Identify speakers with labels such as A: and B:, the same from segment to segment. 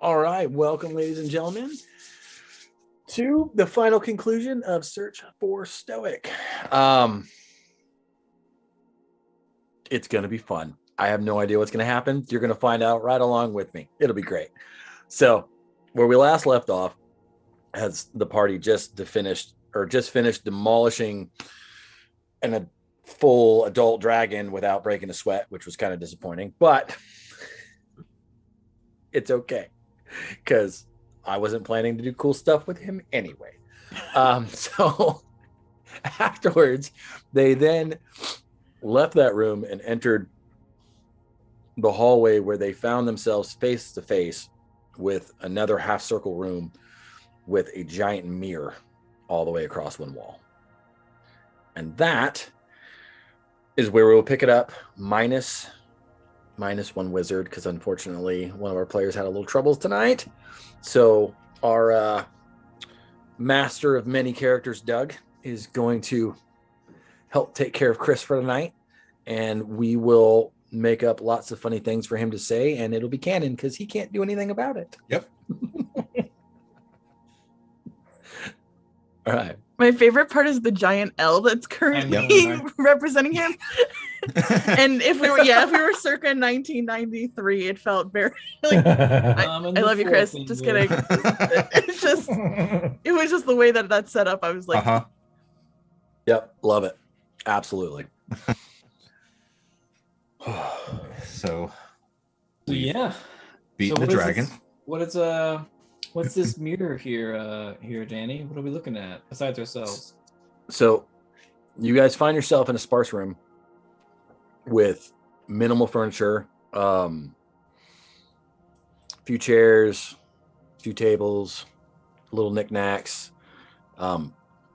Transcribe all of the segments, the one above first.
A: All right, welcome, ladies and gentlemen, to the final conclusion of Search for Stoic. It's going to be fun. I have no idea what's going to happen. You're going to find out right along with me. It'll be great. So, where we last left off, as the party just finished demolishing a full adult dragon without breaking a sweat, which was kind of disappointing, but it's okay because I wasn't planning to do cool stuff with him anyway. So afterwards, they then left that room and entered the hallway where they found themselves face to face with another half circle room with a giant mirror all the way across one wall. And that is where we'll pick it up, minus one wizard, because unfortunately one of our players had a little troubles tonight. So our master of many characters, Doug, is going to help take care of Chris for tonight, and we will make up lots of funny things for him to say, and it'll be canon because he can't do anything about it.
B: Yep.
A: All right.
C: My favorite part is the giant L that's currently representing him. And if we were circa 1993, it felt very like I love you, Chris. Just kidding. It was just the way that set up. I was like,
A: Yep, love it. Absolutely.
B: So
D: yeah,
B: beating the dragon.
D: What's this mirror here, Danny? What are we looking at besides ourselves?
A: So you guys find yourself in a sparse room with minimal furniture, a few chairs, a few tables, little knickknacks.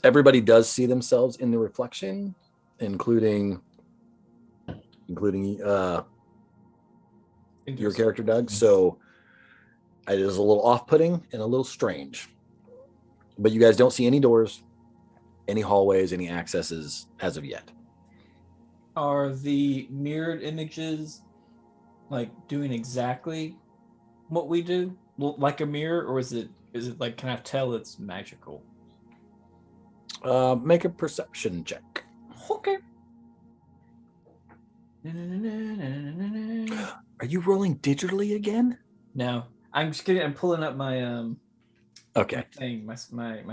A: Everybody does see themselves in the reflection, including your character, Doug. So it is a little off-putting and a little strange. But you guys don't see any doors, any hallways, any accesses as of yet.
D: Are the mirrored images like doing exactly what we do, like a mirror, or is it like, can I tell it's magical?
A: Make a perception check.
D: Okay.
A: Are you rolling digitally again?
D: No, I'm just kidding. I'm pulling up my
A: Okay.
D: my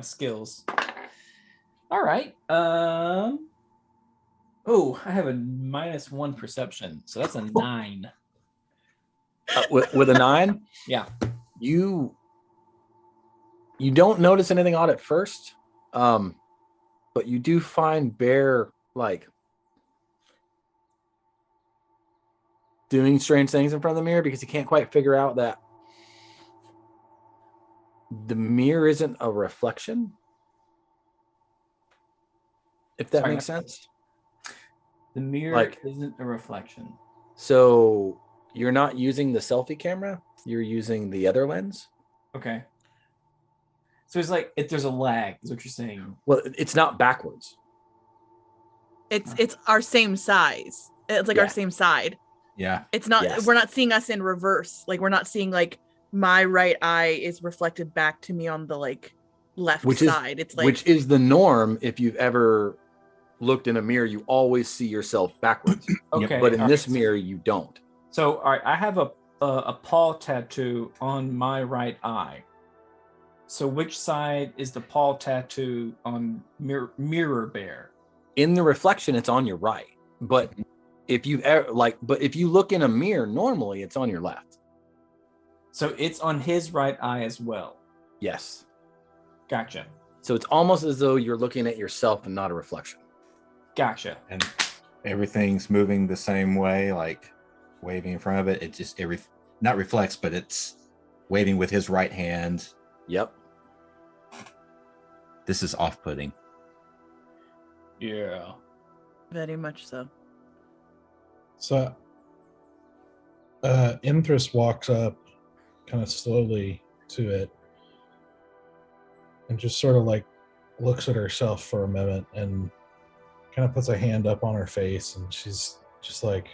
D: skills. All right. Oh, I have a -1 perception, so that's a 9.
A: With a 9,
D: yeah.
A: You don't notice anything odd at first, but you do find Bear like doing strange things in front of the mirror because he can't quite figure out that the mirror isn't a reflection. If that makes sense.
D: The mirror isn't a reflection.
A: So you're not using the selfie camera, you're using the other lens.
D: Okay. So it's like there's a lag, is what you're saying.
A: Well, it's not backwards.
C: It's our same size. It's like our same side.
B: Yeah.
C: It's not. Yes. We're not seeing us in reverse. Like we're not seeing like my right eye is reflected back to me on the like left side. It's like,
A: which is the norm. If you've ever looked in a mirror, you always see yourself backwards.
D: Okay.
A: But in this mirror, you don't.
D: So all right, I have a paw tattoo on my right eye. So which side is the paw tattoo on Mirror Bear?
A: In the reflection, it's on your right. But if you if you look in a mirror, normally it's on your left.
D: So it's on his right eye as well.
A: Yes.
D: Gotcha.
A: So it's almost as though you're looking at yourself and not a reflection.
D: Gotcha.
B: And everything's moving the same way, like waving in front of it. It just not reflects, but it's waving with his right hand.
A: Yep.
B: This is off-putting.
D: Yeah.
C: Very much so.
E: So Imthrus walks up kind of slowly to it and just sort of like looks at herself for a minute and kind of puts a hand up on her face, and she's just like,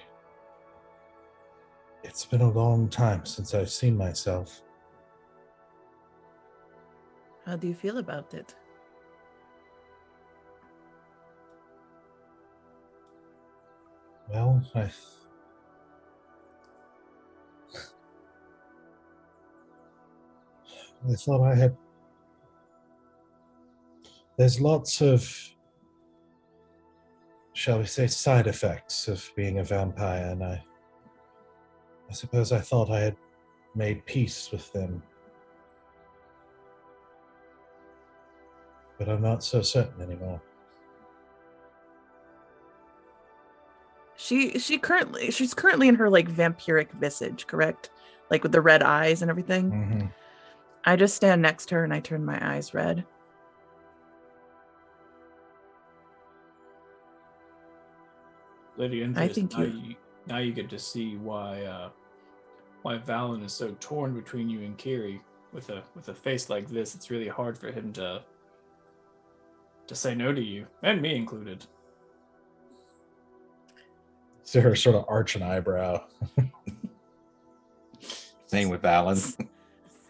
E: it's been a long time since I've seen myself.
C: How do you feel about it?
E: Well, I thought I had. There's lots of, shall we say, side effects of being a vampire, and I suppose I thought I had made peace with them. But I'm not so certain anymore.
C: She's currently in her like vampiric visage, correct? Like with the red eyes and everything.
E: Mm-hmm.
C: I just stand next to her and I turn my eyes red.
D: Lady
C: I think
D: now you get to see why Valen is so torn between you and Kiri. With a face like this, it's really hard for him to say no to you, and me included.
E: See her sort of arch an eyebrow.
B: Same with Valen.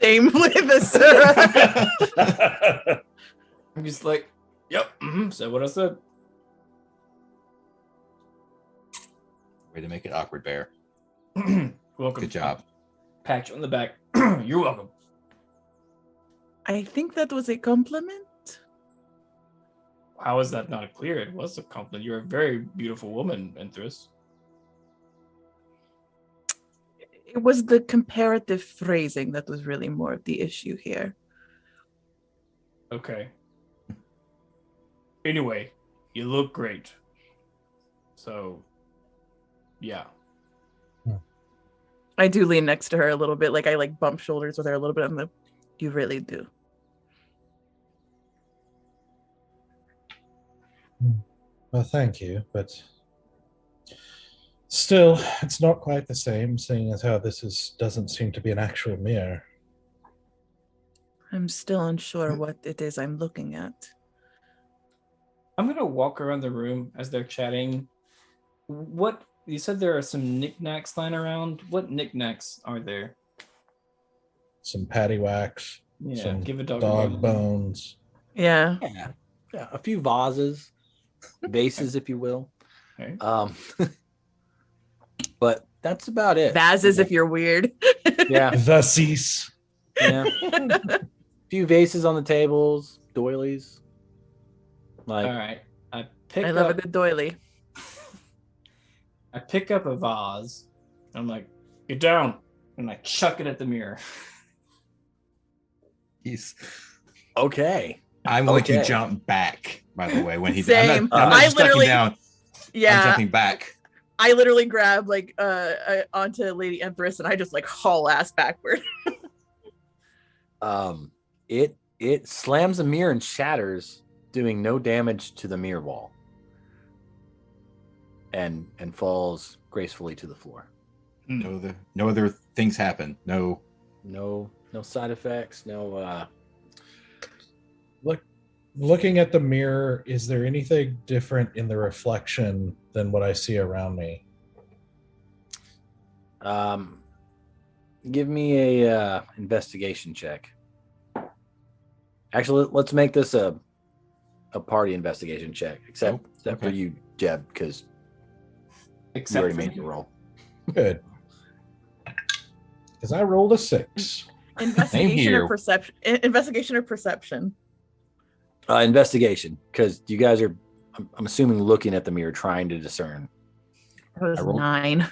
C: Same with Asura.
D: I'm just like, yep, said what I said.
B: Way to make it awkward, Bear.
D: Welcome.
B: Good job.
D: Pat you on the back. You're welcome.
C: I think that was a compliment.
D: How is that not clear? It was a compliment. You're a very beautiful woman, Enthris.
C: It was the comparative phrasing that was really more of the issue here.
D: Okay. Anyway, you look great. So, yeah.
C: I do lean next to her a little bit, like I like bump shoulders with her a little bit. I'm like, you really do.
E: Well, thank you, but still, it's not quite the same, seeing as how this doesn't seem to be an actual mirror.
C: I'm still unsure what it is I'm looking at.
D: I'm going to walk around the room as they're chatting. What, you said there are some knickknacks lying around. What knickknacks are there?
E: Some paddywhacks,
D: Yeah,
E: some
D: give a dog
E: dog bones.
C: Yeah.
A: Yeah, a few vases, vases, if you will.
D: Okay.
A: But that's about it.
C: Vases if you're weird.
A: Yeah.
E: The cease.
A: Yeah. A few vases on the tables, doilies. Like,
D: All right. I
C: love a good doily.
D: I pick up a vase. I'm like, get down. And I chuck it at the mirror.
B: He's.
A: okay.
B: I'm going to
A: Okay.
B: jump back, by the way, when he
C: Same.
B: I'm not
C: I
B: just ducking
C: literally-
B: down.
C: Yeah.
B: I'm jumping back.
C: I literally grab like onto Lady Empress and I just like haul ass backward.
A: It slams the mirror and shatters, doing no damage to the mirror wall. And falls gracefully to the floor.
B: No other things happen. No.
A: No side effects, no
E: Looking at the mirror, is there anything different in the reflection than what I see around me?
A: give me a investigation check. Actually, let's make this a party investigation check, except for you, Jeb, because you already made the roll.
E: Good. Because I rolled a 6.
C: Investigation or perception? Investigation or perception?
A: Investigation, because you guys are, I'm assuming, looking at the mirror, trying to discern.
C: It was
B: I rolled-
C: 9.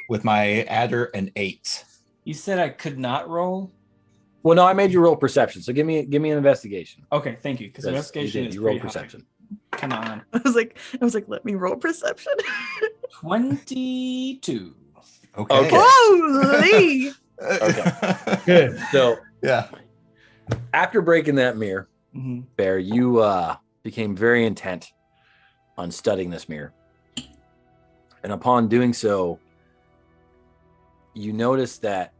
B: With my adder, an 8.
D: You said I could not roll?
A: Well, no, I made you roll perception, so give me an investigation.
D: Okay, thank you. Because investigation is
A: you roll
D: pretty
A: perception.
D: high. Come on.
C: I was like, let me roll perception.
D: 22.
B: Okay.
C: Holy!
A: Okay.
E: Good.
A: So
B: Yeah.
A: after breaking that mirror,
D: Mm-hmm.
A: Bear, you became very intent on studying this mirror. And upon doing so, you notice that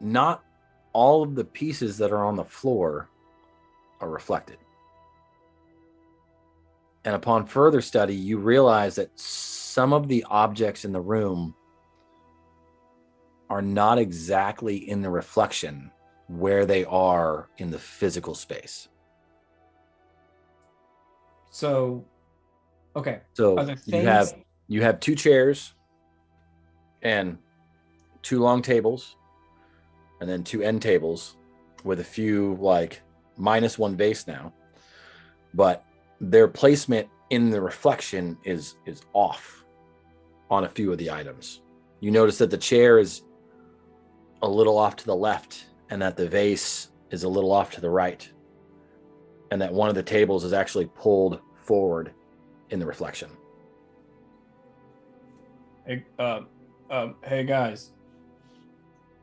A: not all of the pieces that are on the floor are reflected. And upon further study, you realize that some of the objects in the room are not exactly in the reflection where they are in the physical space.
D: So, okay.
A: So
D: Are there things...
A: you have 2 chairs and 2 long tables and then 2 end tables with a few like -1 base now, but their placement in the reflection is off on a few of the items. You notice that the chair is a little off to the left and that the vase is a little off to the right, and that one of the tables is actually pulled forward in the reflection.
D: Hey guys,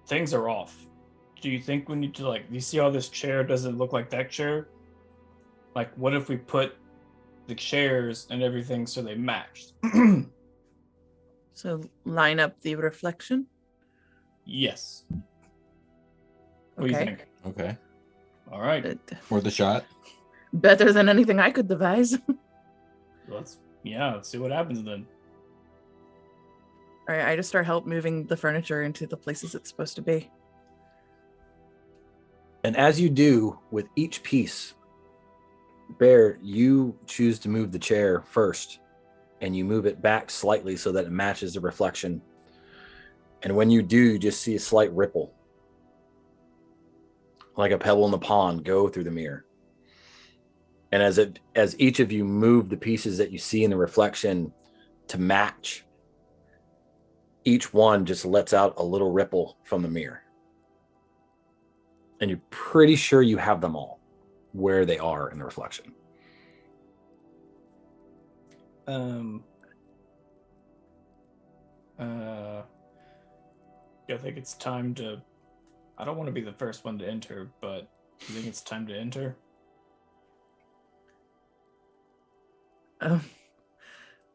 D: things are off. Do you think we need to, like, you see how this chair doesn't look like that chair? Like, what if we put the chairs and everything so they matched?
C: So line up the reflection?
D: Yes. What do you think?
B: Okay.
D: All right.
B: Worth a shot.
C: Better than anything I could devise.
D: Let's see what happens then.
C: All right, I just start moving the furniture into the places it's supposed to be.
A: And as you do with each piece, Bear, you choose to move the chair first, and you move it back slightly so that it matches the reflection. And when you do, you just see a slight ripple, like a pebble in the pond, go through the mirror. And as each of you move the pieces that you see in the reflection to match, each one just lets out a little ripple from the mirror. And you're pretty sure you have them all where they are in the reflection.
D: I think it's time to... I don't want to be the first one to enter, but you think it's time to enter?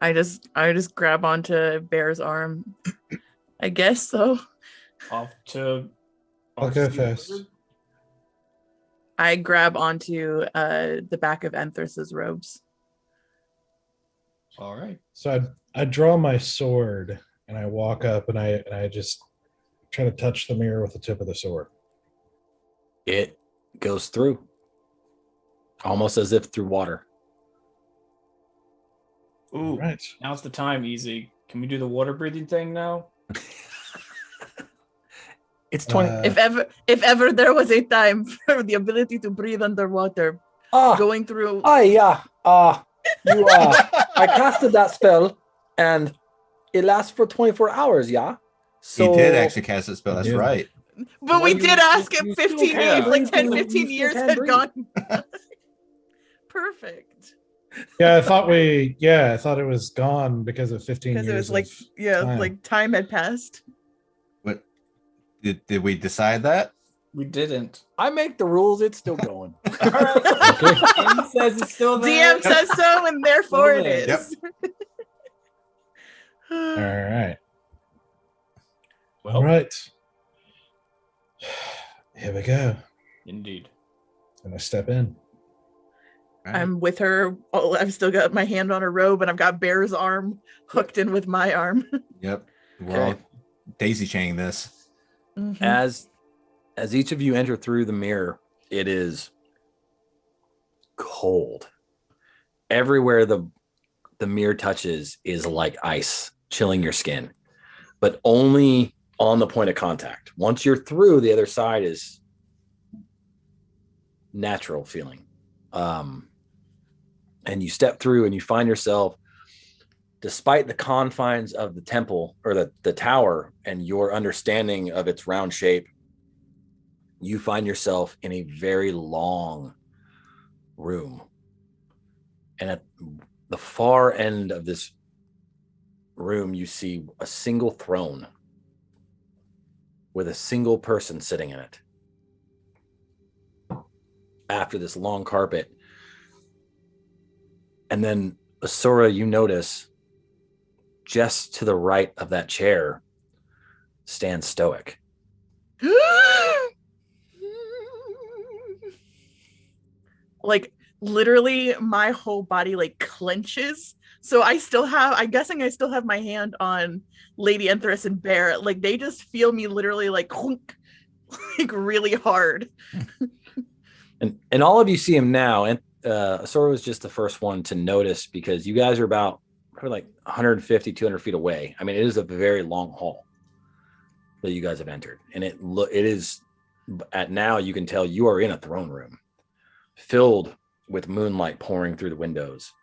C: I just grab onto Bear's arm. I guess so.
E: I'll go first.
C: I grab onto the back of Enthrus's robes.
D: All right.
E: So I draw my sword and I walk up and I just try to touch the mirror with the tip of the sword.
A: It goes through, almost as if through water.
D: Ooh,
E: right.
D: Now's the time, Easy. Can we do the water breathing thing now?
A: It's 20.
C: If ever there was a time for the ability to breathe underwater, going through.
A: Yeah. I casted that spell, and it lasts for 24 hours. Yeah.
B: So he did actually cast that spell. That's right.
C: But we did ask him 15 years, like 10, 15 years had gone. Perfect.
E: Yeah, I thought it was gone because of 15 years.
C: Because it was like time had passed.
B: What did we decide that?
D: We didn't.
A: I make the rules, it's still going.
D: All right. DM says it's still there.
C: DM says so, and therefore it is.
B: Yep.
E: All right.
D: Well,
E: all right. Here we go.
D: Indeed.
E: I'm gonna step in.
C: I'm with her. Oh, I've still got my hand on her robe, and I've got Bear's arm hooked in with my arm.
B: Yep. We're all daisy chaining this.
C: Mm-hmm.
A: As each of you enter through the mirror, it is cold. Everywhere the mirror touches is like ice, chilling your skin, but only on the point of contact. Once you're through, the other side is natural feeling. And you step through and you find yourself, despite the confines of the temple or the tower and your understanding of its round shape, you find yourself in a very long room. And at the far end of this room, you see a single throne with a single person sitting in it. After this long carpet. And then, Asura, you notice just to the right of that chair stands Stoic.
C: Like, literally, my whole body, like, clenches. So I'm guessing I still have my hand on Lady Enthrus and Bear. Like, they just feel me literally, like, like really hard.
A: And all of you see him now. And Asura was just the first one to notice because you guys are about probably like 150, 200 feet away. I mean, it is a very long hall that you guys have entered. And it is at now you can tell you are in a throne room filled with moonlight pouring through the windows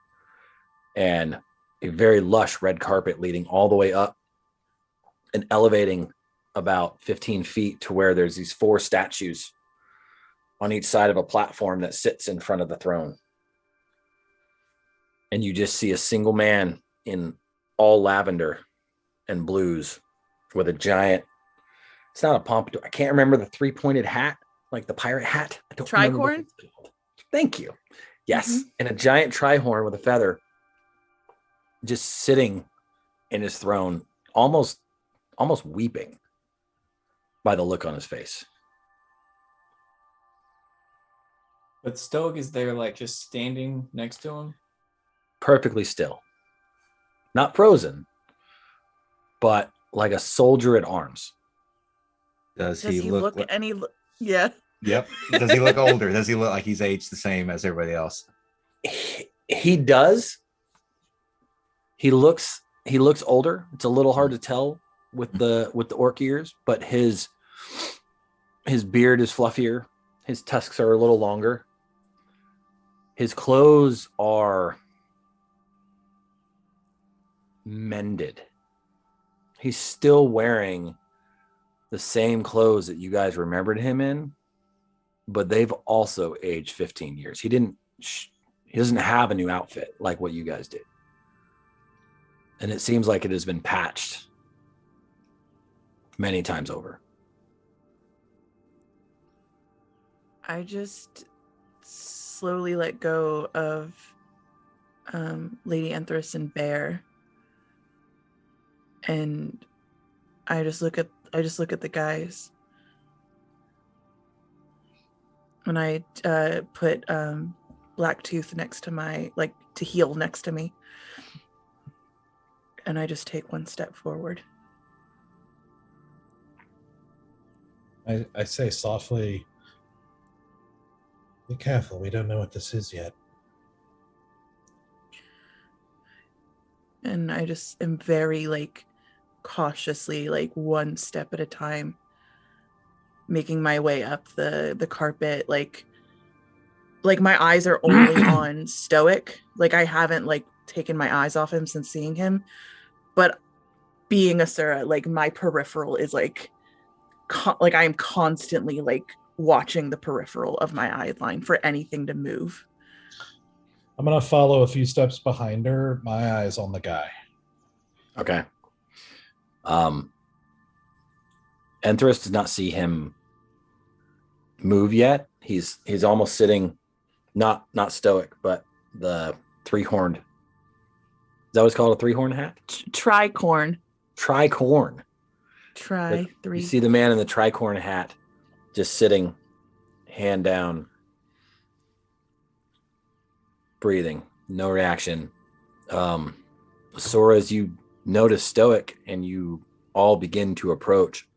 A: and a very lush red carpet leading all the way up and elevating about 15 feet to where there's these 4 statues on each side of a platform that sits in front of the throne. And you just see a single man in all lavender and blues with a giant, it's not a pompadour. I can't remember the 3-pointed hat, like the pirate hat. I don't remember what
C: Tricorn?
A: it's called. Thank you. Yes.
C: Mm-hmm.
A: And a giant trihorn with a feather just sitting in his throne, almost weeping by the look on his face.
D: But Stoic is there, like just standing next to him.
A: Perfectly still. Not frozen, but like a soldier at arms.
B: Does
C: Does
B: he look
C: any? Yeah.
B: Yep. Does he look older? Does he look like he's aged the same as everybody else?
A: He does. He looks older. It's a little hard to tell with the orc ears, but his beard is fluffier. His tusks are a little longer. His clothes are mended. He's still wearing the same clothes that you guys remembered him in, but they've also aged 15 years. He doesn't have a new outfit like what you guys did. And it seems like it has been patched many times over.
C: I just slowly let go of Lady Enthris and Bear, and I just look at the guys, and I put Blacktooth next to my Tehil next to me, and I just take one step forward.
E: I say softly, be careful, we don't know what this is yet.
C: And I just am very cautiously, one step at a time, making my way up the carpet. Like my eyes are only on Stoic. I haven't taken my eyes off him since seeing him. But being Asura, my peripheral is I am constantly watching the peripheral of my eye line for anything to move.
E: I'm going to follow a few steps behind her, my eyes on the guy.
A: Okay. Enthris does not see him move yet. He's almost sitting, not Stoic, but the 3-horned. Is that what's called, a 3-horn hat?
C: Tricorn.
A: Tricorn.
C: Three.
A: You see the man in the tricorn hat just sitting, hand down, breathing, no reaction. Sora, as you notice Stoic and you all begin to approach,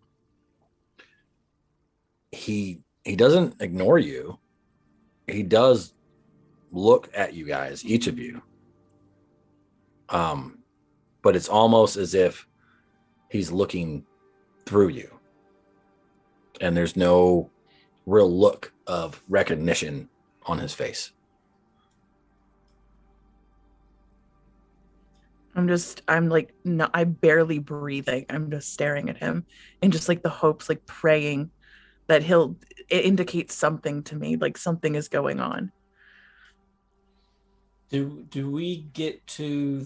A: he doesn't ignore you. He does look at you guys, each of you. But it's almost as if he's looking through you. And there's no real look of recognition on his face. I'm barely breathing. I'm just staring at him and just the hopes, praying that it indicates something to me, something is going on.
D: Do we get to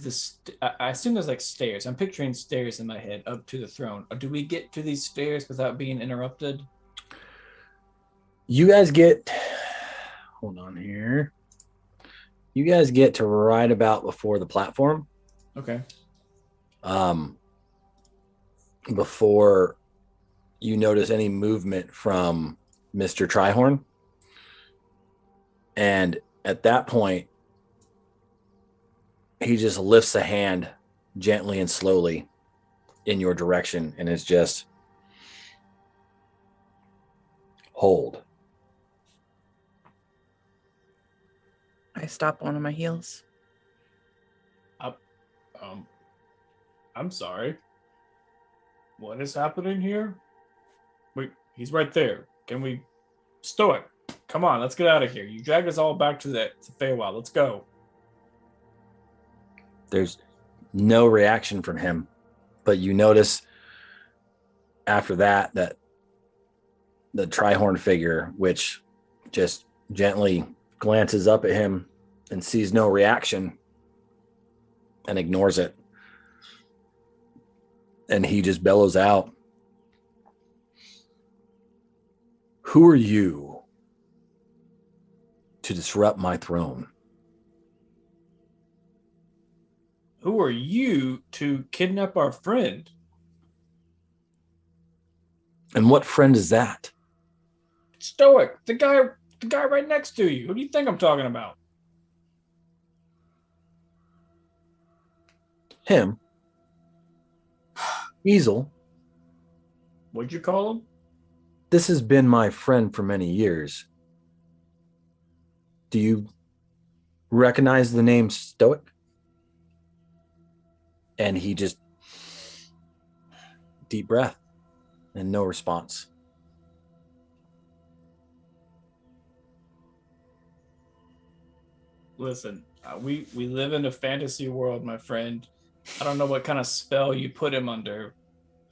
D: I assume there's stairs. I'm picturing stairs in my head up to the throne. Do we get to these stairs without being interrupted?
A: You guys get, hold on here. You guys get to right about before the platform.
D: Okay.
A: Before you notice any movement from Mr. Trihorn. And at that point, he just lifts a hand gently and slowly in your direction and is just, hold.
C: I stop one of my heels.
D: I'm sorry. What is happening here? Wait, he's right there. Can we... Stoic, come on, let's get out of here. You dragged us all back to the Feywild. Let's go.
A: There's no reaction from him, but you notice after that the Trihorn figure, which just gently glances up at him and sees no reaction and ignores it. And he just bellows out, "Who are you to disrupt my throne?
D: Who are you to kidnap our friend?"
A: And what friend is that?"
D: Stoic, the guy right next to you. Who do you think I'm talking about?
A: Him. Easel.
D: What'd you call him?
A: This has been my friend for many years. Do you recognize the name Stoic? And he just deep breath and no response.
D: Listen, we live in a fantasy world, my friend. I don't know what kind of spell you put him under.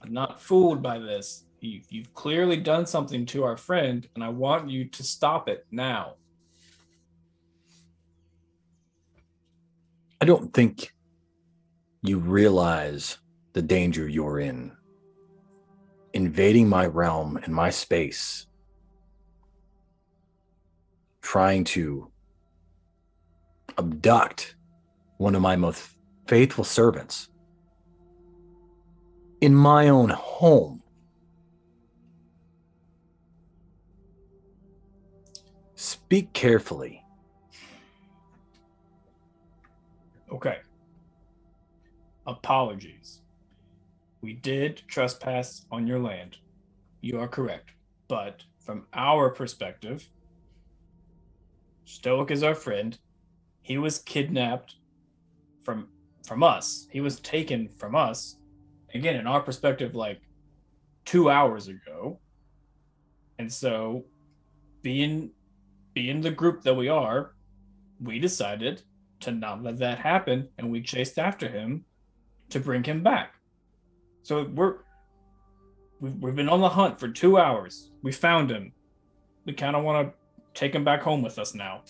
D: I'm not fooled by this. You've clearly done something to our friend, and I want you to stop it now.
A: I don't think you realize the danger you're in. Invading my realm and my space. Trying to abduct one of my most faithful servants in my own home. Speak carefully.
D: Okay. Apologies. We did trespass on your land. You are correct. But from our perspective, Stoic is our friend. He was kidnapped from us. He was taken from us. Again, in our perspective, like 2 hours ago. And so, being the group that we are, we decided to not let that happen, and we chased after him to bring him back. So we've been on the hunt for 2 hours. We found him. We kind of want to take him back home with us now.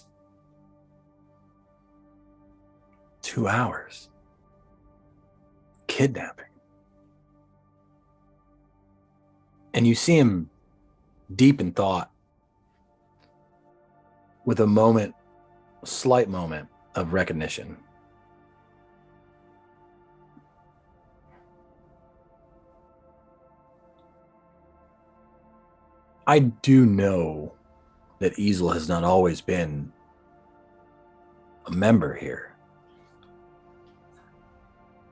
A: 2 hours. Kidnapping. And you see him deep in thought with a slight moment of recognition. I do know that Easel has not always been a member here.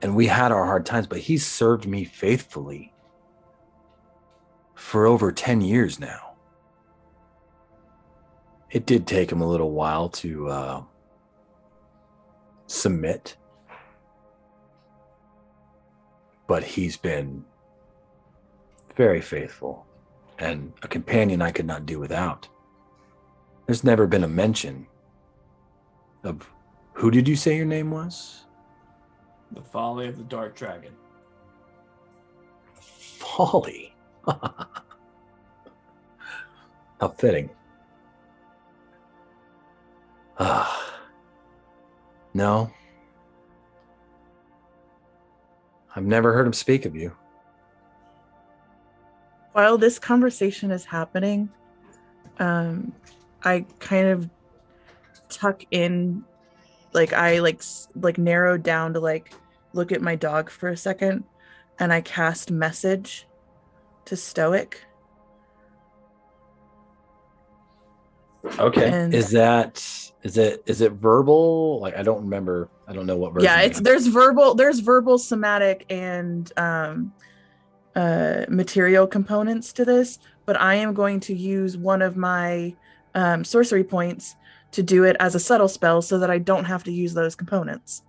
A: And we had our hard times, but he's served me faithfully for over 10 years now. It did take him a little while to submit, but he's been very faithful and a companion I could not do without. There's never been a mention of, who did you say your name was?
D: The Folly of the Dark Dragon.
A: Folly. How fitting. No. I've never heard him speak of you.
C: While this conversation is happening, I kind of tuck in, like I narrow down to like look at my dog for a second, and I cast message to Stoic.
A: Okay.
C: And
A: is it verbal? Like, I don't remember. I don't know what version.
C: Yeah, there's verbal, somatic, and material components to this, but I am going to use one of my sorcery points to do it as a subtle spell so that I don't have to use those components.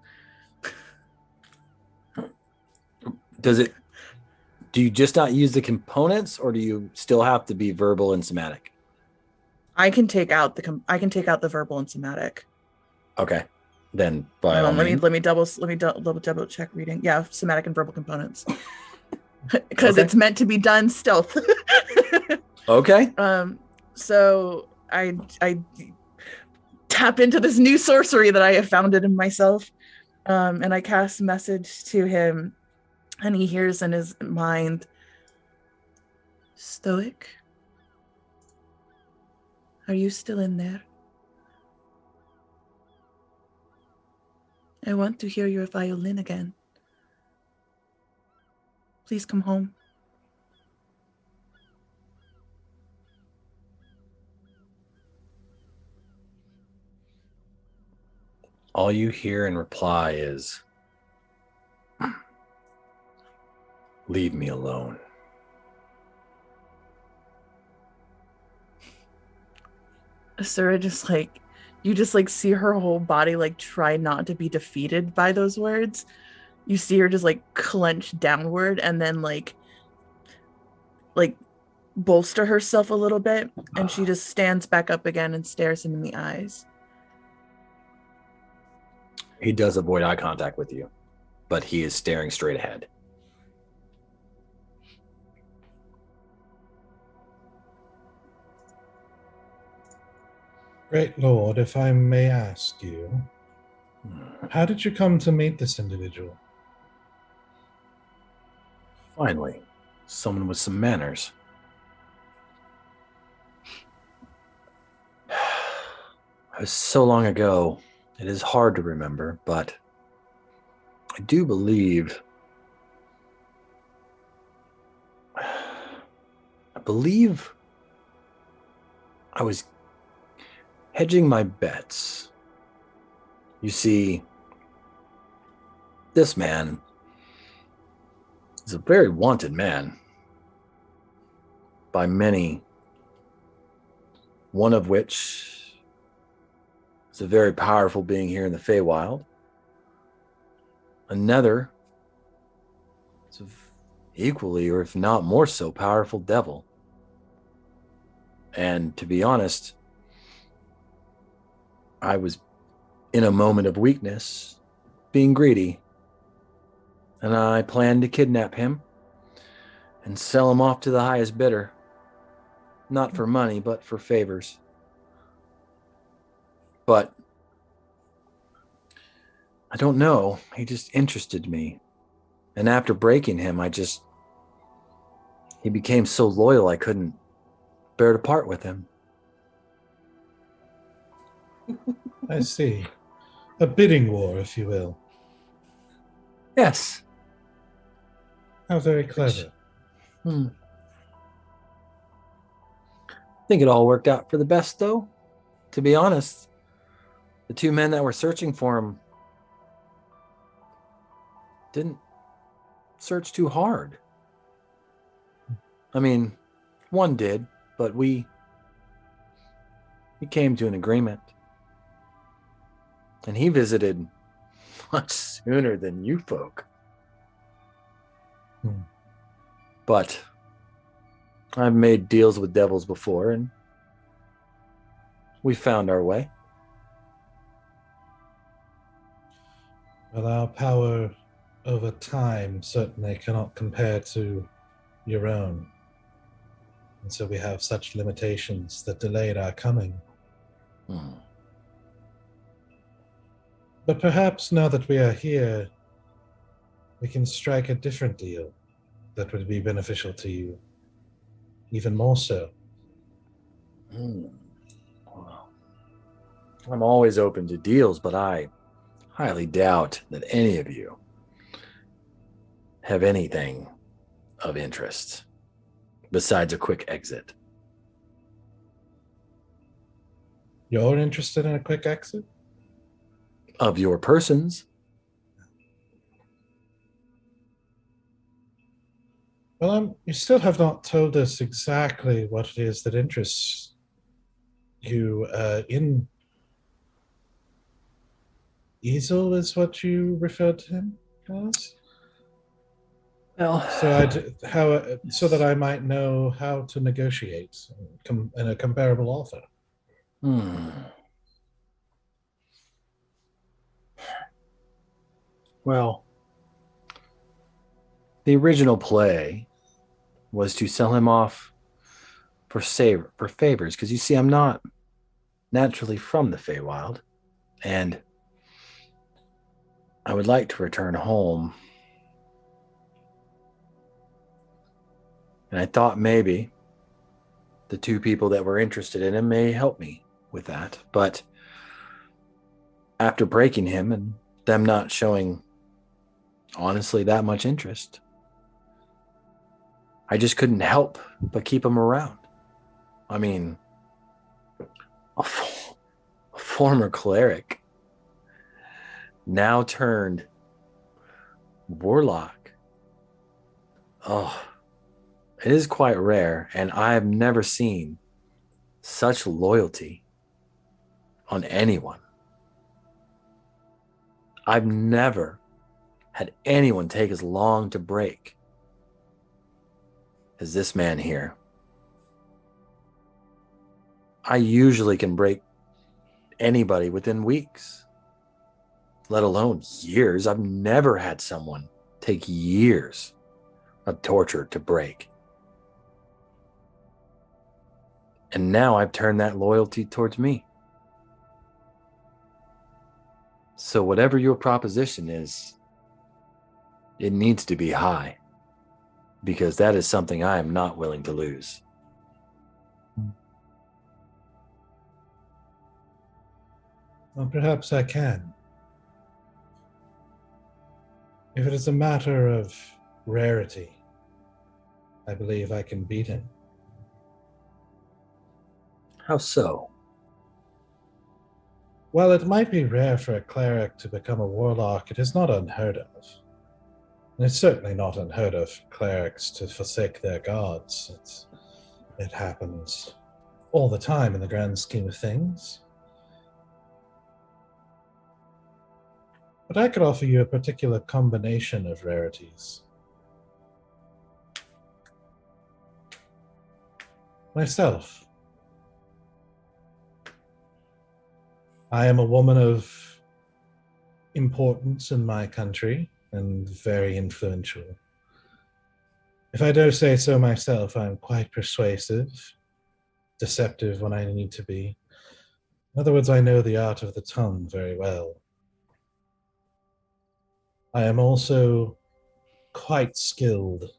A: Do you just not use the components, or do you still have to be verbal and somatic?
C: I can take out the verbal and somatic.
A: Okay, then by all means.
C: Let me double check reading. Yeah, somatic and verbal components, because it's meant to be done stealth.
A: Okay.
C: So I tap into this new sorcery that I have founded in myself, and I cast message to him, and he hears in his mind, Stoic, are you still in there? I want to hear your violin again. Please come home.
A: All you hear in reply is, leave me alone.
C: Asura you just see her whole body try not to be defeated by those words. You see her just clench downward and then like bolster herself a little bit, and she just stands back up again and stares him in the eyes.
A: He does avoid eye contact with you, but he is staring straight ahead.
E: Great Lord, if I may ask you, how did you come to meet this individual?
A: Finally, someone with some manners. It was so long ago, it is hard to remember, but I do believe I was hedging my bets. You see, this man is a very wanted man by many, one of which is a very powerful being here in the Feywild. Another is an equally, or if not more so, powerful devil. And to be honest, I was in a moment of weakness, being greedy, and I planned to kidnap him and sell him off to the highest bidder. Not for money, but for favors. But I don't know, he just interested me. And after breaking him, he became so loyal I couldn't bear to part with him.
E: I see. A bidding war, if you will.
A: Yes.
E: How very clever.
A: I think it all worked out for the best, though. To be honest, the two men that were searching for him didn't search too hard. I mean, one did, but we came to an agreement. And he visited much sooner than you folk. But I've made deals with devils before, and we found our way.
E: Well, our power over time certainly cannot compare to your own. And so we have such limitations that delayed our coming. But perhaps now that we are here, we can strike a different deal that would be beneficial to you, even more so.
A: Well, I'm always open to deals, but I highly doubt that any of you have anything of interest besides a quick exit.
E: You're interested in a quick exit?
A: Of your persons.
E: Well, you still have not told us exactly what it is that interests you in Easel is what you referred to him as?
A: Well,
E: So that I might know how to negotiate in a comparable offer.
A: Well, the original play was to sell him off for favors, because you see, I'm not naturally from the Feywild, and I would like to return home. And I thought maybe the two people that were interested in him may help me with that. But after breaking him and them not showing, honestly, that much interest, I just couldn't help but keep him around. I mean, a former cleric, now turned warlock. Oh, it is quite rare, and I have never seen such loyalty on anyone. I've never had anyone take as long to break as this man here. I usually can break anybody within weeks, let alone years. I've never had someone take years of torture to break. And now I've turned that loyalty towards me. So whatever your proposition is, it needs to be high, because that is something I am not willing to lose.
E: Well, perhaps I can. If it is a matter of rarity, I believe I can beat him.
A: How so?
E: While it might be rare for a cleric to become a warlock, it is not unheard of. And it's certainly not unheard of for clerics to forsake their gods. It happens all the time in the grand scheme of things. But I could offer you a particular combination of rarities. Myself. I am a woman of importance in my country and very influential. If I do say so myself, I'm quite persuasive, deceptive when I need to be. In other words, I know the art of the tongue very well. I am also quite skilled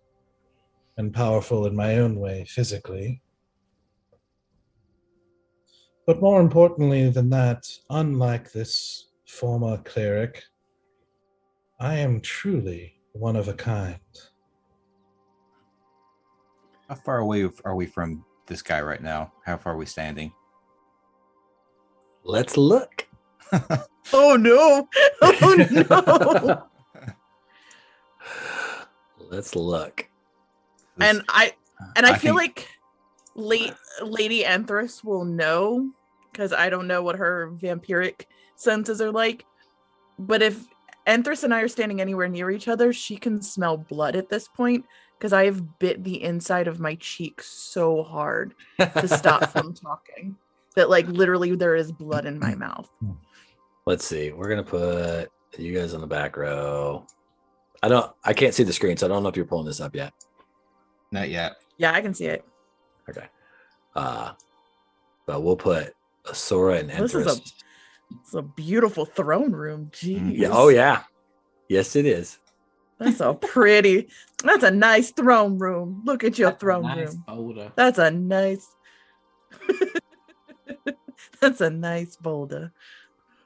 E: and powerful in my own way physically. But more importantly than that, unlike this former cleric, I am truly one of a kind.
B: How far away are we from this guy right now? How far are we standing?
A: Let's look.
C: Oh no! Oh no!
A: Let's look.
C: And I feel
B: think-
C: like Lady Anthrus will know, because I don't know what her vampiric senses are like. But if Anthrus and I are standing anywhere near each other, she can smell blood at this point, because I have bit the inside of my cheek so hard to stop from talking that, like, literally there is blood in my mouth.
A: Let's see. We're gonna put you guys on the back row. I can't see the screen, so I don't know if you're pulling this up yet.
B: Not yet.
C: Yeah, I can see it.
A: Okay. But we'll put Asura and
C: This
A: Empress.
C: is a beautiful throne room. Jeez.
A: Yeah. Oh yeah. Yes, it is.
C: That's a nice throne room. Look at your
D: That's a
C: throne
D: nice
C: room.
D: boulder.
C: That's a nice That's a nice boulder.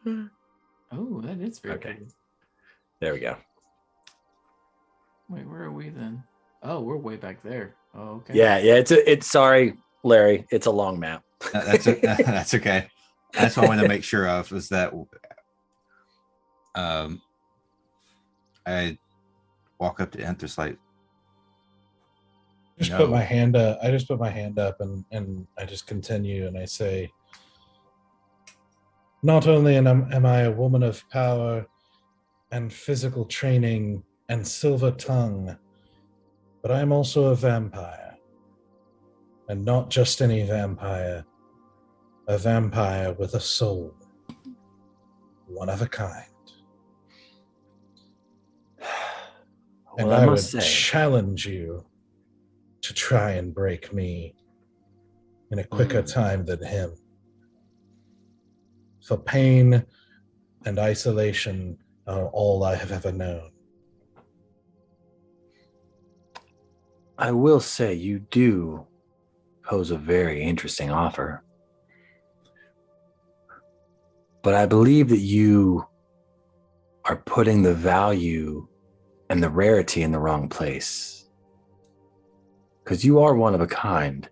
D: Oh, that is very
A: Okay.
D: cool.
A: There we go.
D: Wait, where are we then? Oh, we're way back there. Oh, okay.
A: Yeah. It's sorry, Larry. It's a long map.
B: That's okay. That's what I wanted to make sure of, is that I walk up to Enthus like,
E: Just
B: No.
E: put my hand up. I just put my hand up and I just continue and I say, not only am I a woman of power and physical training and silver tongue, but I am also a vampire. And not just any vampire, a vampire with a soul. One of a kind.
A: Well,
E: And
A: I
E: I
A: must
E: would
A: say,
E: challenge you to try and break me in a quicker time than him. For pain and isolation are all I have ever known.
A: I will say you do pose a very interesting offer. But I believe that you are putting the value and the rarity in the wrong place. Because you are one of a kind.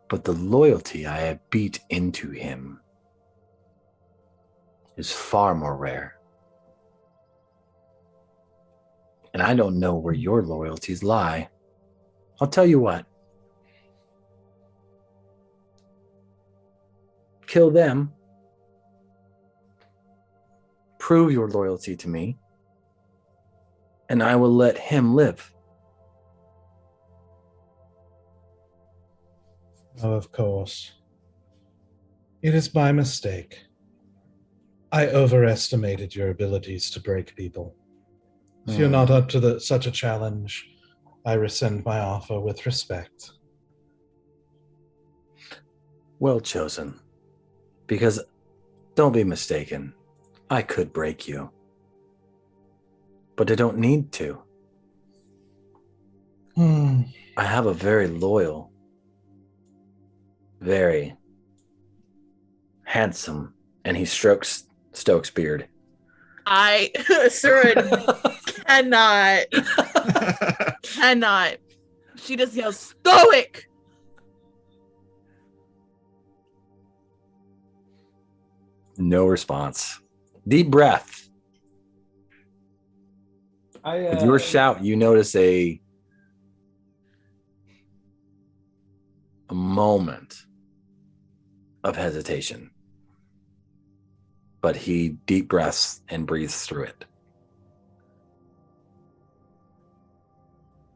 A: But the loyalty I have beat into him is far more rare. And I don't know where your loyalties lie. I'll tell you what. Kill them. Prove your loyalty to me. And I will let him live.
E: Oh, of course. It is my mistake. I overestimated your abilities to break people. If you're not up to such a challenge, I rescind my offer with respect.
A: Well chosen. Because, don't be mistaken, I could break you. But I don't need to. I have a very loyal, very handsome, and he strokes Stoic's beard.
C: Surin cannot. She just yells, Stoic!
A: No response. Deep breath. With your shout, you notice a moment of hesitation. But he deep breaths and breathes through it.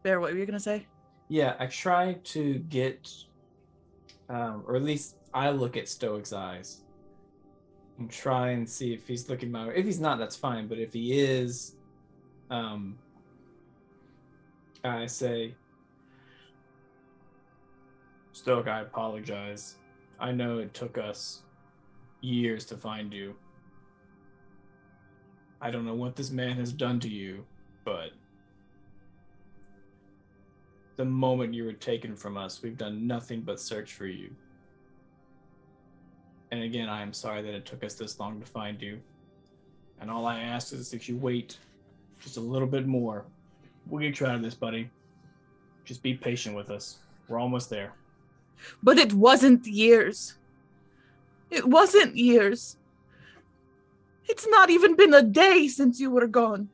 C: Bear, what were you going to say?
D: Yeah, I try to get, or at least I look at Stoic's eyes and try and see if he's looking my way. If he's not, that's fine. But if he is, I say, Stoic, I apologize. I know it took us years to find you. I don't know what this man has done to you, but the moment you were taken from us, we've done nothing but search for you. And again, I am sorry that it took us this long to find you. And all I ask is if you wait just a little bit more, we'll get you out of this, buddy. Just be patient with us. We're almost there.
C: But it wasn't years. It wasn't years. It's not even been a day since you were gone.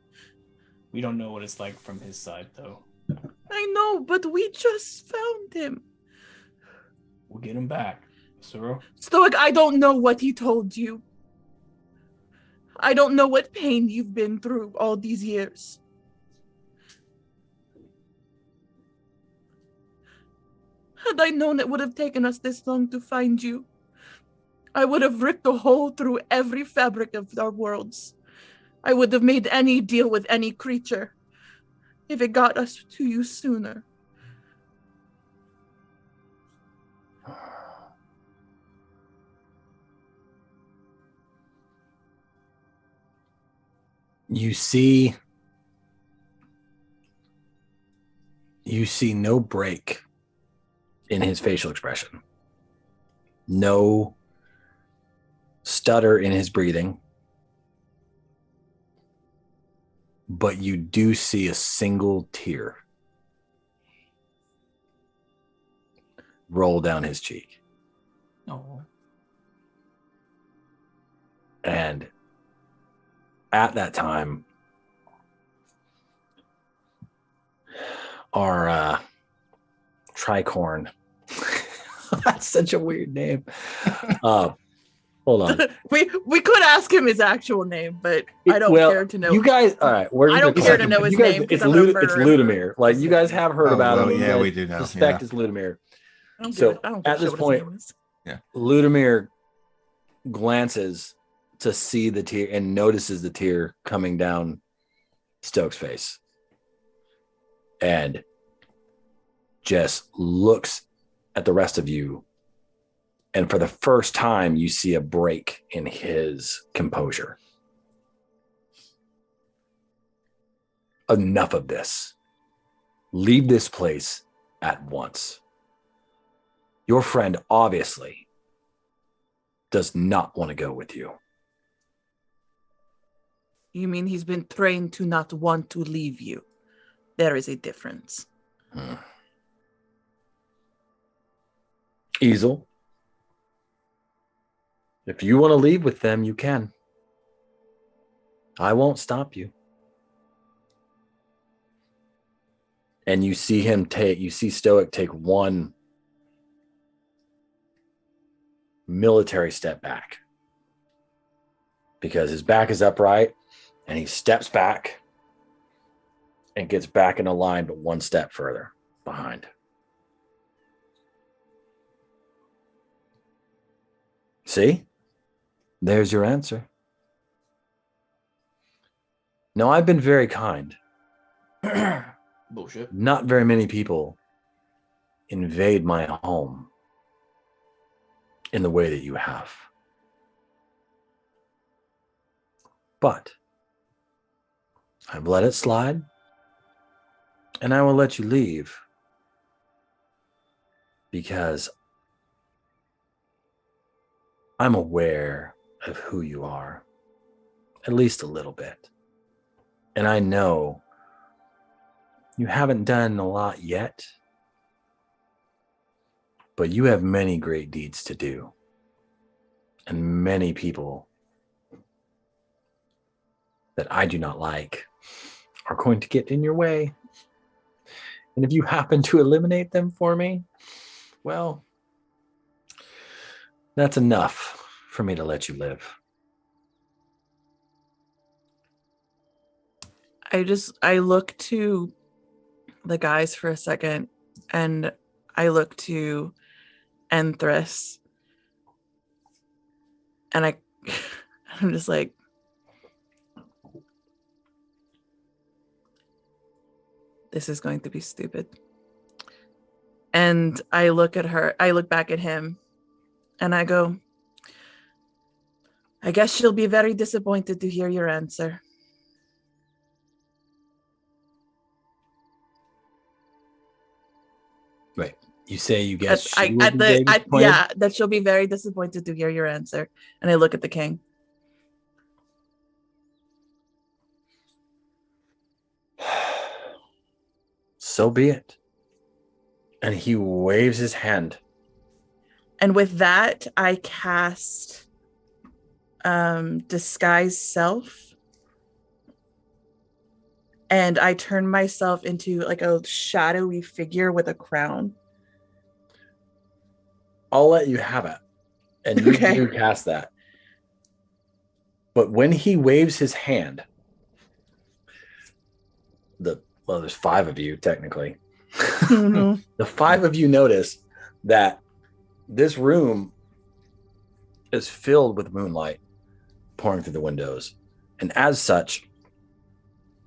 D: We don't know what it's like from his side, though.
C: I know, but we just found him.
D: We'll get him back. Suro?
C: Stoic, I don't know what he told you. I don't know what pain you've been through all these years. Had I known it would have taken us this long to find you, I would have ripped a hole through every fabric of our worlds. I would have made any deal with any creature if it got us to you sooner.
A: You see no break in his facial expression. No stutter in his breathing. But you do see a single tear roll down his cheek.
D: Oh.
A: And at that time, our tricorn. That's such a weird name. Hold on.
C: We could ask him his actual name, but I don't care to know.
A: You guys, all right.
C: I don't care to know his name.
A: It's Ludimir. Like you guys have heard about him.
B: Yeah, we do know.
A: Suspect it's Ludimir.
C: I
A: So
C: don't
A: at this point, Ludimir glances to see the tear and notices the tear coming down Stoke's face, and just looks at the rest of you. And for the first time, you see a break in his composure. Enough of this. Leave this place at once. Your friend obviously does not want to go with you.
C: You mean he's been trained to not want to leave you? There is a difference.
A: Easel. If you want to leave with them, you can. I won't stop you. And you see Stoic take one military step back because his back is upright, and he steps back and gets back in a line, but one step further behind. See? There's your answer. No, I've been very kind.
D: Bullshit.
A: Not very many people invade my home in the way that you have. But I've let it slide, and I will let you leave because I'm aware of who you are, at least a little bit. And I know you haven't done a lot yet, but you have many great deeds to do. And many people that I do not like are going to get in your way. And if you happen to eliminate them for me, well, that's enough for me to let you live.
C: I look to the guys for a second, and I look to Enthris, and I'm just like, this is going to be stupid. And I look back at him, and I go, I guess she'll be very disappointed to hear your answer.
A: Right. You say you guess
C: that she'll be very disappointed to hear your answer. And I look at the king.
A: So be it. And he waves his hand.
C: And with that, I cast Disguise Self. And I turn myself into like a shadowy figure with a crown.
A: I'll let you have it. And you do cast that. But when he waves his hand, there's 5 of you technically. Mm-hmm. The 5 of you notice that this room is filled with moonlight pouring through the windows. And as such,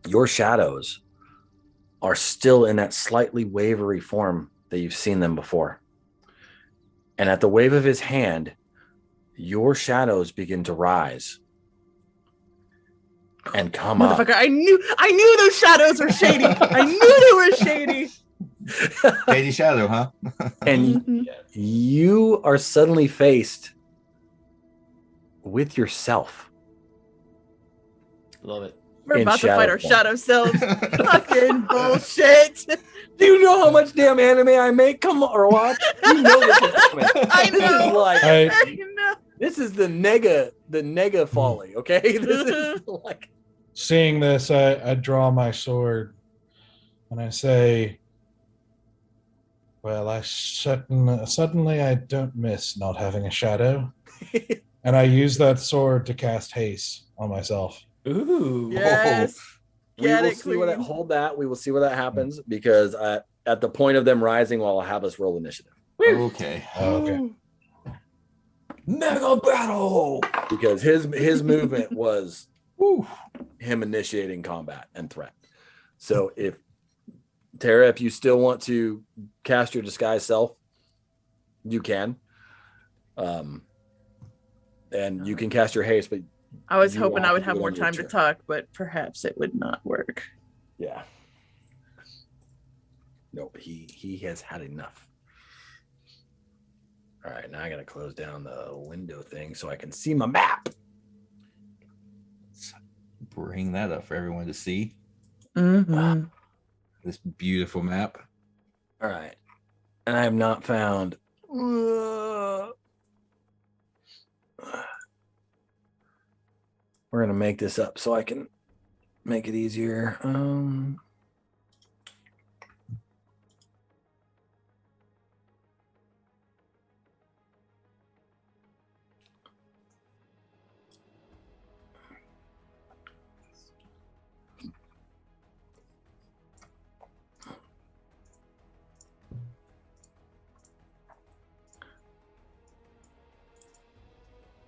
A: your shadows are still in that slightly wavery form that you've seen them before. And at the wave of his hand, your shadows begin to rise and come up.
C: Motherfucker, I knew those shadows were shady. I knew they were shady.
B: Shady shadow, huh?
A: And you are suddenly faced with yourself.
D: Love it.
C: We're about to fight our shadow selves. Fucking bullshit.
A: Do you know how much damn anime I make? Come on, or watch. You know this is coming.
C: I know.
A: This is the nega folly, okay? This is like
E: seeing this, I draw my sword And I say, well, I suddenly I don't miss not having a shadow. And I use that sword to cast haste on myself.
D: Ooh.
C: Yes.
A: We
C: Get
A: will
C: it
A: see what that
C: clean.
A: hold that. We will see where that happens because at the point of them rising, I'll have us roll initiative.
B: Okay.
E: Okay.
B: Mega battle.
A: Because his movement was him initiating combat and threat. So if Tara, if you still want to cast your disguise self, you can. And you can cast your haste, but
C: I was
A: you
C: hoping
A: will
C: I
A: have
C: would
A: to
C: have
A: do it
C: more
A: on your
C: time to
A: turn.
C: talk, but perhaps it would not work.
A: Yeah. Nope, he has had enough. All right, now I gotta close down the window thing so I can see my map.
B: Let's bring that up for everyone to see.
C: Mm-hmm.
B: This beautiful map.
A: All right. And I have not found we're gonna make this up so I can make it easier.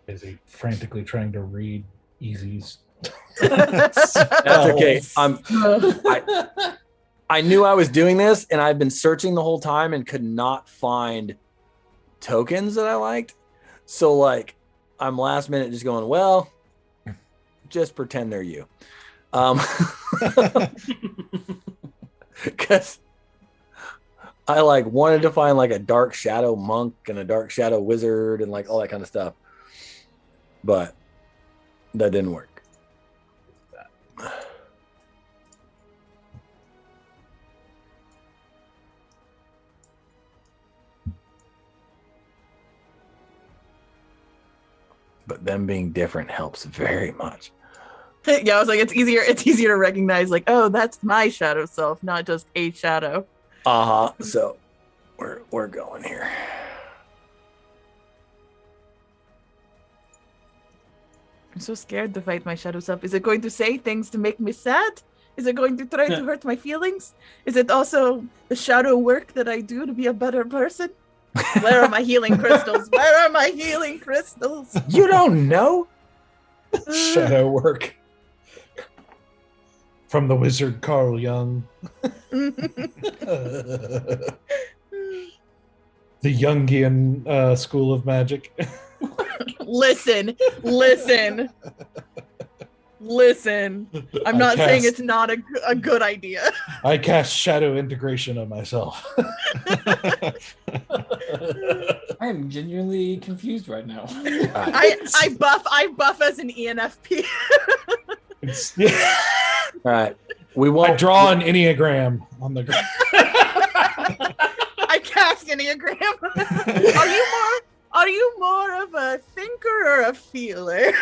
E: Is he frantically trying to read Easy's?
A: That's okay. I knew I was doing this, and I've been searching the whole time and could not find tokens that I liked. So, like, I'm last minute just going, well, just pretend they're you. Because I like wanted to find like a dark shadow monk and a dark shadow wizard and like all that kind of stuff, but that didn't work. But them being different helps very much.
C: Yeah, I was like, it's easier to recognize, like, oh, that's my shadow self, not just a shadow.
A: So we're going here.
C: I'm so scared to fight my shadow self. Is it going to say things to make me sad? Is it going to try to hurt my feelings? Is it also the shadow work that I do to be a better person? Where are my healing crystals? Where are my healing crystals?
A: You don't know?
E: Shadow work from the wizard Carl Jung. The Jungian school of magic.
C: Listen. I'm not saying it's not a good idea.
E: I cast shadow integration on myself.
D: I am genuinely confused right now.
C: I buff as an ENFP.
A: All right. We won't
E: I draw an Enneagram on the ground.
C: I cast Enneagram. Are you more of a thinker or a feeler?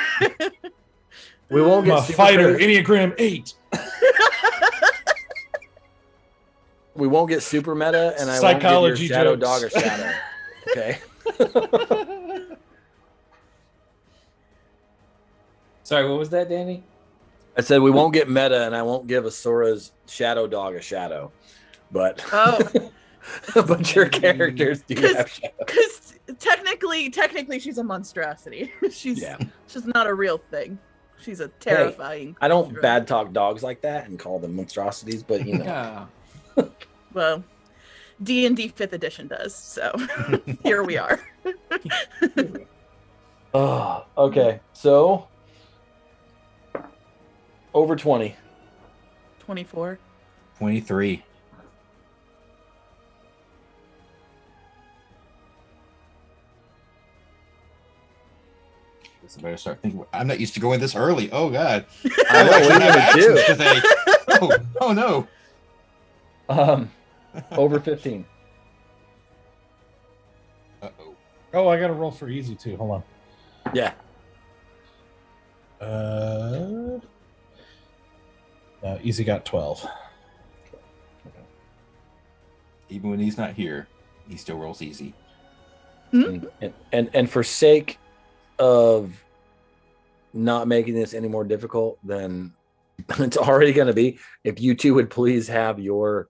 A: We won't
E: I'm
A: get
E: a
A: super
E: fighter.
A: crazy.
E: Enneagram 8.
A: We won't get super meta, and I
E: Psychology
A: won't give your shadow
E: jokes.
A: dog a shadow. Okay.
D: Sorry, what was that, Danny?
A: I said we won't get meta, and I won't give Asura's shadow dog a shadow. But but your characters do have shadows.
C: Because technically she's a monstrosity. She's not a real thing. She's a terrifying
A: I don't
C: creature.
A: bad talk dogs like that and call them monstrosities, but you know.
D: Yeah.
C: Well, D&D 5th edition does, so here we are.
A: Oh, okay. So over 20.
C: 24.
B: 23. I better start thinking. I'm not used to going this early. Oh God!
A: I know, what are you gonna do?
B: Today. Oh no!
A: Over 15.
B: Uh-oh.
E: Oh, I got to roll for easy too. Hold on.
A: Yeah.
E: Easy got 12.
B: Even when he's not here, he still rolls easy.
A: And for sake of not making this any more difficult than it's already going to be, if you two would please have your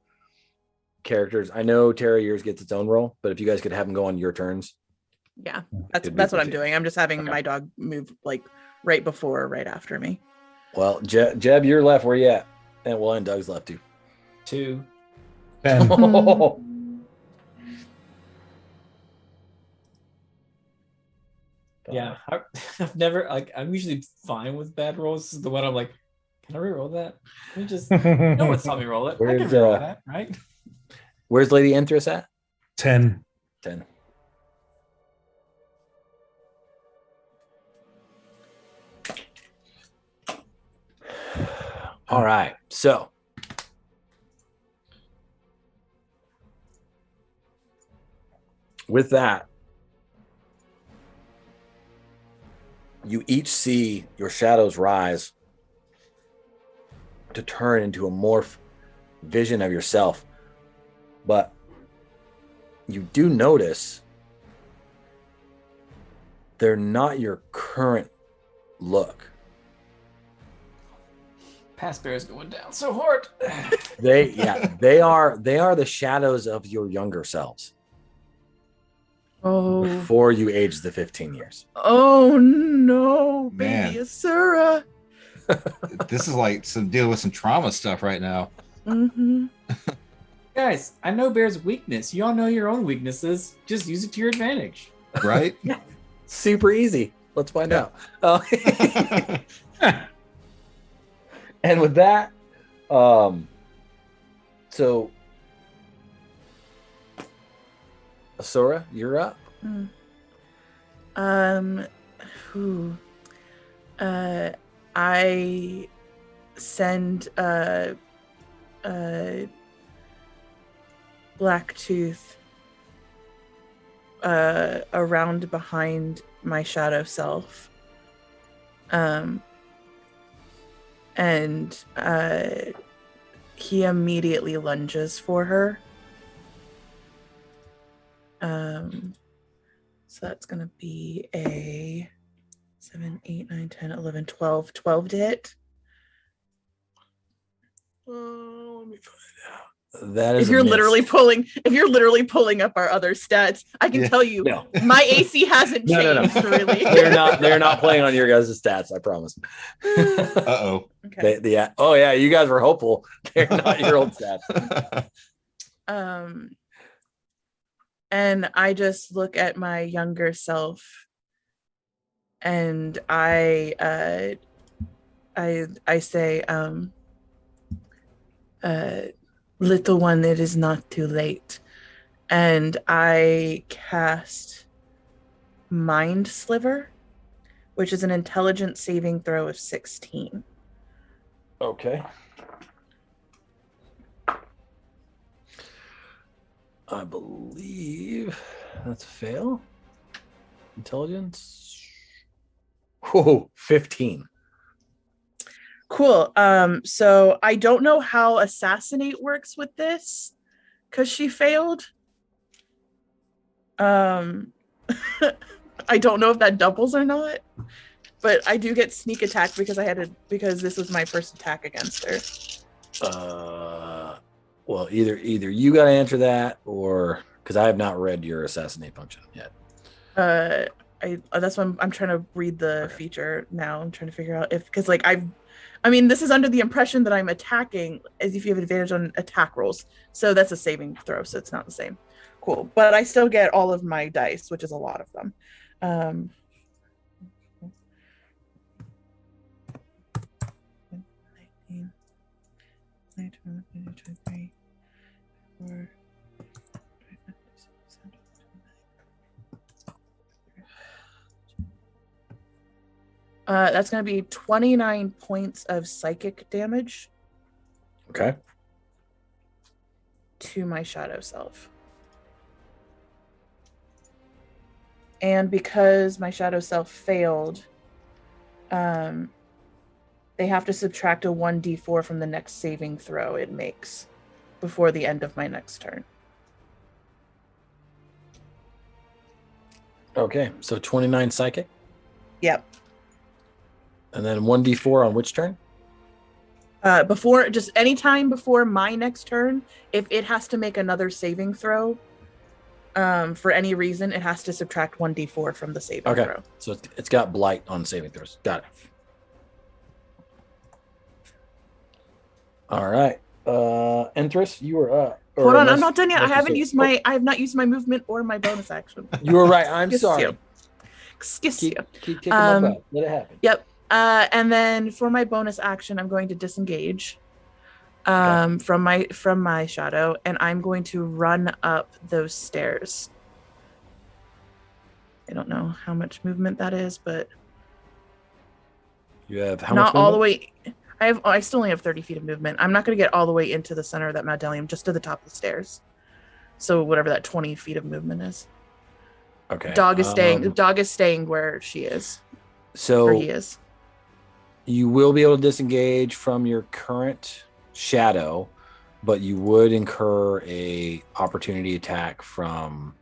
A: characters. I know Terra, yours gets its own roll, but if you guys could have them go on your turns.
C: Yeah, that's what I'm doing. I'm just having my dog move like right before or right after me.
A: Well, Jeb, you're left. Where you at? And Doug's left too.
D: 2.
E: 10.
D: Yeah, I've never I'm usually fine with bad rolls. This is the one I'm like, can I reroll that? Can we just no one saw me roll it. I can reroll that, right?
A: Where's Lady Entress at?
E: 10.
A: 10. All right, so with that, you each see your shadows rise to turn into a morph vision of yourself. But you do notice they're not your current look.
D: Past bear is going down so hard.
A: They are the shadows of your younger selves.
C: Oh,
A: Before you age the 15 years.
C: Oh no,
B: Man.
C: baby Asura.
B: This is like dealing with some trauma stuff right now.
C: Mm-hmm.
D: Guys, I know Bear's weakness. You all know your own weaknesses. Just use it to your advantage.
B: Right?
A: Super easy. Let's find out. And with that, so Asura, you're up.
C: I send Blacktooth around behind my shadow self. And he immediately lunges for her. So that's going to be a 7, 8, 9, 10, 11, 12. 12 to hit.
A: Let me find out. That is
C: if you're literally pulling up our other stats, I can tell you my AC hasn't changed really.
A: They're not playing on your guys' stats, I promise.
B: Uh-oh.
A: Okay. You guys were hopeful. They're not your old stats.
C: And I just look at my younger self and I say, little one, it is not too late. And I cast Mind Sliver, which is an intelligence saving throw of 16.
A: Okay. I believe that's a fail. Intelligence. Whoa, 15.
C: Cool. So I don't know how Assassinate works with this because she failed. I don't know if that doubles or not, but I do get sneak attack because this was my first attack against her.
A: Well, either you got to answer that, or because I have not read your assassinate function yet.
C: That's why I'm trying to read the feature now. I'm trying to figure out this is under the impression that I'm attacking as if you have advantage on attack rolls. So that's a saving throw, so it's not the same. Cool, but I still get all of my dice, which is a lot of them. 19, 23, 4, that's going to be 29 points of psychic damage.
A: Okay.
C: To my shadow self. And because my shadow self failed, they have to subtract a 1d4 from the next saving throw it makes before the end of my next turn.
A: Okay, so 29 psychic.
C: Yep.
A: And then 1d4 on which turn?
C: Before, just any time before my next turn, if it has to make another saving throw, for any reason, it has to subtract 1d4 from the saving throw.
A: So it's got blight on saving throws. Got it. All right. Entrus, you are up.
C: Hold on, I'm not done yet. I have not used my movement or my bonus action.
A: You were right. I'm sorry.
C: Excuse you.
A: Keep kicking my butt. Let it happen.
C: Yep. And then for my bonus action, I'm going to disengage from my shadow, and I'm going to run up those stairs. I don't know how much movement that is, but
A: you have how
C: not
A: much
C: all the way. I still only have 30 feet of movement. I'm not going to get all the way into the center of that Madelium, just to the top of the stairs. So whatever that 20 feet of movement is.
A: Okay.
C: Dog is staying where she is.
A: So
C: or he is.
A: You will be able to disengage from your current shadow, but you would incur a opportunity attack from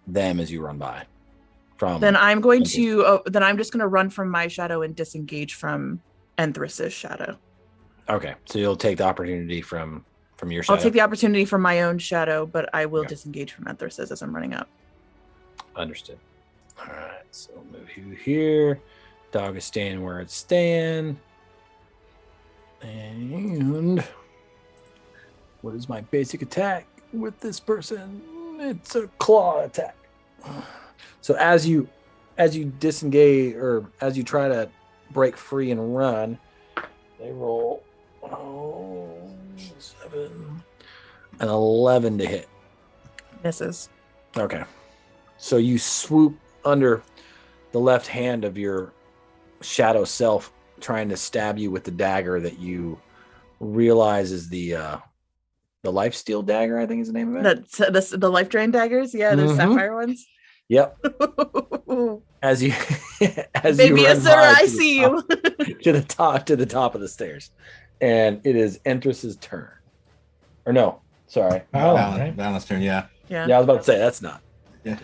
A: them as you run by.
C: Then I'm going to. Then I'm just going to run from my shadow and disengage from Enthrus's shadow.
A: Okay, so you'll take the opportunity from your shadow.
C: I'll take the opportunity from my own shadow, but I will disengage from Enthrus's as I'm running up.
A: Understood. All right, so move you here. Dog is staying where it's staying. And what is my basic attack with this person? It's a claw attack. So as you disengage, or as you try to break free and run, they roll 7 and 11 to hit.
C: Misses.
A: Okay. So you swoop under the left hand of your shadow self, trying to stab you with the dagger that you realize is the lifesteal dagger, I think is the name of it.
C: That's the life drain daggers. Yeah, those sapphire ones.
A: Yep. as
C: Baby,
A: you run
C: sir, I
A: to
C: see you.
A: to the top of the stairs, and it is Entrus's turn. Or no, sorry,
B: Balance turn. Yeah.
A: I was about to say that's not.
B: Yeah.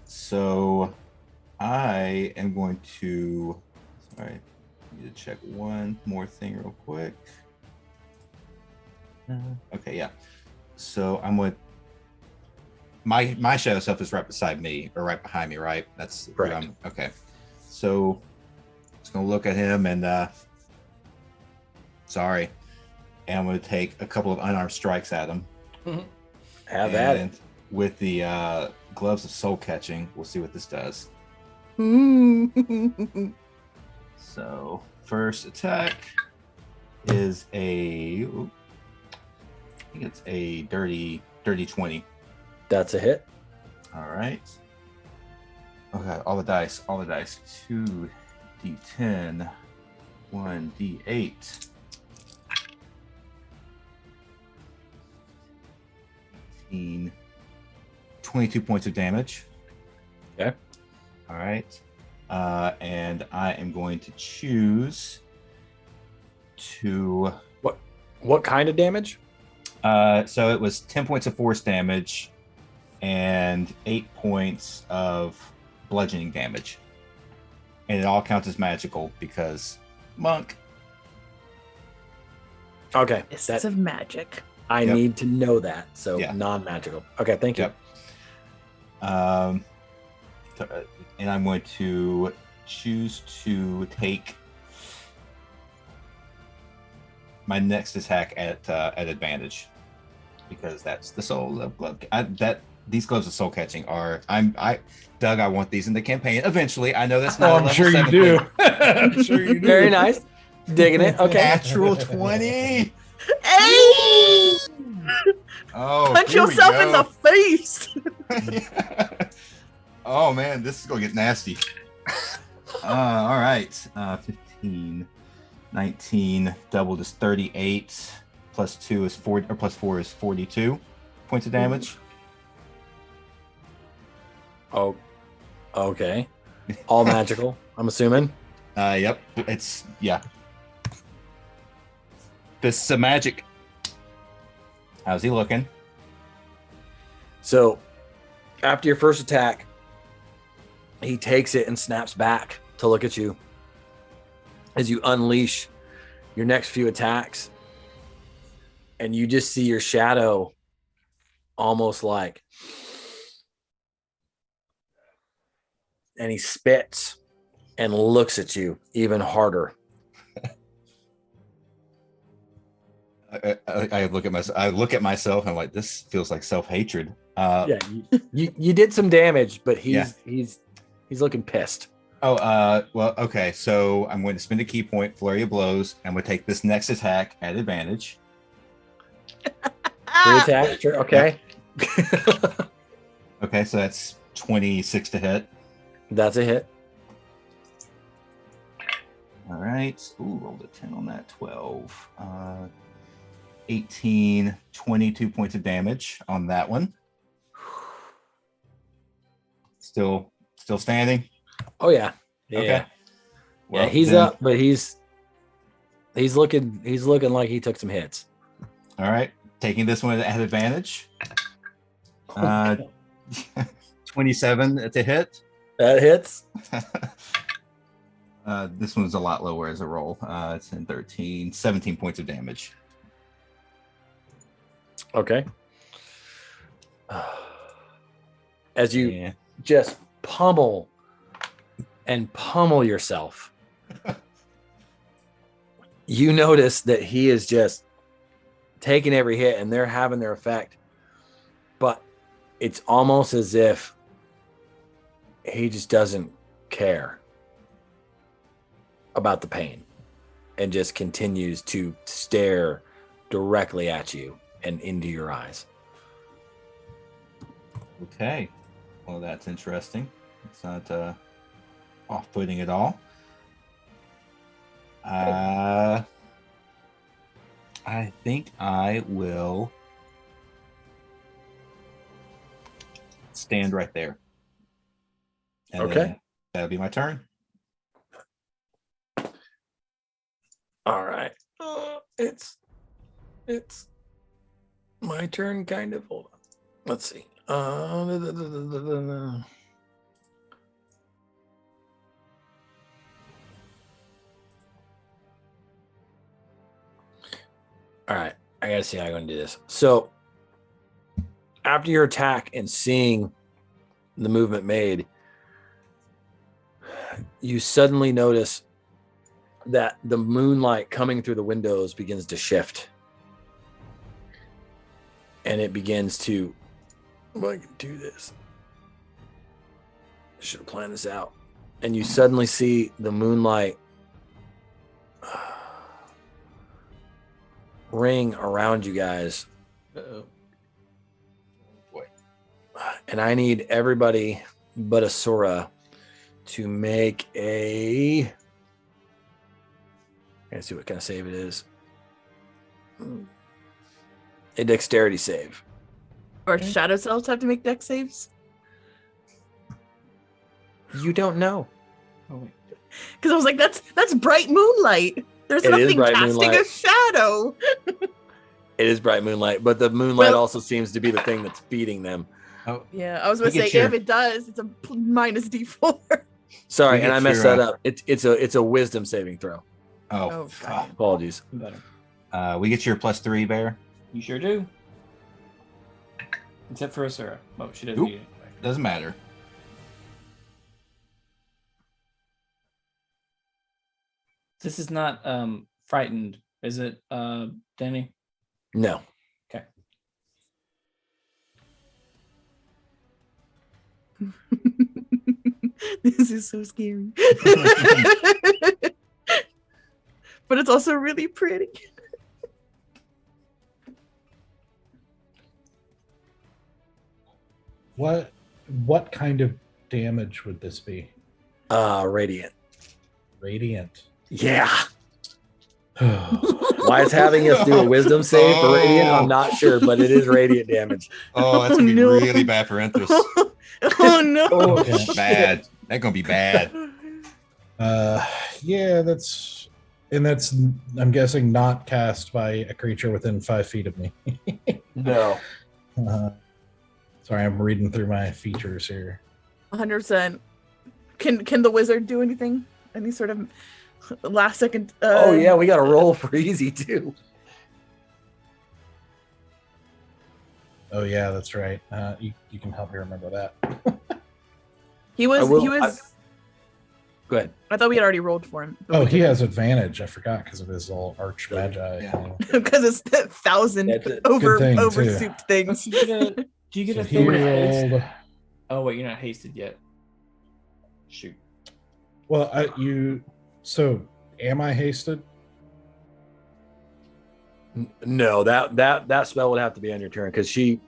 B: So I am going to. Sorry, I need to check one more thing real quick. Okay, yeah. So I'm with my shadow self is right beside me, or right behind me, right? That's
A: correct.
B: Okay. So just gonna look at him and sorry. And I'm gonna take a couple of unarmed strikes at him.
A: Mm-hmm. Have at it.
B: With the gloves of soul catching, we'll see what this does. So first attack is I think it's a dirty 20.
A: That's a hit.
B: All right. Okay, all the dice. 2d10, 1d8. 22 points of damage.
A: Okay.
B: All right. And I am going to choose to...
A: What kind of damage?
B: So it was 10 points of force damage and 8 points of bludgeoning damage. And it all counts as magical because monk.
A: Okay.
C: Fists of magic.
A: I need to know that. So non-magical. Okay, thank you.
B: And I'm going to choose to take my next attack at advantage because that's the soul of glove. These gloves of soul catching are. Doug. I want these in the campaign eventually. I know that's not.
E: I'm sure you do.
B: I'm sure you do.
A: Very nice. Digging it. Okay.
B: Natural 20.
C: Hey!
B: Oh,
C: punch yourself in the face.
B: Oh man, this is gonna get nasty. All right, 15, 19, doubled is 38, plus 2 is 4, or plus 4 is 42 points of damage.
A: Oh, okay. All magical, I'm assuming.
B: Yep, it's Fists of magic. How's he looking?
A: So after your first attack, he takes it and snaps back to look at you as you unleash your next few attacks. And you just see your shadow almost like, and he spits and looks at you even harder.
B: I look at myself. I look at myself and I'm like, this feels like self-hatred.
A: Yeah, you did some damage, but he's looking pissed.
B: Oh, well, okay. So I'm going to spend a key point, flurry of blows, and we'll take this next attack at advantage.
A: 3 attacks, sure. Okay.
B: Okay, so that's 26 to hit.
A: That's a hit.
B: All right. Ooh, rolled a 10 on that. 12. 18, 22 points of damage on that one. Still standing?
A: Oh yeah. Yeah.
B: Okay. Well,
A: yeah, he's
B: then-
A: up, but he's looking like he took some hits.
B: All right. Taking this one at advantage. 27 to hit.
A: That hits.
B: This one's a lot lower as a roll. It's in 13, 17 points of damage.
A: Okay. As you just pummel yourself, you notice that he is just taking every hit and they're having their effect. But it's almost as if he just doesn't care about the pain and just continues to stare directly at you and into your eyes.
B: Okay. Well, that's interesting. It's not off-putting at all. I think I will stand right there. And
A: Okay.
B: then that'll be my turn.
A: All right. It's my turn, kind of. Hold on. Let's see. All right. I gotta see how I'm gonna do this. So after your attack and seeing the movement made, you suddenly notice that the moonlight coming through the windows begins to shift. And it begins to, well, I can do this. I should have planned this out. And you suddenly see the moonlight ring around you guys.
D: Uh-oh.
B: Boy.
A: And I need everybody but Asura to make a... Let's see what kind of save it is. A dexterity save.
C: Or shadow selves have to make dex saves?
A: You don't know.
D: Oh, wait.
C: Because I was like, that's bright moonlight. There's
A: It is
C: nothing
A: bright
C: casting
A: moonlight.
C: a shadow.
A: It is bright moonlight, but the moonlight
C: Well-
A: also seems to be the thing that's feeding them.
B: Oh,
C: Yeah, I was going to
B: You
C: say,
B: get your-
C: if it does, it's a minus D4.
A: Sorry,
B: You
A: and
B: get
A: I messed
B: your,
A: that up. It's a wisdom saving throw.
C: Oh,
B: fuck.
C: God.
A: Apologies.
D: Better.
B: We get your +3, Bear.
D: You sure do. Except for Asura. Oh, she doesn't
B: Oop.
D: need it.
B: Doesn't matter.
D: This is not frightened, is it, Danny?
A: No.
D: Okay.
C: This is so scary. But it's also really pretty.
E: What kind of damage would this be?
A: Radiant.
E: Radiant.
A: Yeah. Why it's having us do a wisdom save for radiant, I'm not sure, but it is radiant damage.
B: Oh, that's gonna be
C: No.
B: really bad for Enthus.
C: Oh no.
A: Oh,
E: Yeah.
A: shit.
B: Bad. That's gonna be bad.
E: Yeah, that's I'm guessing not cast by a creature within 5 feet of me.
A: No.
E: Sorry, I'm reading through my features here.
C: 100%. Can the wizard do anything? Any sort of last second?
A: Oh yeah, we got to roll for easy too.
E: Oh yeah, that's right. You can help me remember that.
C: He was.
A: Go ahead.
C: I thought we had already rolled for him.
E: Oh, he has advantage. I forgot because of his little arch magi.
B: Yeah.
C: Because it's that 1,000
A: That's it.
C: over
E: Good thing,
C: souped things.
D: Do you get
E: So
D: a
E: he
D: thing with haste?
E: rolled.
D: Oh wait, you're not hasted yet. Shoot.
E: Well, So, am I hasted?
A: No, that spell would have to be on your turn because she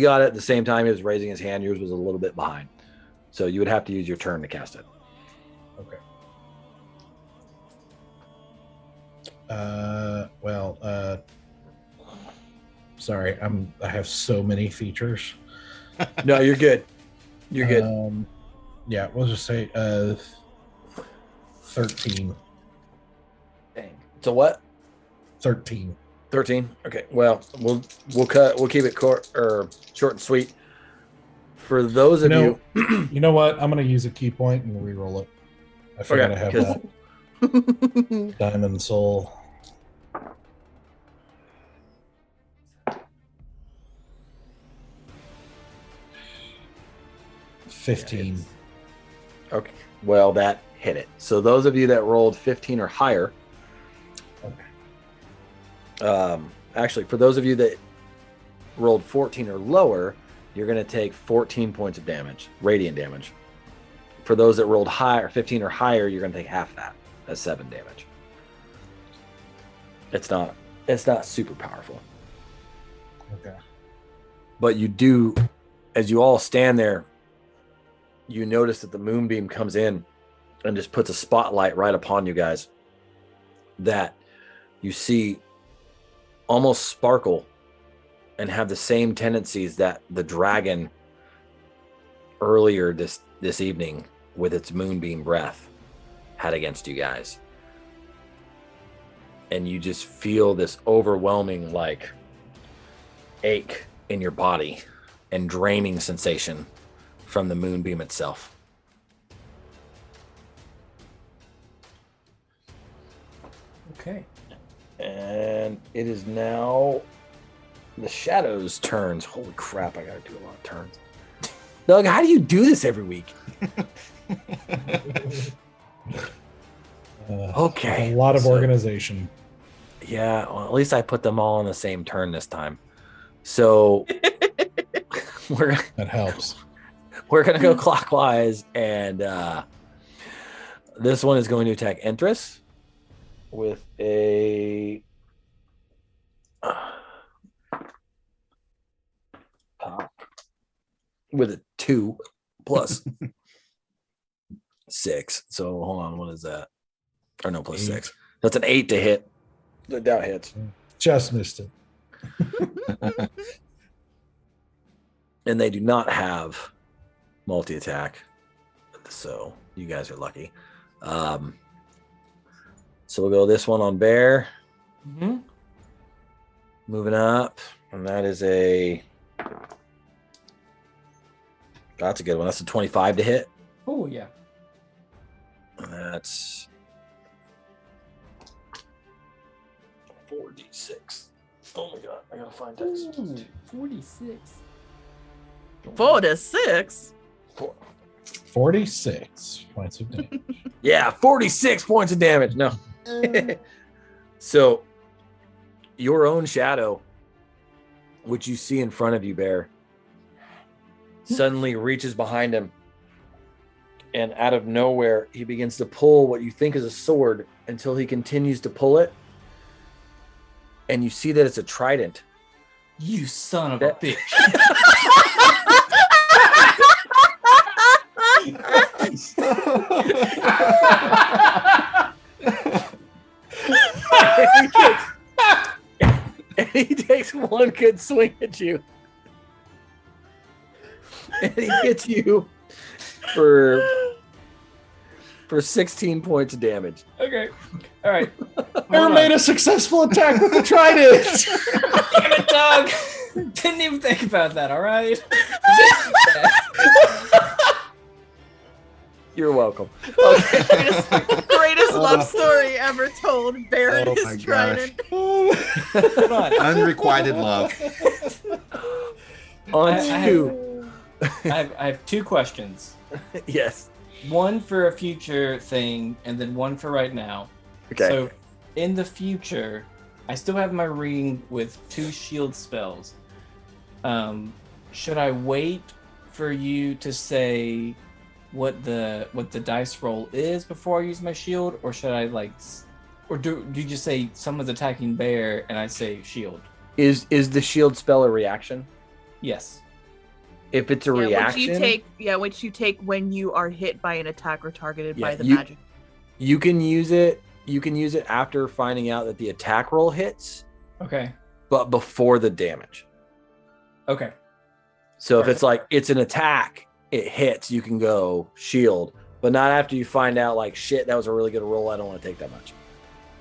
A: got it at the same time he was raising his hand. Yours was a little bit behind, so you would have to use your turn to cast it.
E: Okay. Sorry, I have so many features.
A: No, you're good. You're good.
E: Yeah, we'll just say 13.
A: Dang. So what?
E: 13.
A: 13. Okay. Well, we'll keep it short and sweet. For those of you,
E: You know what? I'm gonna use a key point and re-roll it. I forgot I have that. Diamond Soul. $15.
A: okay. Well, that hit it. So those of you that rolled 15 or higher, actually, for those of you that rolled 14 or lower, you're going to take 14 points of damage, radiant damage. For those that rolled higher, 15 or higher, you're going to take half that. That's 7 damage. It's not super powerful.
E: Okay.
A: But you do, as you all stand there, you notice that the moonbeam comes in and just puts a spotlight right upon you guys that you see almost sparkle and have the same tendencies that the dragon earlier this evening with its moonbeam breath had against you guys. And you just feel this overwhelming like ache in your body and draining sensation from the moonbeam itself.
D: Okay.
A: And it is now the shadows' turns. Holy crap, I gotta do a lot of turns. Doug, how do you do this every week? Okay.
E: A lot of organization.
A: Yeah, well, at least I put them all on the same turn this time. So
E: That helps.
A: we're gonna go clockwise, and this one is going to attack Entrus with a with a 2 plus 6. So hold on, what is that? Or no, plus 6. That's an 8 to hit. The doubt hits.
E: Just missed it.
A: And they do not have multi-attack. So you guys are lucky. So we'll go this one on Bear.
D: Mm-hmm.
A: Moving up. And that is that's a good one. That's a 25 to hit.
D: Oh yeah.
A: And that's 4d6. Oh my god, I gotta find text.
D: 46.
C: 4 to 6.
E: 46 points of damage.
A: Yeah, 46 points of damage. No. So your own shadow, which you see in front of you, Bear, suddenly reaches behind him, and out of nowhere he begins to pull what you think is a sword until he continues to pull it, and you see that it's a trident.
D: You son of a bitch.
A: And he takes one good swing at you. And he hits you for 16 points of damage.
D: Okay. All right.
E: Bear made a successful attack with the trident.
D: Damn it, Doug. Didn't even think about that, all right?
A: You're welcome. Okay.
C: Greatest love story ever told. Baron
B: Oh my
C: is trident.
D: Hold on.
B: Unrequited love.
A: On
D: I
A: to
D: I have two questions.
A: yes.
D: One for a future thing, and then one for right now.
A: Okay.
D: So, in the future, I still have my ring with 2 shield spells. Should I wait for you to say what the dice roll is before I use my shield, or should I or do you just say someone's attacking bear and I say shield?
A: Is the shield spell a reaction?
D: Yes.
A: If it's a reaction,
C: Which you take when you are hit by an attack or targeted by the
A: you-
C: magic.
A: you can use it. You can use it after finding out that the attack roll hits,
D: Okay.
A: but before the damage.
D: Okay.
A: So if it's like it's an attack, it hits, you can go shield, but not after you find out like shit, that was a really good roll. I don't want to take that much.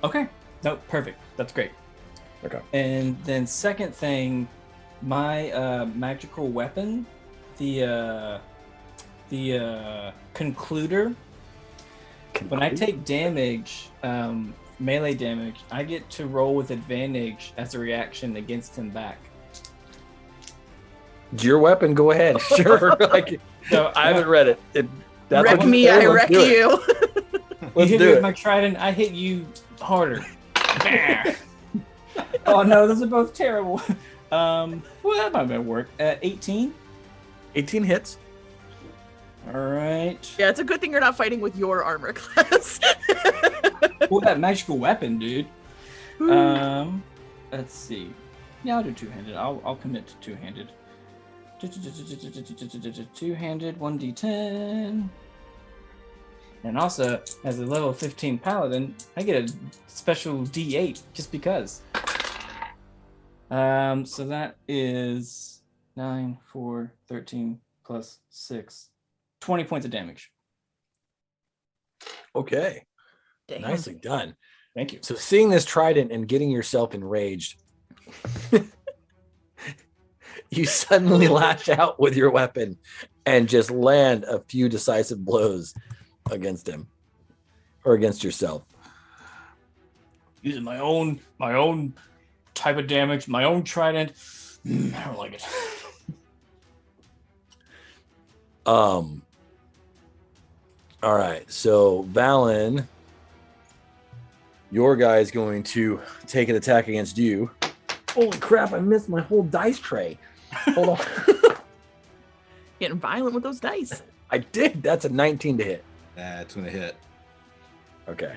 D: Okay. No, perfect. That's great.
A: Okay.
D: And then second thing, my magical weapon, the concluder. When I take damage, melee damage, I get to roll with advantage as a reaction against him back.
A: It's your weapon. Go ahead. Sure.
D: So
A: I haven't read it. That's
C: Wreck
A: what
C: me,
A: said.
C: I
A: Let's
C: wreck
A: do it.
C: you.
D: You
A: Let's
D: hit
A: do
D: me with
A: it.
D: my trident, I hit you harder. Oh no, those are both terrible. Well, that might work. 18.
A: 18 hits.
D: All right.
C: Yeah, it's a good thing you're not fighting with your armor class.
D: Well, that magical weapon, dude. Let's see. Yeah, I'll do two-handed. I'll commit to two-handed. Two-handed, 1d10. And also, as a level 15 paladin, I get a special d8 just because. So that is 9, 4, 13 plus 6. 20 points of damage.
A: Okay.
C: Damn.
A: Nicely done.
D: Thank you.
A: So seeing this trident and getting yourself enraged, you suddenly lash out with your weapon and just land a few decisive blows against him or against yourself.
D: Using my own type of damage, my own trident. I don't like it.
A: All right. So Valen, your guy is going to take an attack against you. Holy crap, I missed my whole dice tray. Hold on.
C: Getting violent with those dice.
A: I did. That's a 19 to hit.
B: That's gonna hit.
A: Okay.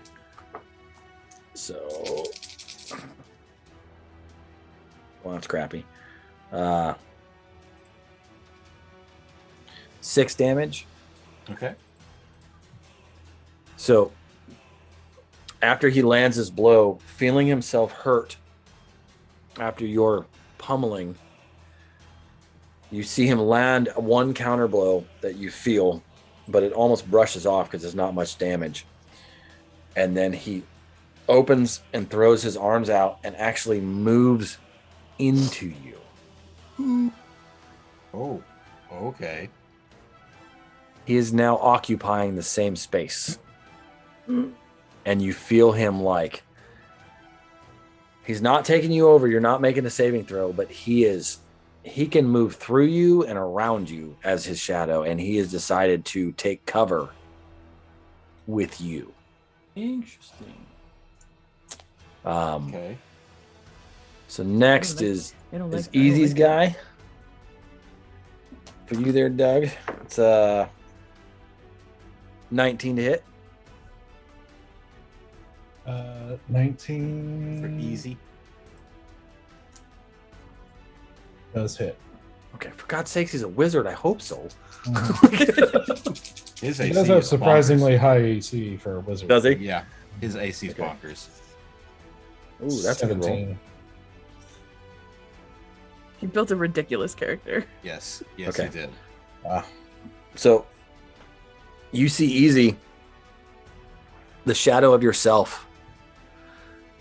A: So, well, that's crappy. 6 damage.
B: Okay.
A: So, after he lands his blow, feeling himself hurt after your pummeling, you see him land one counter blow that you feel, but it almost brushes off because there's not much damage. And then he opens and throws his arms out and actually moves into you.
B: Oh, okay.
A: He is now occupying the same space. And you feel him like he's not taking you over. You're not making a saving throw, but he can move through you and around you as his shadow. And he has decided to take cover with you.
D: Interesting.
B: Okay.
A: So next is
C: I
A: Easy's guy. For you there, Doug. It's 19 to hit.
E: 19
B: For easy.
E: does hit.
A: Okay, for God's sakes, he's a wizard. I hope so.
B: His
E: He
B: AC
E: does have
B: is
E: surprisingly high AC for a wizard.
A: Does he?
B: bonkers. Yeah. His AC is
A: Okay.
B: bonkers.
A: Ooh, that's a good roll.
E: 17.
C: He built a ridiculous character.
B: Yes. Yes,
A: Okay.
B: he did.
A: So you see Easy, the shadow of yourself,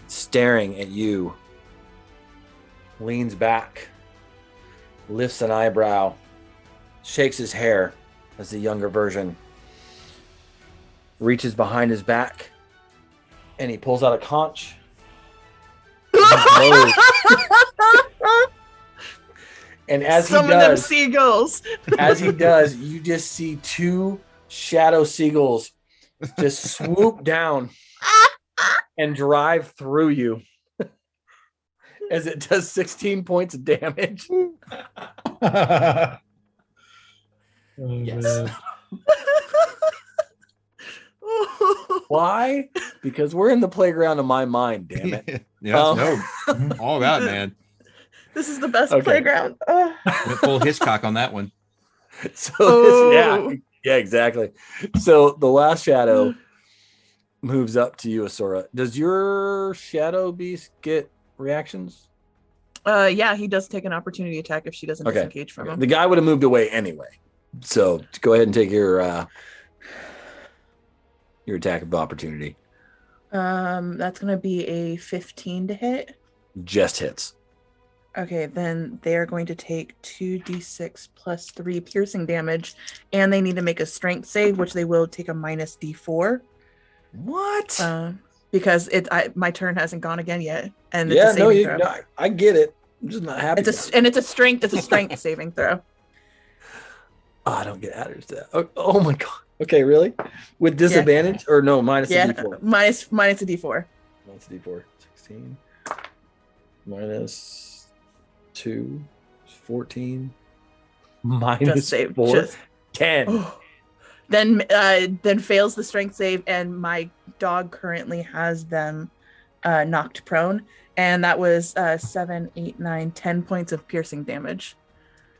A: staring at you, leans back lifts an eyebrow, shakes his hair as the younger version, reaches behind his back, and he pulls out a conch. And as he
C: Summon them
A: does,
C: seagulls.
A: as he does, you just see two shadow seagulls just swoop down and drive through you as it does 16 points of damage.
D: Yes.
E: Man.
A: Why? Because we're in the playground of my mind, damn it.
B: Yeah, no, all about it, man.
C: This is the best
A: Okay.
C: playground. Oh.
B: Went full Hitchcock on that one.
A: So yeah, exactly. So the last shadow moves up to you, Asura. Does your shadow beast get reactions?
C: Yeah, he does take an opportunity attack if she doesn't
A: Okay.
C: disengage from him.
A: The guy would have moved away anyway. So go ahead and take your attack of opportunity.
C: That's gonna be a 15 to hit.
A: Just hits.
C: Okay, then they are going to take 2d6 plus 3 piercing damage, and they need to make a strength save, which they will take a minus d4.
A: What?
C: Because my turn hasn't gone again yet, and it's
A: Yeah,
C: a saving throw.
A: no, I get it. I'm just not happy.
C: It's a strength saving throw.
A: Oh, I don't get added to that. Oh my god. Okay, really? With disadvantage or no? Minus a d4.
C: Minus a d4.
A: Minus a d4. 16 minus 2 14 minus 4 10.
C: Then fails the strength save, and my dog currently has them knocked prone, and that was 7, 8, 9, 10 points of piercing damage.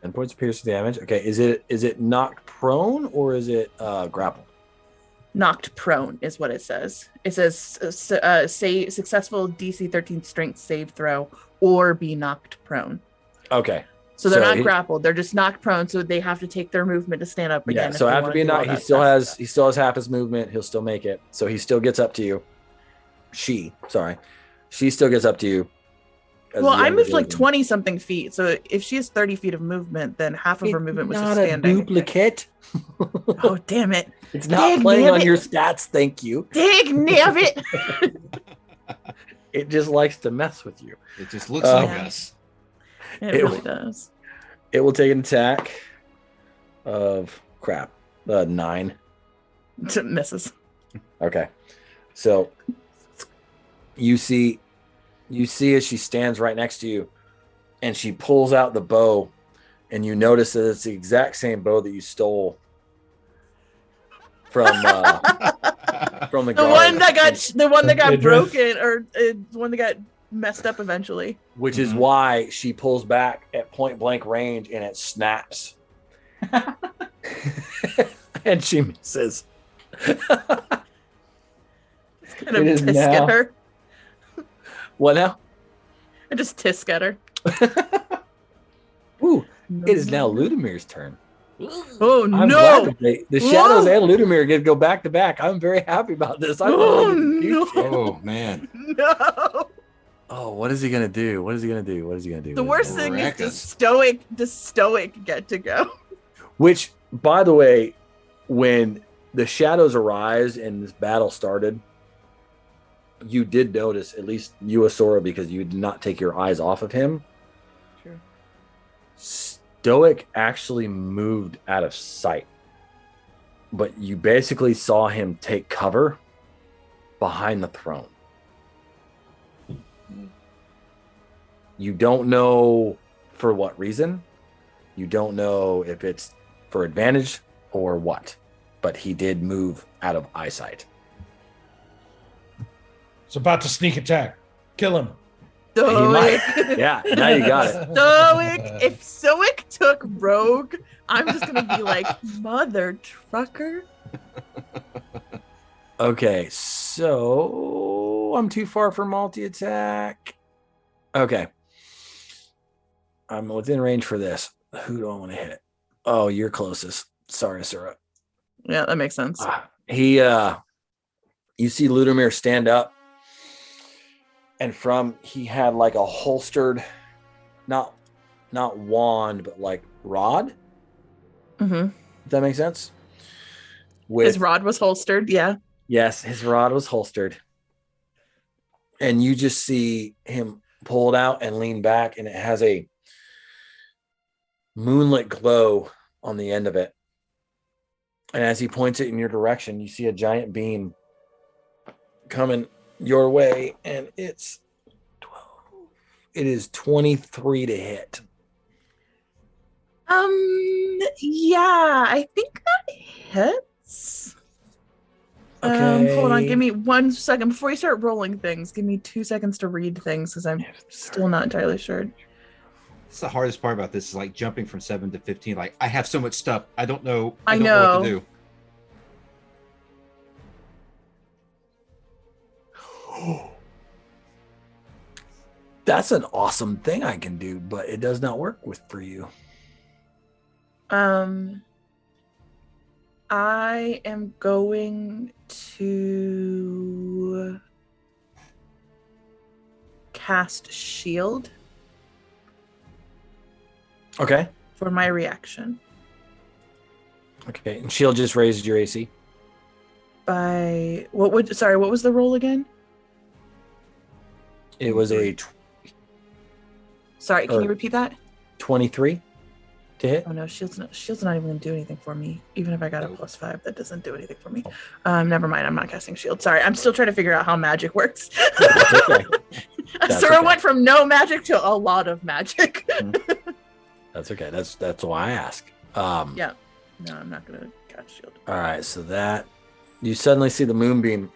A: 10 points of piercing damage. Okay, is it knocked prone or is it grappled?
C: Knocked prone is what it says. It says say successful DC 13 strength save throw or be knocked prone.
A: Okay.
C: So they're not grappled. They're just knocked prone. So they have to take their movement to stand up again.
A: Yeah. So after being knocked, he still has half his movement. He'll still make it. So he still gets up to you. She still gets up to you.
C: Well, I moved like 20 something feet. So if she has 30 feet of movement, then half of her movement was just standing.
A: Not a duplicate.
C: Oh, damn it.
A: It's not playing on your stats. Thank you.
C: Nabbit.
A: It just likes to mess with you.
B: It just looks like us.
C: It really does.
A: It will take an attack of 9.
C: Misses.
A: Okay. So you see as she stands right next to you and she pulls out the bow, and you notice that it's the exact same bow that you stole from the
C: one that got broken, or the one that got messed up eventually.
A: Which is why she pulls back at point blank range and it snaps. And she misses.
C: Just kind of tisk at her.
A: What now?
C: I just tisk at her.
A: Ooh, it is now Ludomir's turn.
C: Oh, no.
A: The Shadows and Ludimir get to go back to back. I'm very happy about this.
B: Oh, man.
C: No.
A: Oh, what is he going to do? What is he going to do?
C: The worst thing is the Stoic get to go.
A: Which, by the way, when the Shadows arise and this battle started, you did notice, at least you, Asura, because you did not take your eyes off of him.
C: Sure.
A: Stoic actually moved out of sight, but you basically saw him take cover behind the throne. You don't know for what reason. You don't know if it's for advantage or what, but he did move out of eyesight.
E: It's about to sneak attack. Kill him.
C: Stoic.
A: Yeah, now you got it.
C: Stoic. If Stoic took Rogue, I'm just going to be like, mother trucker.
A: Okay, so I'm too far for multi-attack. Okay. I'm within range for this. Who do I want to hit? Oh, you're closest. Sorry, Asura.
C: Yeah, that makes sense.
A: You see Ludimir stand up, and he had like a holstered, not not wand, but like rod.
C: Mm-hmm.
A: Does that make sense?
C: His rod was holstered. Yeah.
A: Yes, his rod was holstered. And you just see him pull it out and lean back, and it has a moonlit glow on the end of it. And as he points it in your direction, you see a giant beam coming your way, and it is 23 to hit.
C: Yeah, I think that hits.
A: Okay.
C: Hold on, give me 1 second before you start rolling things. Give me 2 seconds to read things because I'm still not entirely sure.
B: It's the hardest part about this is like jumping from 7 to 15. Like I have so much stuff. I don't know.
C: I
B: don't know what to do.
A: That's an awesome thing I can do, but it does not work for you.
C: I am going to cast shield.
A: Okay.
C: For my reaction.
A: Okay, and shield just raised your AC.
C: By what was the roll again?
A: It was a
C: Sorry, can you repeat that?
A: 23 to hit.
C: Oh no, shield's not even gonna do anything for me. Even if I got a +5, that doesn't do anything for me. Never mind, I'm not casting shield. Sorry, I'm still trying to figure out how magic works.
A: That's okay.
C: Sarah went from no magic to a lot of magic.
A: That's okay. That's why I ask.
C: Yeah. No, I'm not gonna cast shield.
A: All right, so that you suddenly see the moonbeam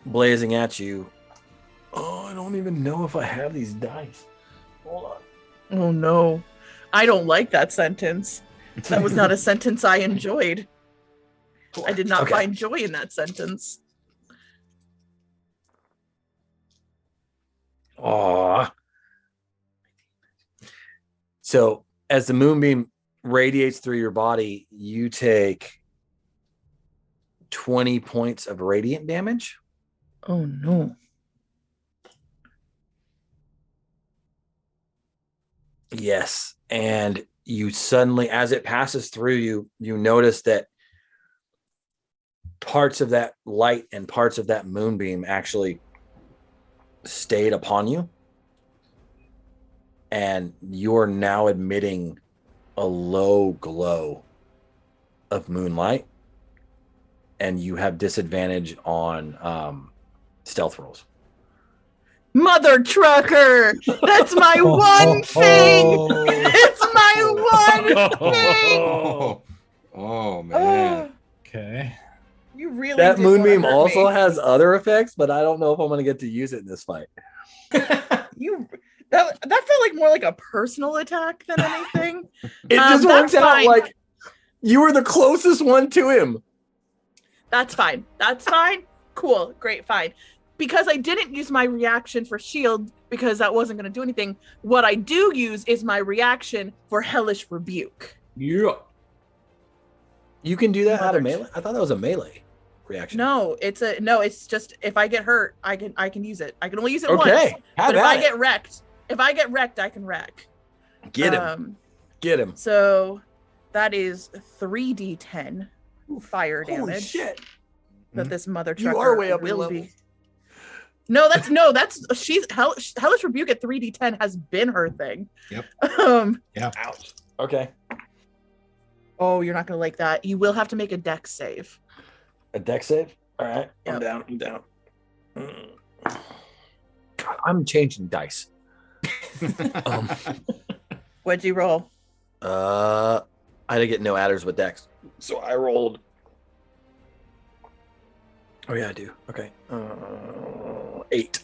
A: blazing at you. Oh, I don't even know if I have these dice. Hold on.
C: Oh no. I don't like that sentence. That was not a sentence I enjoyed. I did not find joy in that sentence.
A: Aw. So as the moonbeam radiates through your body, you take 20 points of radiant damage.
C: Oh no.
A: Yes. And you suddenly, as it passes through you, you notice that parts of that light and parts of that moonbeam actually stayed upon you. And you're now emitting a low glow of moonlight. And you have disadvantage on stealth rolls.
C: Mother trucker! That's my one thing! It's my one thing!
B: Oh man.
E: Okay.
C: You really
A: That moonbeam also
C: me.
A: has other effects, but I don't know if I'm going to get to use it in this fight.
C: That felt like more like a personal attack than anything.
A: It just works out
C: fine.
A: like you were the closest one to him.
C: That's fine. Cool. Great. Fine. Because I didn't use my reaction for shield because that wasn't going to do anything. What I do use is my reaction for hellish rebuke.
D: Yeah.
A: You can do that out of melee? I thought that was a melee reaction.
C: No, it's just if I get hurt, I can use it. I can only use it once.
A: Okay.
C: But if I get wrecked, I can wreck.
A: Get him. Get him.
C: So that is 3d10 fire damage.
A: Holy shit.
C: That this mother trucker
A: You are way up in
C: will
A: levels.
C: be. She's hellish rebuke at 3d10 has been her thing.
B: Yep.
A: Yeah. Ouch. Okay.
C: Oh, you're not gonna like that. You will have to make a dex save.
A: A dex save? All right.
C: Yep.
A: I'm down. God, I'm changing dice.
C: What'd you roll?
A: I didn't get no adders with dex. So I rolled. Oh yeah, I do. Okay. 8.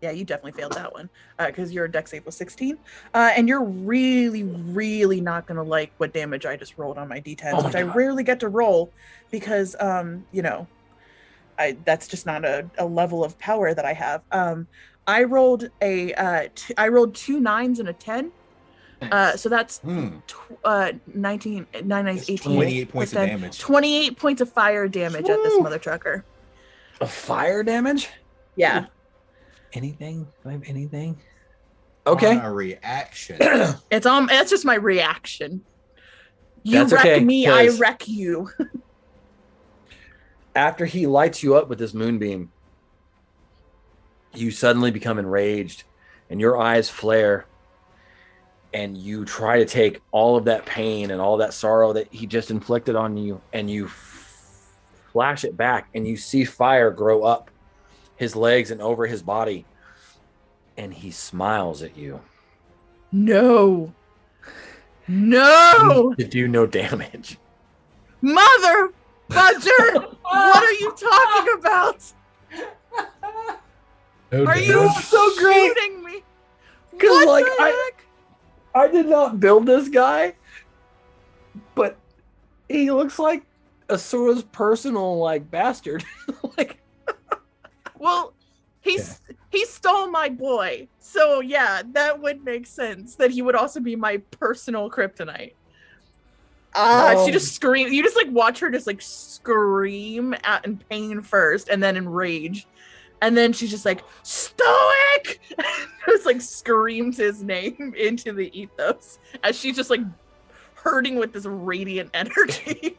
C: Yeah, you definitely failed that one because your dex save was 16, and you're really, really not gonna like what damage I just rolled on my d10s, which I rarely get to roll because that's just not a level of power that I have. I rolled I rolled 2 9s and a 10. So that's 19, 9 is 18.
B: 28 points of damage.
C: 28 points of fire damage at this mother trucker.
A: Of fire damage?
C: Yeah.
A: Anything? Do I have anything? Okay.
B: On a reaction.
C: It's just my reaction. You
A: That's
C: wreck
A: okay,
C: me, I
A: 'cause-
C: wreck you.
A: After he lights you up with this moonbeam, you suddenly become enraged and your eyes flare and you try to take all of that pain and all that sorrow that he just inflicted on you and you flash it back and you see fire grow up his legs and over his body and he smiles at you.
C: No. No.
A: To do no damage.
C: Mother Fudger! What are you talking about?
E: No
C: Are you
E: damage.
A: so great.
C: shooting me?
A: 'Cause,
C: What
A: like,
C: the heck?
A: I did not build this guy, but he looks like Asura's personal like bastard. Like,
C: Well, he stole my boy. So yeah, that would make sense that he would also be my personal kryptonite. She just screamed. You just like watch her just like scream out in pain first and then in rage. And then she's just like, Stoic! Just like screams his name into the ethos as she's just like hurting with this radiant energy.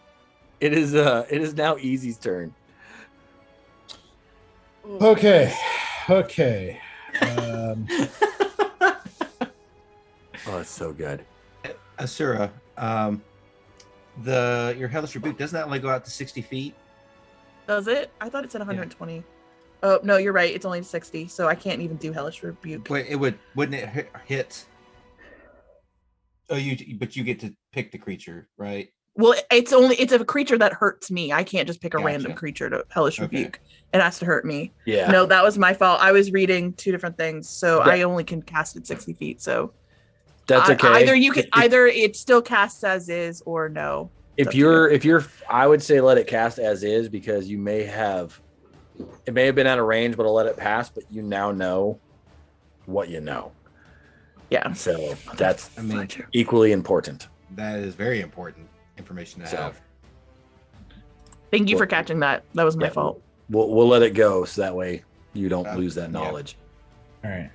A: it is now Easy's turn.
E: Okay. Oh,
A: it's so good.
B: Asura, your hellish rebuke doesn't that only go out to 60 feet?
C: Does it? I thought it said 120. Oh no, you're right. It's only 60, so I can't even do hellish rebuke.
B: Wait, wouldn't it hit? Oh, but you get to pick the creature, right?
C: Well, it's a creature that hurts me. I can't just pick a
B: Gotcha.
C: random creature to hellish
B: Okay.
C: rebuke. It has to hurt me.
A: Yeah.
C: No, that was my fault. I was reading two different things, so
A: That-
C: I only can cast it 60 feet. So
A: That's okay.
C: either it still casts as is or no.
A: If you're I would say let it cast as is because it may have been out of range, but I'll let it pass, but you now know what you know.
C: Yeah.
A: So that's
B: I mean,
A: equally important.
B: that is very important information to
A: So-
B: have.
C: Thank you for catching that. That was my
A: Yeah.
C: fault.
A: We'll let it go so that way you don't lose that
B: yeah.
A: knowledge.
E: all right.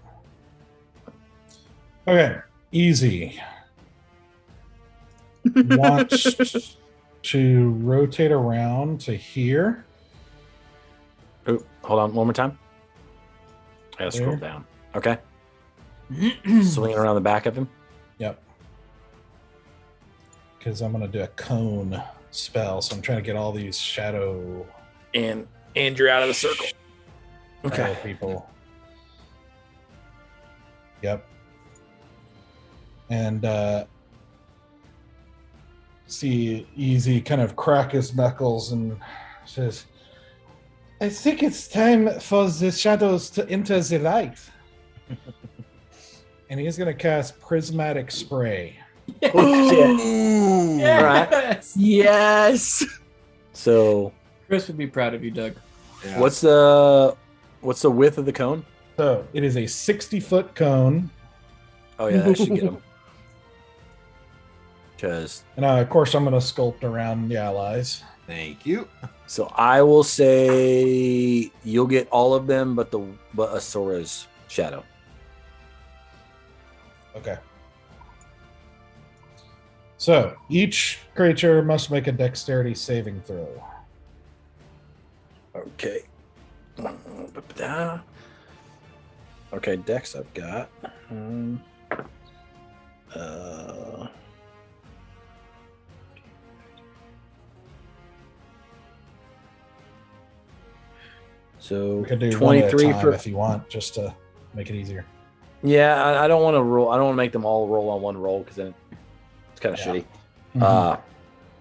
E: Okay. Easy. Wants to rotate around to here.
A: Oh, hold on one more time. I gotta scroll
E: There.
A: down. Okay. Swinging around the back of him.
E: Yep. Because I'm gonna do a cone spell, so I'm trying to get all these shadow
A: And you're out of the circle.
E: shadow people. Yep. And see Easy kind of crack his knuckles and says, I think it's time for the shadows to enter the light. And he's going to cast Prismatic Spray.
A: Oh, shit. All right.
D: Yes.
C: Yes.
A: So
D: Chris would be proud of you, Doug.
B: Yeah.
A: what's the width of the cone?
E: So it is a 60-foot cone.
A: Oh yeah, that should get him. Because
E: And of course, I'm going to sculpt around the allies.
B: Thank you.
A: so I will say you'll get all of them, but Asura's shadow.
E: Okay. So each creature must make a dexterity saving throw.
A: Okay. Okay, Dex I've got. So
E: We could do one at a
A: 23
E: time
A: for.
E: if you want, just to make it easier.
A: Yeah, I don't want to roll. I don't want to make them all roll on one roll because then it's kind of
E: Yeah.
A: shitty.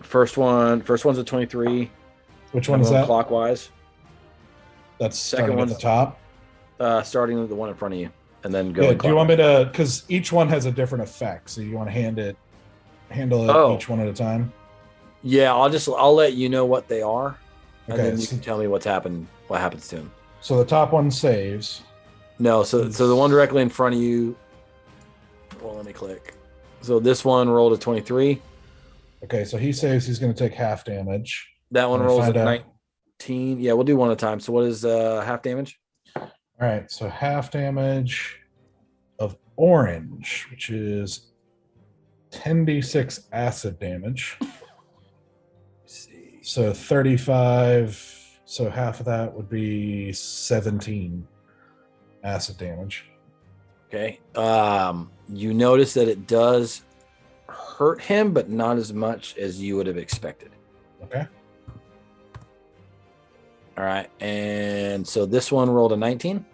A: First one's a 23.
E: Which one is
A: Going
E: that?
A: Clockwise.
E: That's
A: Second
E: starting at the
A: one's-
E: top.
A: Starting with the one in front of you, and then
E: Yeah,
A: going.
E: do you want me to? Because each one has a different effect, so you want to handle it
A: Oh.
E: each one at a time.
A: Yeah, I'll let you know what they are, and
E: Okay.
A: then you can tell me what happens to them.
E: So the top one saves.
A: No, so the one directly in front of you. Well, let me click. So this one rolled a 23.
E: Okay, so he saves. He's going to take half damage.
A: That one
E: Let me
A: rolls a
E: find out.
A: 19. Yeah, we'll do one at a time. So what is half damage?
E: All right, so half damage of orange, which is 10d6 acid damage.
A: Let's see.
E: So 35. So half of that would be 17 acid damage.
A: Okay. You notice that it does hurt him, but not as much as you would have expected.
E: Okay.
A: All right. And so this one rolled a 19.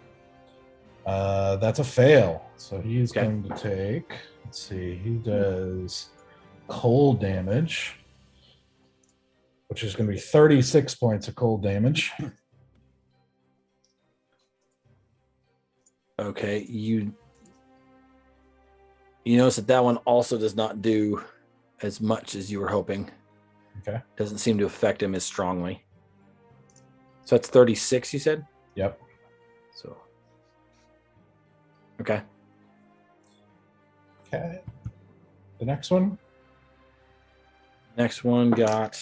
E: That's a fail. So he's
A: Okay.
E: going to take, let's see, he does cold damage, which is going to be 36 points of cold damage.
A: Okay. You notice that one also does not do as much as you were hoping.
E: Okay.
A: Doesn't seem to affect him as strongly. So that's 36, you said?
E: Yep.
A: So. Okay.
E: Okay. The next one?
A: Next one got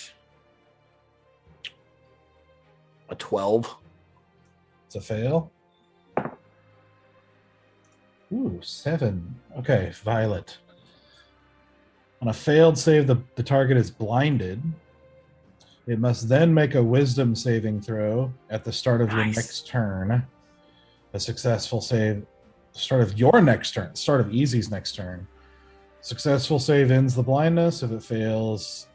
A: a 12.
E: It's a fail. Ooh, 7. Okay, Violet. On a failed save, the target is blinded. It must then make a wisdom saving throw at the start of your next turn. A successful save, start of your next turn, start of Easy's next turn. Successful save ends the blindness. If it fails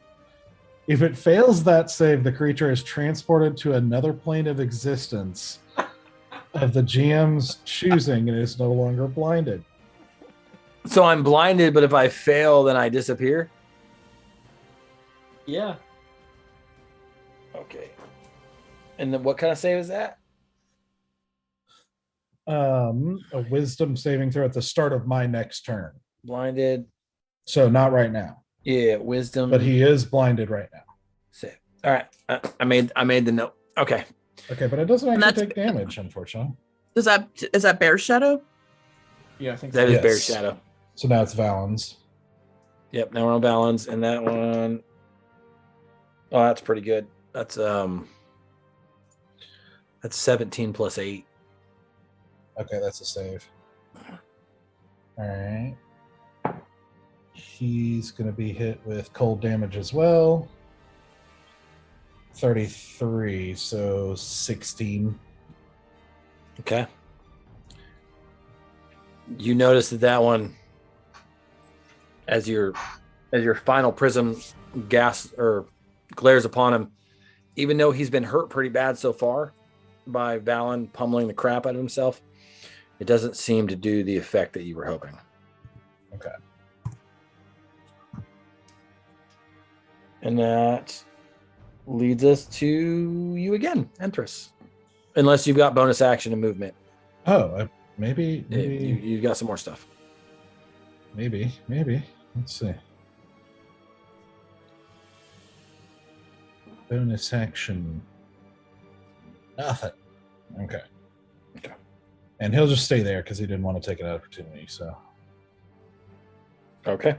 E: that save, the creature is transported to another plane of existence of the GM's choosing and is no longer blinded.
A: So I'm blinded, but if I fail, then I disappear?
D: Yeah.
A: Okay. And then what kind of save is that?
E: A wisdom saving throw at the start of my next turn.
A: Blinded.
E: So not right now.
A: Yeah, wisdom.
E: But he is blinded right now.
A: Save. All right. I made the note. Okay.
E: Okay, but it doesn't actually
C: that's-
E: take damage, unfortunately.
C: Is that Bear Shadow?
D: Yeah, I think
A: That
D: so.
A: is Bear
E: Yes.
A: Shadow.
E: So now it's Valen's.
A: Yep, now we're on balance, and that one. Oh, that's pretty good. That's 17 plus 8.
E: Okay, that's a save. All right. He's going to be hit with cold damage as well. 33, so 16.
A: Okay. You notice that one, as your final prism gas or glares upon him, even though he's been hurt pretty bad so far by Valen pummeling the crap out of himself, it doesn't seem to do the effect that you were hoping.
E: Okay.
A: And that leads us to you again, Entrus. Unless you've got bonus action and movement.
E: Oh, maybe.
A: You've got some more stuff.
E: Maybe. Let's see. Bonus action. Nothing. Okay. And he'll just stay there because he didn't want to take an opportunity. So
A: Okay.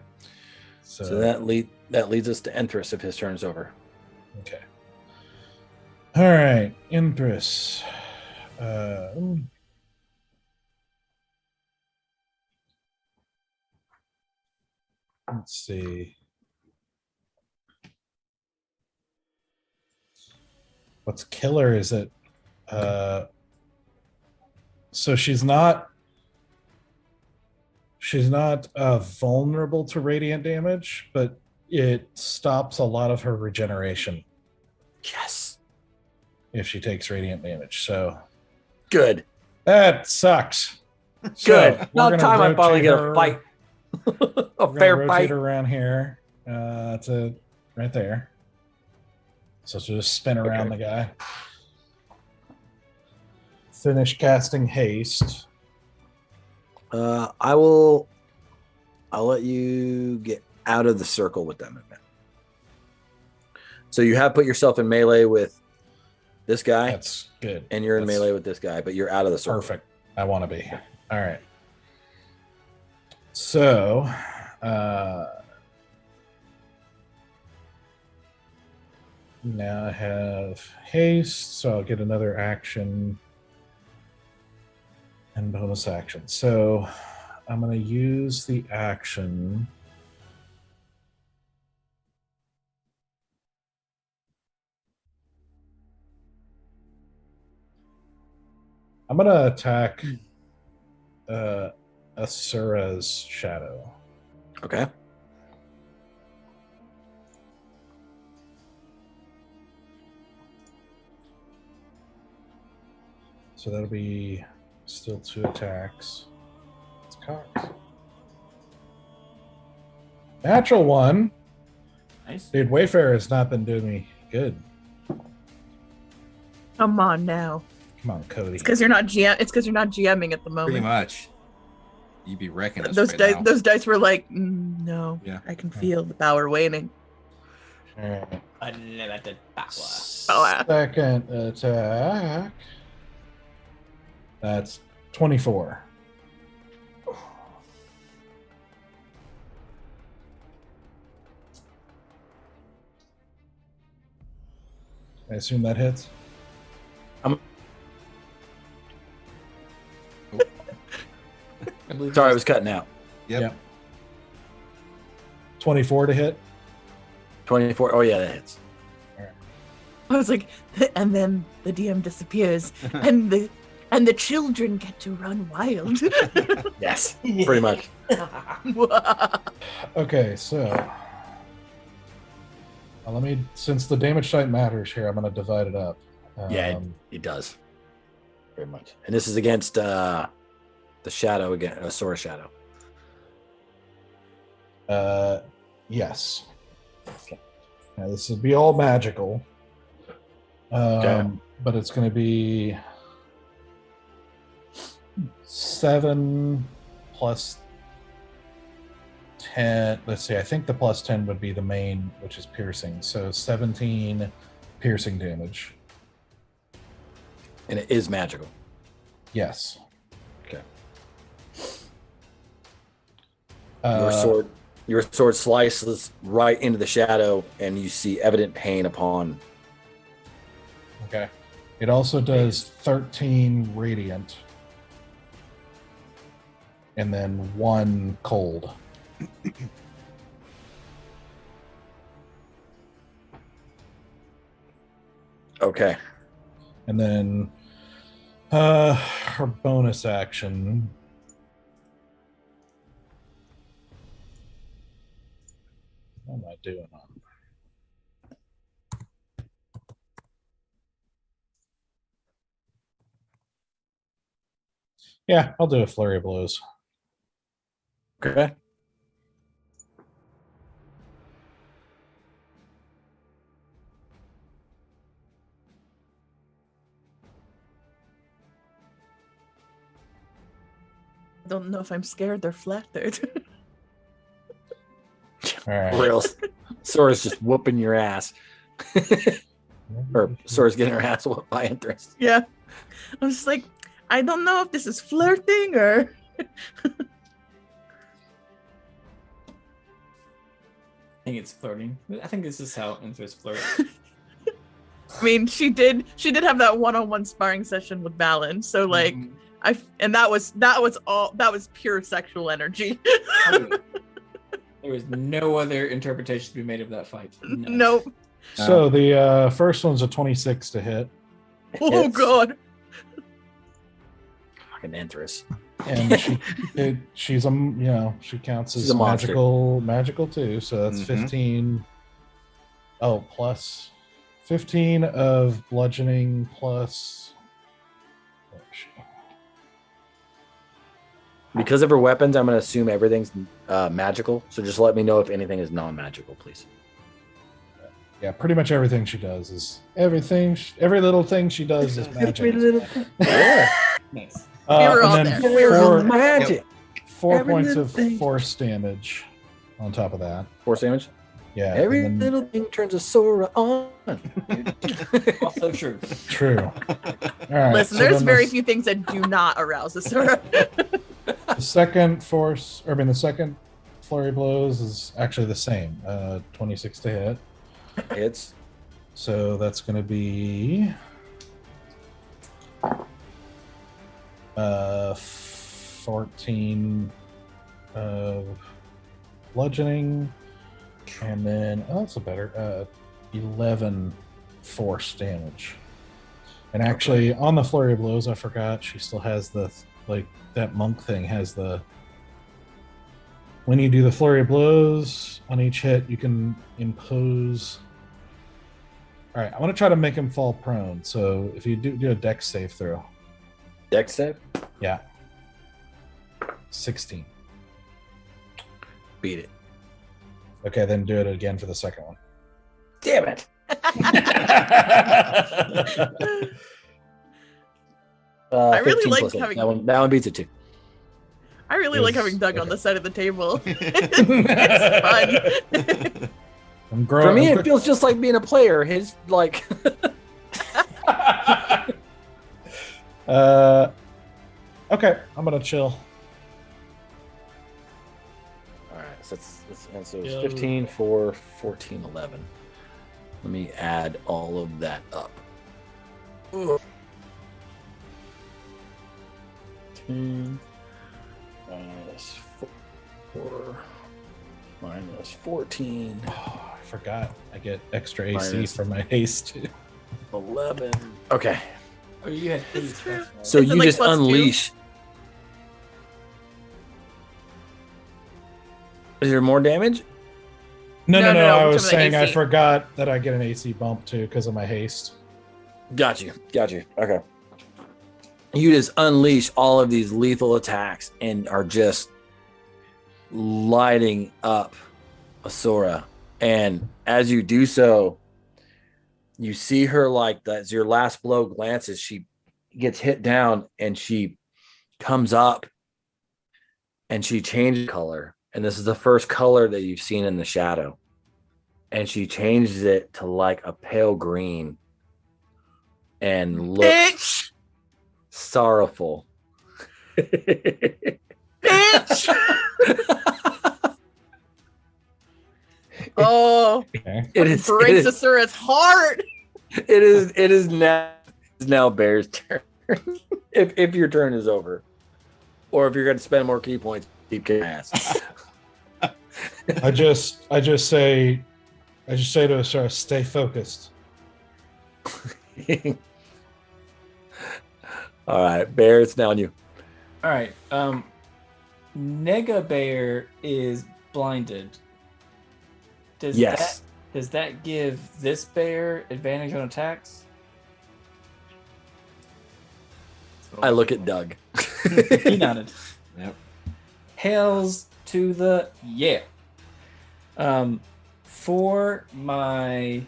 A: So that leads us to Entrus if his turn's over.
E: Okay. All right, Empress. Let's see. What's killer is that so she's not vulnerable to radiant damage, but it stops a lot of her regeneration.
A: Yes.
E: If she takes radiant damage. So
A: good.
E: That sucks.
A: Good.
E: So
A: About time I finally get a fight. A fair
E: rotate
A: fight.
E: around here to right there. So she'll just spin around the guy. Finish casting haste.
A: I'll let you get out of the circle with that movement. So you have put yourself in melee with this guy.
E: That's good.
A: And you're in melee with this guy, but you're out of the circle.
E: Perfect. I want to be. All right. So, now I have haste, so I'll get another action and bonus action. So, I'm going to use the action. I'm going to attack Asura's shadow.
A: Okay.
E: So that'll be still 2 attacks. It's cocked. Natural 1.
D: Nice.
E: Dude, Wayfarer has not been doing me good.
C: Come on now.
E: Come on, Cody.
C: It's because you're not GMing at the moment.
B: Pretty much. You'd be wrecking us
C: Those
B: right
C: dice,
B: now.
C: those dice were like, no.
B: Yeah.
C: I can feel the power waning.
E: Alright.
D: Unlimited power.
E: Second attack. That's 24. I assume that hits.
A: Sorry, I was cutting out.
B: Yep.
E: 24 to hit.
A: 24. Oh, yeah, that hits.
C: I was like, and then the DM disappears, and the children get to run wild.
A: Yes, pretty much.
E: Okay, so let me, since the damage type matters here, I'm going to divide it up.
A: Yeah, it does. Very much. And this is against the shadow again, Sora shadow.
E: Yes. Okay. Now, this will be all magical.
A: Okay.
E: But it's going to be 7 plus 10. Let's see. I think the plus 10 would be the main, which is piercing. So 17 piercing damage.
A: And it is magical.
E: Yes.
A: Okay. Your sword slices right into the shadow, and you see evident pain upon.
E: Okay. It also does 13 radiant. And then 1 cold.
A: Okay.
E: And then her bonus action. What am I doing on? Yeah, I'll do a flurry of blows.
A: Okay.
C: I don't know if I'm scared or flattered.
E: All right.
A: Real. Sora's just whooping your ass. Or Sora's getting her ass whooped by interest.
C: Yeah. I'm just like, I don't know if this is flirting or.
D: I think it's flirting. I think this is how interest flirts.
C: I mean, she did have that one-on-one sparring session with Balin, so like, that was pure sexual energy.
D: There was no other interpretation to be made of that fight. No.
C: Nope.
E: So the first one's a 26 to hit.
C: Oh
A: Hits.
C: god.
A: Fucking interest.
E: And she's she counts
A: She's
E: as
A: a monster.
E: magical too. So that's
B: Mhm.
E: 15. Oh, plus 15 of bludgeoning plus. Where is she?
A: Because of her weapons, I'm going to assume everything's magical. So just let me know if anything is non-magical, please.
E: Yeah, pretty much everything she does is everything. Every little thing she does is magic.
A: Yeah.
D: Nice.
C: We were all
E: and then
C: there. We were all there.
A: Magic.
E: 4
A: Every
E: points
A: little
E: of
A: thing.
E: force damage on top of that.
A: Force damage.
E: Yeah,
A: Every
E: and then-
A: little thing turns a Sora on.
D: Also true.
E: true. All right.
C: Listen,
E: so
C: there's
E: then
C: very few things that do not arouse us.
E: The second the second flurry blows is actually the same. 26 to hit.
A: It's
E: So that's going to be 14 of bludgeoning, and then that's a better 11 force damage. And actually, on the flurry of blows, I forgot she still has the that monk thing has the. When you do the flurry of blows on each hit, you can impose. All right, I want to try to make him fall prone. So if you do a dex save throw.
A: Dex save?
E: Yeah. 16.
A: Beat it.
E: Okay, then do it again for the second one.
A: Damn it.
C: I really
A: 15
C: like
A: plus eight.
C: having-
A: That one beats it too.
C: I really like having Doug on the side of the table. It's fun.
E: I'm growing.
A: For me, it feels just like being a player. His like.
E: Okay, I'm gonna chill.
A: All right, so it's 15 for 14, 11. Let me add all of that up. Ugh. 10 minus 4 minus 14.
E: Oh, I forgot. I get extra AC
A: Minus-
E: for my haste.
A: 11. Okay.
D: Oh, you had
C: It's true.
A: So
C: Is it
A: you
C: like
A: just
C: +2?
A: unleash. Is there more damage?
E: No.
C: No,
E: I
C: we're
E: was
C: talking
E: saying
C: about
E: I
C: AC.
E: forgot that I get an AC bump too because of my haste.
A: Got you. Okay. You just unleash all of these lethal attacks and are just lighting up Asura. And as you do so, you see her like that as your last blow glances, she gets hit down and she comes up and she changes color. And this is the first color that you've seen in the shadow. And she changes it to like a pale green and looks
C: Bitch!
A: sorrowful.
C: Bitch! Oh,
E: Okay.
A: It
C: breaks
A: is
C: Asura's heart.
A: it is now Bear's turn. if your turn is over. Or if you're gonna spend more key points, keep kicking ass.
E: I just say to Asura, stay focused.
A: All right, Bear, it's now on you.
D: All right. Nega Bear is blinded.
A: Yes.
D: Does that give this bear advantage on attacks?
A: I look at Doug.
D: He nodded.
B: Yep.
D: Hails to the yeah. For my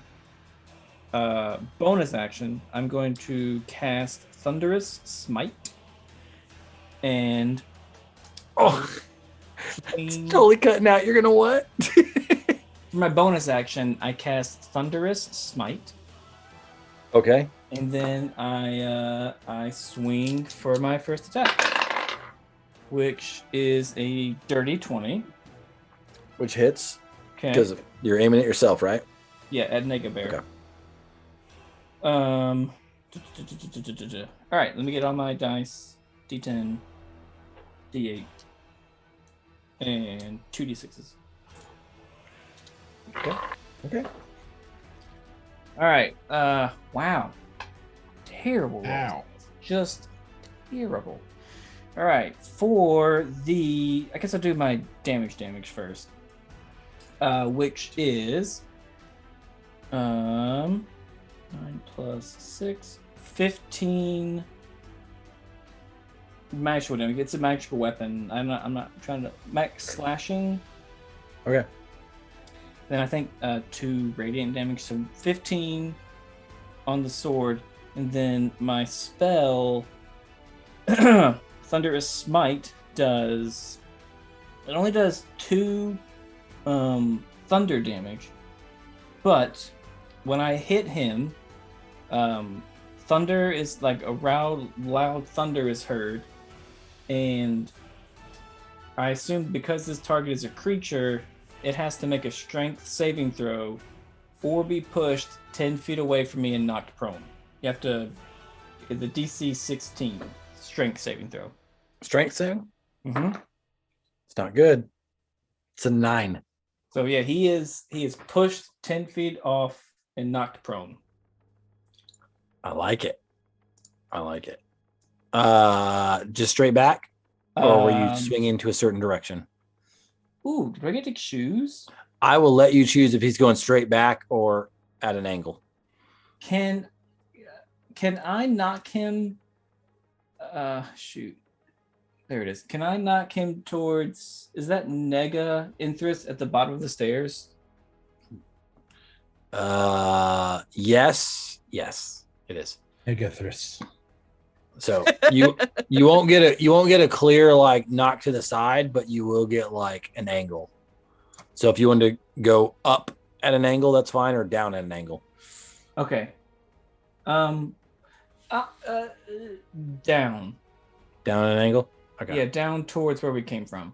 D: bonus action, I'm going to cast Thunderous Smite, and
A: Oh, it's totally cutting out. You're gonna what?
D: for my bonus action, I cast Thunderous Smite,
A: Okay.
D: and then I swing for my first attack, which is a dirty 20.
A: Which hits?
D: Okay.
A: Because you're aiming at yourself, right?
D: Yeah, at Nega Bear.
A: Okay.
D: All right, let me get all my dice. D10, D8, and 2d6s.
A: Okay.
D: All right. Wow. Terrible. rolls.
B: Ow.
D: Just terrible. All right. For the, I guess I'll do my damage first. Which is 9 plus 6, 15 magical damage. It's a magical weapon. I'm not trying to max slashing.
A: Okay.
D: Then I think 2 radiant damage, so 15 on the sword, and then my spell Thunderous Smite only does 2 thunder damage, but when I hit him, thunder is like a loud thunder is heard, and I assume because this target is a creature, it has to make a strength saving throw or be pushed 10 feet away from me and knocked prone. You have to, the DC 16 strength saving throw.
A: Strength saving?
D: Mm-hmm.
A: It's not good. It's a 9.
D: So yeah, he is pushed 10 feet off and knocked prone.
A: I like it. Just straight back? Or were you swinging to a certain direction?
D: Ooh, do I get to choose?
A: I will let you choose if he's going straight back or at an angle.
D: Can I knock him? Shoot. There it is. Can I knock him towards? Is that Nega Inthrus at the bottom of the stairs?
A: Yes, it is.
E: Megathris.
A: So you won't get a clear like knock to the side, but you will get like an angle. So if you want to go up at an angle, that's fine, or down at an angle.
D: Okay. Down.
A: Down at an angle? Okay.
D: Yeah, down towards where we came from.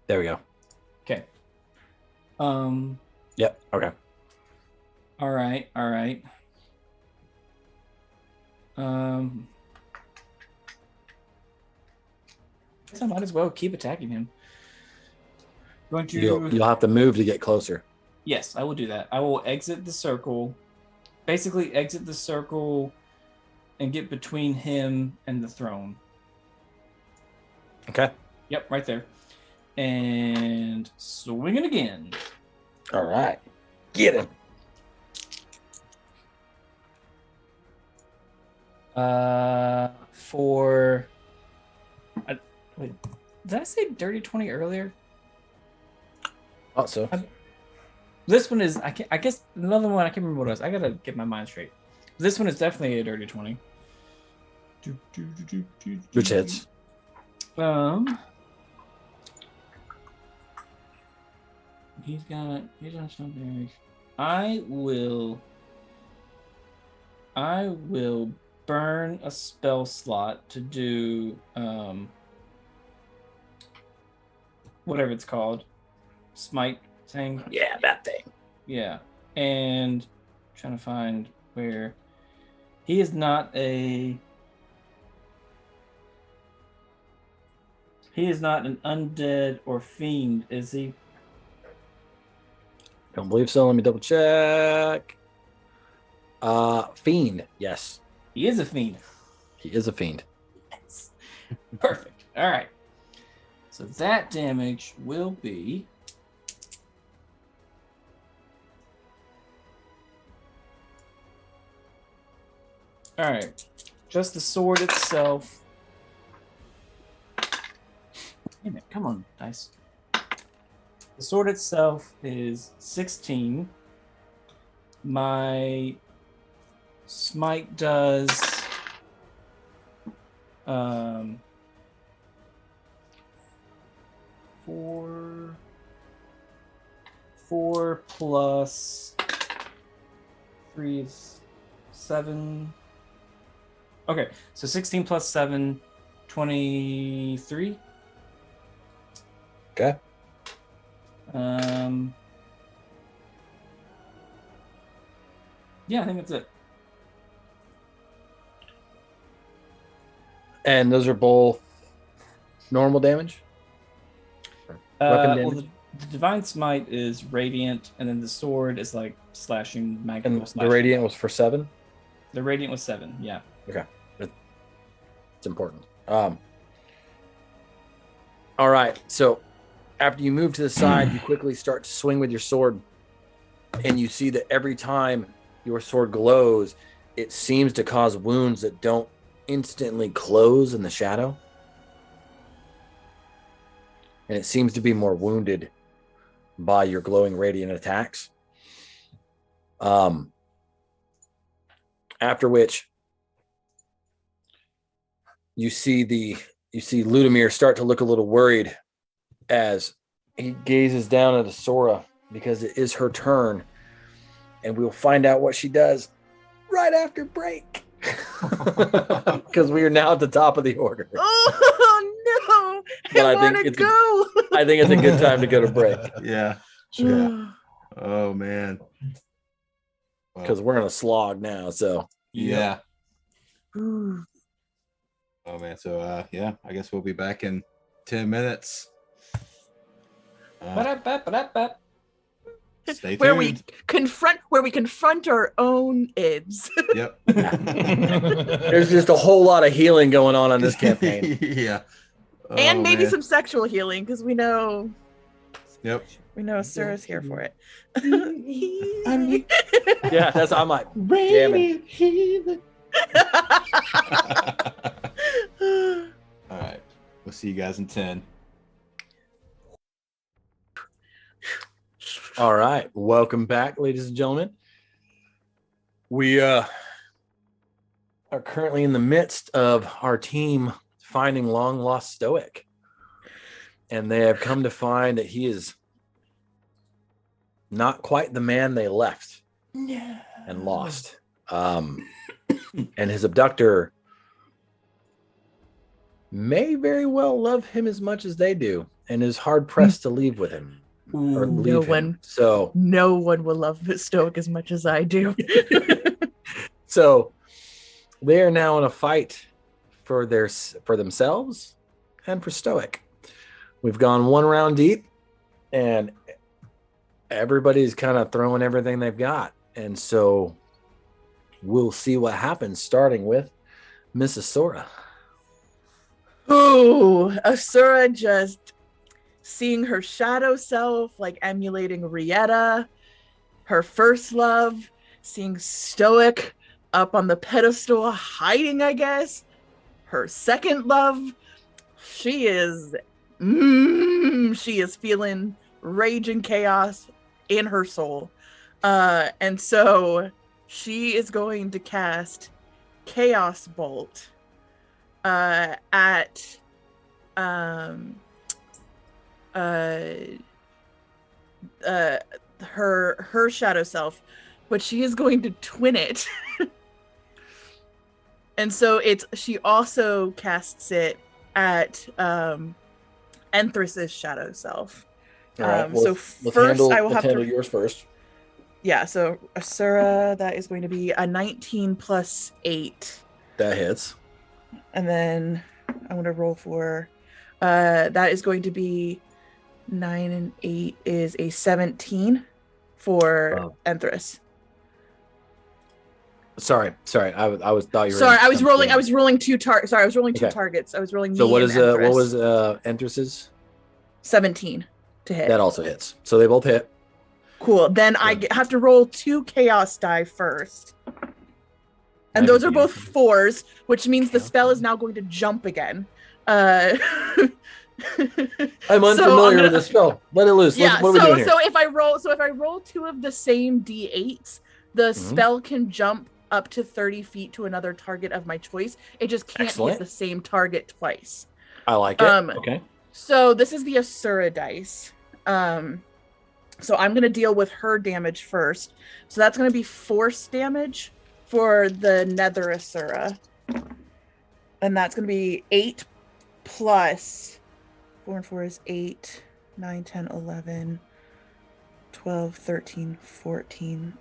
A: There we go.
D: Okay.
A: Yep. Okay.
D: All right. I guess I might as well keep attacking him. Going to.
A: You'll have to move to get closer.
D: Yes, I will do that. I will exit the circle. Basically, exit the circle and get between him and the throne.
A: Okay.
D: Yep, right there. And swing it again.
A: All right. Get him.
D: Wait, did I say dirty 20 earlier?
A: Thought so.
D: This one is, I guess, another one, I can't remember what it was. I gotta get my mind straight. This one is definitely a dirty 20.
A: Which hits?
D: He's got something. I will burn a spell slot to do whatever it's called, smite thing.
A: Yeah, that thing.
D: Yeah, and I'm trying to find where he is not an undead or fiend, is he?
A: Don't believe so. Let me double check. Fiend. Yes.
D: He is a fiend.
A: He is a fiend.
D: Yes. Perfect. All right. So that damage will be. All right. Just the sword itself. Damn it. Come on, dice. The sword itself is 16. My smite does 4 plus 3 is 7. Okay, so 16 plus 7, 23.
A: Okay.
D: Yeah, I think that's it.
A: And those are both normal damage? Weapon damage?
D: Well, the divine smite is radiant, and then the sword is like slashing magical.
A: And the radiant was for 7?
D: The radiant was 7. Yeah.
A: Okay. It's important. All right. So after you move to the side, you quickly start to swing with your sword, and you see that every time your sword glows, it seems to cause wounds that don't instantly close in the shadow. And it seems to be more wounded by your glowing radiant attacks. After which you see Ludimir start to look a little worried as he gazes down at Asura, because it is her turn, and we'll find out what she does right after break. Because we are now at the top of the order.
C: Oh no! I want to go.
A: I think it's a good time to go to break.
B: Yeah. Sure. Oh man.
A: Because we're in a slog now. So
B: yeah. Oh man. So yeah, I guess we'll be back in 10 minutes. Stay tuned.
C: where we confront our own ids.
B: Yep.
A: There's just a whole lot of healing going on this campaign.
B: Yeah.
C: And
B: Oh,
C: maybe
B: man.
C: some sexual healing, because we know
B: Yep.
C: Sarah's here for it.
A: Yeah, I'm like, jamming.
B: All right. We'll see you guys in 10.
A: All right, welcome back, ladies and gentlemen. We are currently in the midst of our team finding long lost Stoic, and they have come to find that he is not quite the man they left and lost. And his abductor may very well love him as much as they do, and is hard pressed to leave with him. Or leave him. So
C: no one will love Stoic as much as I do.
A: So they are now in a fight for themselves and for Stoic. We've gone one round deep, and everybody's kind of throwing everything they've got. And so we'll see what happens, starting with Miss Asura.
C: Ooh, Asura just seeing her shadow self, like emulating Rieta, her first love, seeing Stoic up on the pedestal, hiding, I guess. Her second love, she is feeling rage and chaos in her soul. And so she is going to cast Chaos Bolt at her shadow self, but she is going to twin it. And so she also casts it at Enthrus's shadow self.
A: All right,
C: so
A: let's
C: first
A: handle,
C: I will have
A: handle
C: to
A: yours first.
C: Yeah, so Asura, that is going to be a 19 plus 8.
A: That hits.
C: And then I'm going to roll for that is going to be 9 and 8 is a 17 for Enthrus.
A: Sorry. I was thought you were.
C: Sorry, I was rolling two targets. Sorry, I was rolling two targets. I was rolling.
A: So what
C: Enthrus.
A: was Enthrus's?
C: 17 to hit.
A: That also hits. So they both hit.
C: Cool. Then I have to roll 2 chaos die first. And those are both 4s, which means the spell is now going to jump again.
A: I'm unfamiliar with the spell. Let it loose.
C: Yeah,
A: what are we doing here?
C: So if I roll 2 of the same D8s, the spell can jump up to 30 feet to another target of my choice. It just can't hit the same target twice.
A: I like it. Okay.
C: So this is the Asura dice. So I'm going to deal with her damage first. So that's going to be force damage for the Nether Asura. And that's going to be 8 plus 4 and 4 is 8, 9, 10, 11, 12, 13, 14.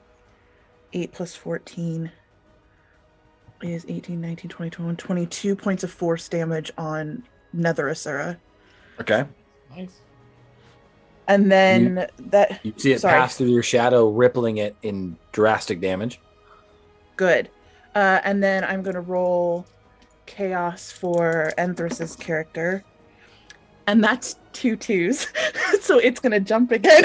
C: 8 plus 14 is 18, 19, 20, 21, 22 points of force damage on Nether Asura.
A: Okay.
D: Nice.
C: And then
A: you see it pass through your shadow, rippling it in drastic damage.
C: Good. And then I'm going to roll chaos for Enthrus's character. And that's 2 2s. So it's going to jump again.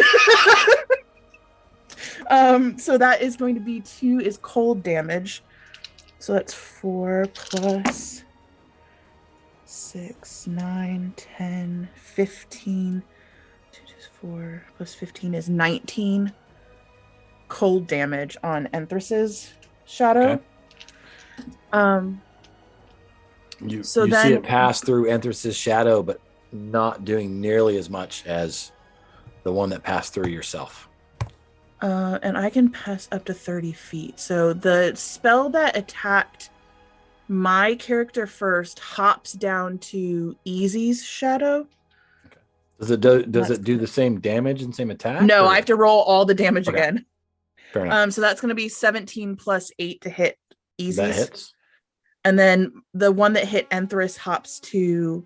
C: So that is going to be 2 is cold damage. So that's 4 plus 6, 9, 10, 15. 4 plus 15 is 19 cold damage on Enthrus's shadow.
A: Okay. You see it pass through Enthrus's shadow, but not doing nearly as much as the one that passed through yourself.
C: And I can pass up to 30 feet. So the spell that attacked my character first hops down to Easy's shadow.
A: Does it do the same damage and same attack?
C: No, I have to roll all the damage again.
A: Fair enough.
C: So that's going to be 17 plus 8 to hit Easy's.
A: That hits.
C: And then the one that hit Enthrus hops to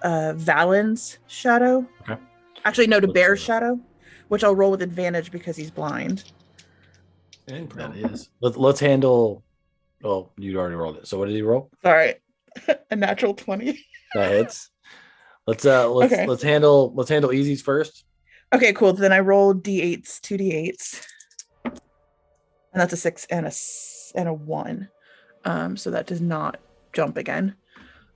C: Valen's shadow.
A: Okay.
C: Actually, no, to
A: Let's
C: Bear's
A: see.
C: shadow, which I'll roll with advantage because he's blind.
D: And
A: That is. Let's handle. Oh, you already rolled it. So what did you roll?
C: Sorry, a natural 20.
A: That hits. Let's
C: Okay.
A: let's handle easies first.
C: Okay, cool. Then I rolled d8s, 2d8s, and that's a 6 and a 1. So that does not jump again.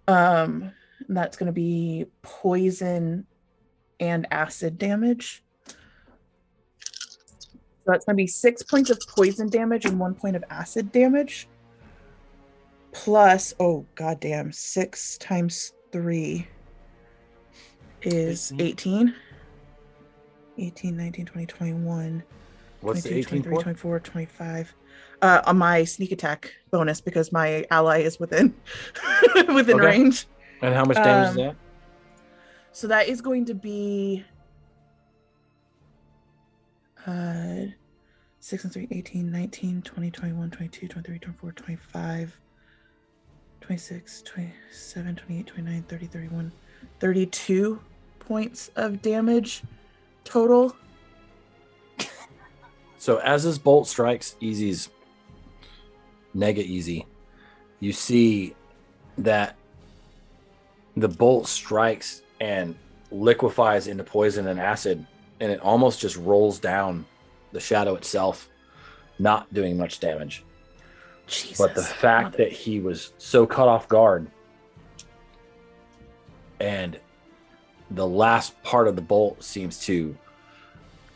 C: And that's going to be poison and acid damage. So that's going to be 6 points of poison damage and 1 point of acid damage. Plus, oh goddamn, 6 times 3 is 18. 18, 19, 20, 21.
A: What's
C: 22,
A: the 18
C: 23,
A: for?
C: 24, 25. On my sneak attack bonus because my ally is within
A: Okay.
C: range.
A: And how much damage is that?
C: So that is going to be 6 and 3, 18, 19, 20, 21, 22, 23, 24, 25, 26, 27, 28, 29, 30, 31, 32 points of damage total.
A: So as this bolt strikes Easy's Nega Easy, you see that the bolt strikes and liquefies into poison and acid, and it almost just rolls down the shadow itself, not doing much damage.
C: Jesus.
A: But the fact that he was so caught off guard and the last part of the bolt seems to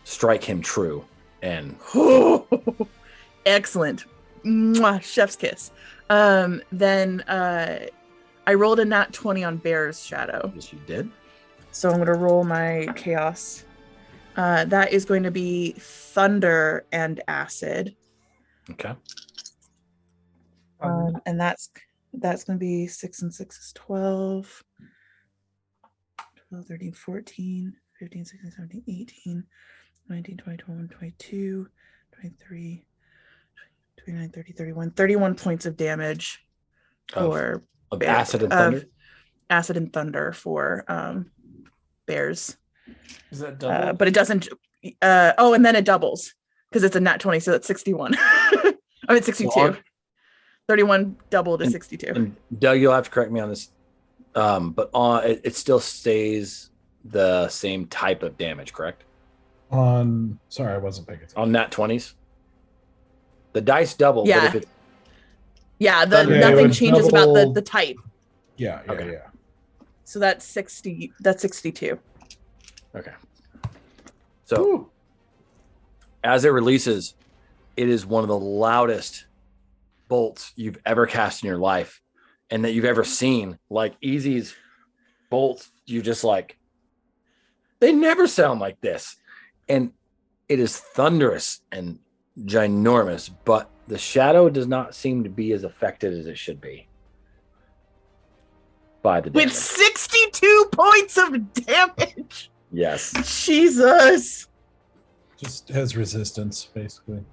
A: strike him true. And
C: excellent. Mwah, chef's kiss. Then I rolled a nat 20 on Bear's shadow.
A: yes, you did.
C: So I'm going to roll my chaos. That is going to be thunder and acid.
A: Okay.
C: And that's going to be 6 and 6 is 12. 12, 13, 14, 15, 16, 17, 18, 19, 20, 21, 22, 23, 29, 30, 31. 31 points of damage for
A: of acid and thunder.
C: Acid and thunder for Bears.
D: Is that double?
C: But it doesn't. And then it doubles because it's a nat 20, so that's 61. I mean 62.
A: So
C: 31 double to 62.
A: And Doug, you'll have to correct me on this. But it still stays the same type of damage, correct?
E: Sorry, I wasn't paying attention.
A: On nat 20s, the dice double.
C: Yeah.
A: But if it's
C: nothing changes
E: double...
C: about the type.
E: Yeah.
A: Okay.
E: Yeah.
C: So that's 60. That's 62.
A: Okay. So as it releases, it is one of the loudest bolts you've ever cast in your life and that you've ever seen. Like Easy's bolts, you just like, they never sound like this. And it is thunderous and ginormous, but the shadow does not seem to be as affected as it should be by the damage.
C: With 62 points of damage.
A: Yes.
C: Jesus.
E: Just has resistance, basically.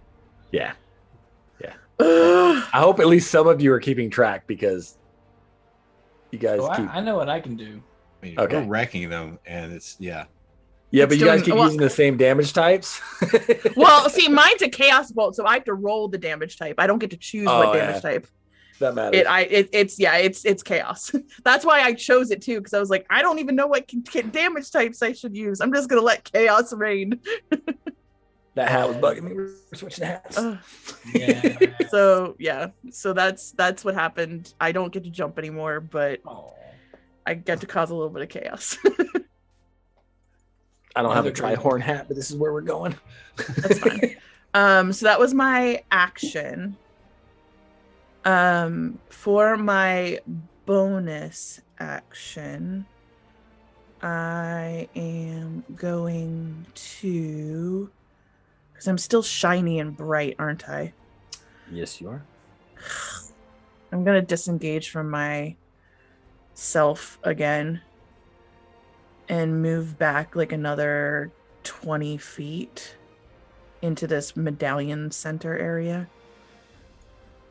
A: Yeah. I hope at least some of you are keeping track because you guys keep.
D: I know what I can do.
F: I mean,
A: Okay.
F: We're wrecking them, and it's
A: Yeah,
C: It's
A: but you guys
C: doing-
A: keep using the same damage types.
C: Well, see, mine's a chaos bolt, so I have to roll the damage type. I don't get to choose what damage type.
A: That matters.
C: It's chaos. That's why I chose it too, because I was like, I don't even know what damage types I should use. I'm just gonna let chaos reign.
A: That hat was bugging me. We're switching hats.
D: Yeah.
C: So that's what happened. I don't get to jump anymore, but I get to cause a little bit of chaos.
A: I don't have a tri-horn hat, but this is where we're going.
C: That's fine. So that was my action. For my bonus action, I am going to, because I'm still shiny and bright, aren't I?
A: Yes, you are.
C: I'm gonna disengage from my self again and move back like another 20 feet into this medallion center area.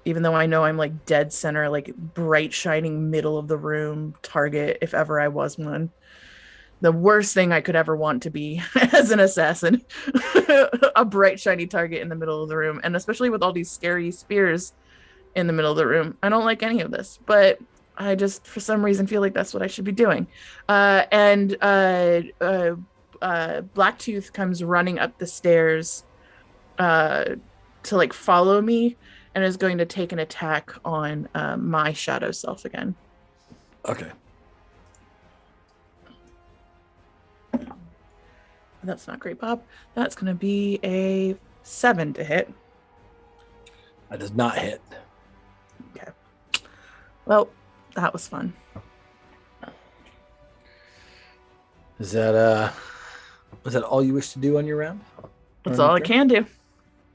C: even though I know I'm like dead center, like bright shining middle of the room target if ever I was one. The worst thing I could ever want to be as an assassin. A bright shiny target in the middle of the room, and especially with all these scary spears in the middle of the room. I don't like any of this, but I just for some reason feel like that's what I should be doing. Blacktooth comes running up the stairs to like follow me and is going to take an attack on my shadow self again.
A: Okay.
C: That's not great, Bob. That's going to be a 7 to hit.
A: That does not hit.
C: Okay. Well, that was fun.
A: Is that all you wish to do on your round?
C: That's all I can do.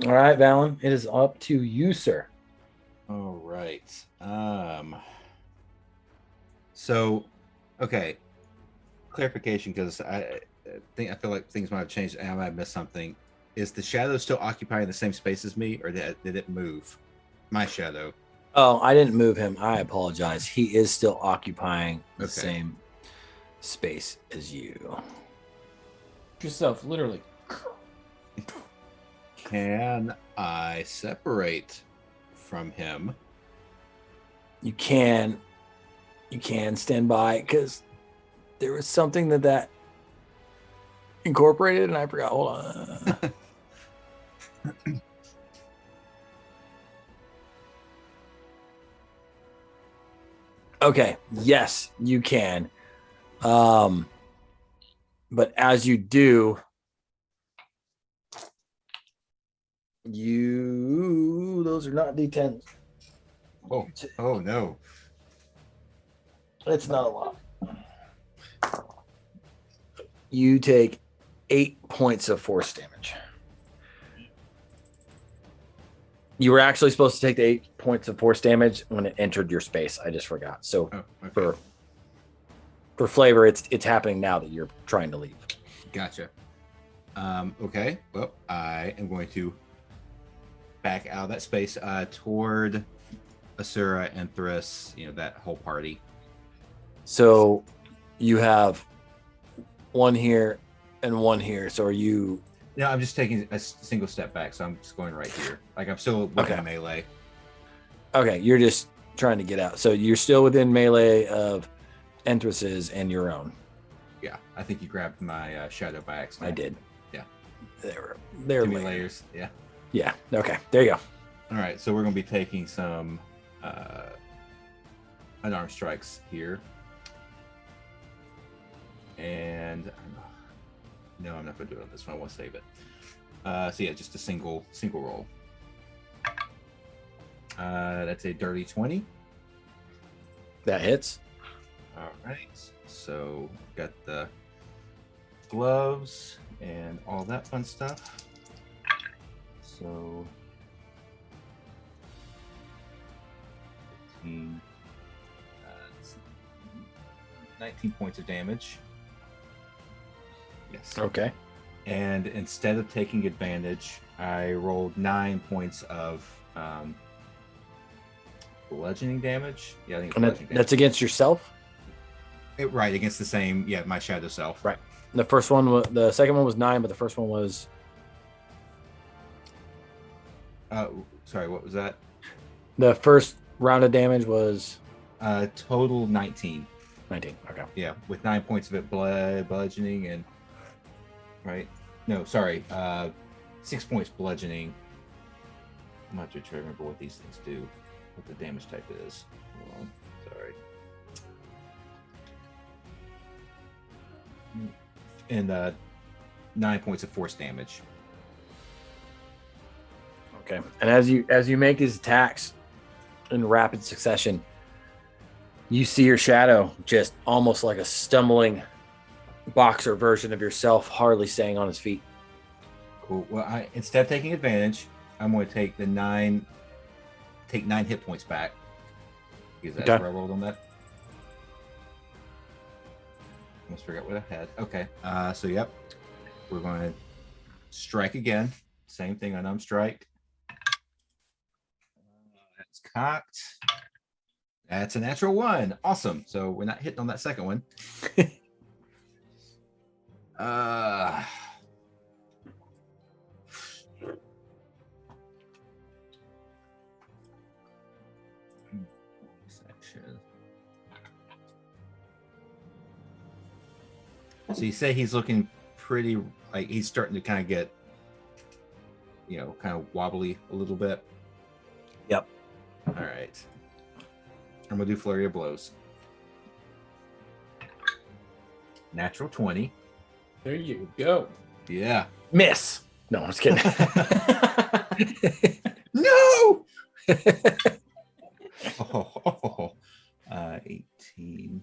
A: All right, Valen, it is up to you, sir.
F: All right. So, okay. Clarification, because I feel like things might have changed and I might have missed something. Is the shadow still occupying the same space as me, or did it move? My shadow.
A: Oh, I didn't move him. I apologize. He is still occupying the same space as you.
D: Yourself, literally.
F: Can I separate from him?
A: You can stand by because there was something that incorporated and I forgot. Hold on. Okay. Yes, you can. But as you do, those are not D10s.
F: Oh no.
A: It's not a lot. You take 8 points of force damage. You were actually supposed to take the 8 points of force damage when it entered your space. I just forgot. So for flavor, it's happening now that you're trying to leave.
F: Gotcha. Okay. Well, I am going to back out of that space toward Asura and Thris, that whole party.
A: So you have one here and one here. So are you...
F: No, I'm just taking a single step back. So I'm just going right here. Like I'm still within melee.
A: Okay, you're just trying to get out. So you're still within melee of Enthras's and your own.
F: Yeah, I think you grabbed my shadow by accident.
A: I did.
F: Yeah.
A: They're
F: Too many layers. Yeah.
A: Yeah. Okay. There you go.
F: All right. So we're going to be taking some unarmed strikes here. And no, I'm not going to do it on this one. I want to save it. So yeah, just a single roll. That's a dirty 20.
A: That hits.
F: All right. So got the gloves and all that fun stuff. So 15, 19 points of damage. Yes.
A: Okay.
F: And instead of taking advantage, I rolled 9 points of bludgeoning damage. Yeah, I think
A: and that's against yourself?
F: Right, against the same, my shadow self.
A: Right. The second one was 9, but the first one was...
F: Sorry, what was that?
A: The first round of damage was...
F: Total 19.
A: 19, okay.
F: Yeah, with 9 points of it bludgeoning and... Right? No, sorry. 6 points bludgeoning. I'm not too sure I remember what these things do. What the damage type is. Hold on. Sorry. And 9 points of force damage.
A: Okay. And as you make these attacks in rapid succession, you see your shadow just almost like a stumbling boxer version of yourself, hardly staying on his feet.
F: Cool. Well, instead of taking advantage, I'm going to take 9 hit points back. Because that's where I rolled on that. I almost forgot what I had. Okay. So, yep. We're going to strike again. Same thing, unarmed strike. That's
B: cocked. That's a natural 1. Awesome. So we're not hitting on that second one. Section. So you say he's looking pretty, like he's starting to kind of get, kind of wobbly a little bit.
A: Yep.
B: All right. I'm gonna do flurry of blows. Natural 20.
D: There you go.
B: Yeah.
A: Miss. No, I'm just kidding.
B: No. 18, 22,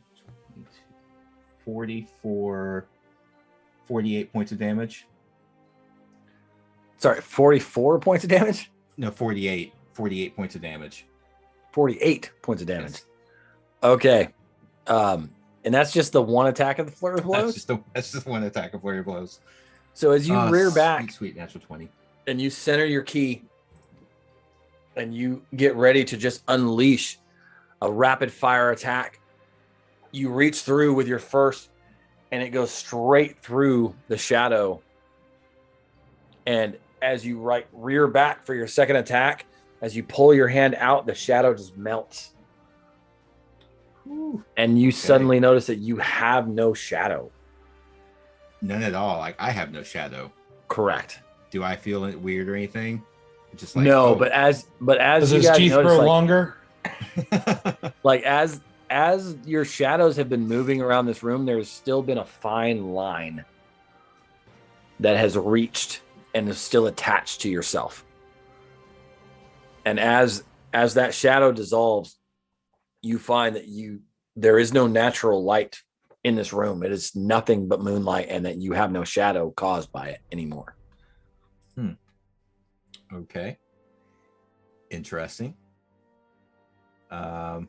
B: 44, 48 points of damage.
A: Sorry, 44 points of damage?
B: No, 48. 48 points of damage.
A: 48 points of damage.
B: Yes.
A: Okay. And that's just the one attack of the flurry of blows?
B: That's just one attack of flurry of blows.
A: So as you rear back
B: sweet natural 20.
A: and you center your key and you get ready to just unleash a rapid fire attack, you reach through with your first and it goes straight through the shadow. And as you rear back for your second attack, as you pull your hand out, the shadow just melts.
B: Ooh,
A: and you suddenly notice that you have no shadow.
B: None at all. Like I have no shadow.
A: Correct.
B: Do I feel it weird or anything? Just like
A: no, but as
E: Does
A: you
E: his
A: guys
E: teeth
A: notice,
E: grow longer?
A: like as your shadows have been moving around this room, there's still been a fine line that has reached and is still attached to yourself. And as that shadow dissolves, you find that there is no natural light in this room. It is nothing but moonlight, and that you have no shadow caused by it anymore.
B: Okay. Interesting. Well,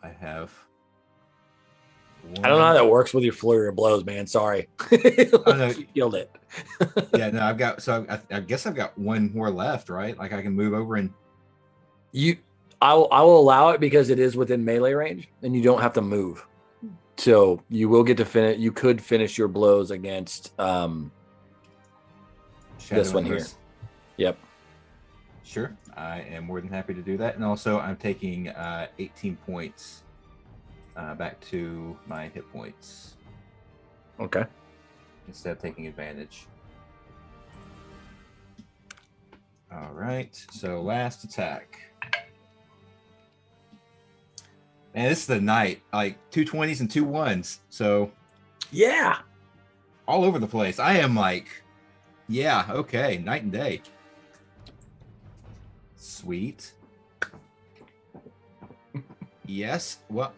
B: I have one.
A: I don't know how that works with your flurry of blows, man. Sorry.
B: Oh, no.
A: You killed it.
B: Yeah, no, I guess I've got one more left, right? Like I can move over and
A: I will allow it because it is within melee range and you don't have to move. So you will get to finish. You could finish your blows against this one here. Yep.
B: Sure. I am more than happy to do that. And also I'm taking 18 points back to my hit points.
A: Okay.
B: Instead of taking advantage. All right. So last attack. Man, this is the night. Like 2 20s and 2 1s. So
A: yeah.
B: All over the place. I am like, yeah, okay. Night and day. Sweet. Yes. Well,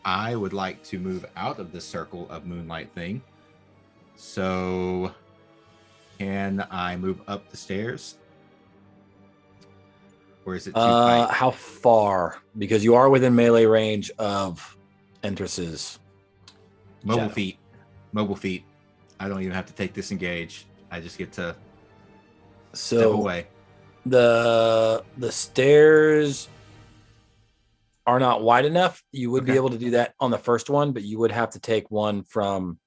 B: I would like to move out of the circle of moonlight thing. So can I move up the stairs? Or is it too tight?
A: How far? Because you are within melee range of Entrus's
B: Mobile
A: shadow.
B: feet. Mobile feet. I don't even have to take disengage. I just get to step away.
A: The stairs are not wide enough. You would be able to do that on the first one, but you would have to take one from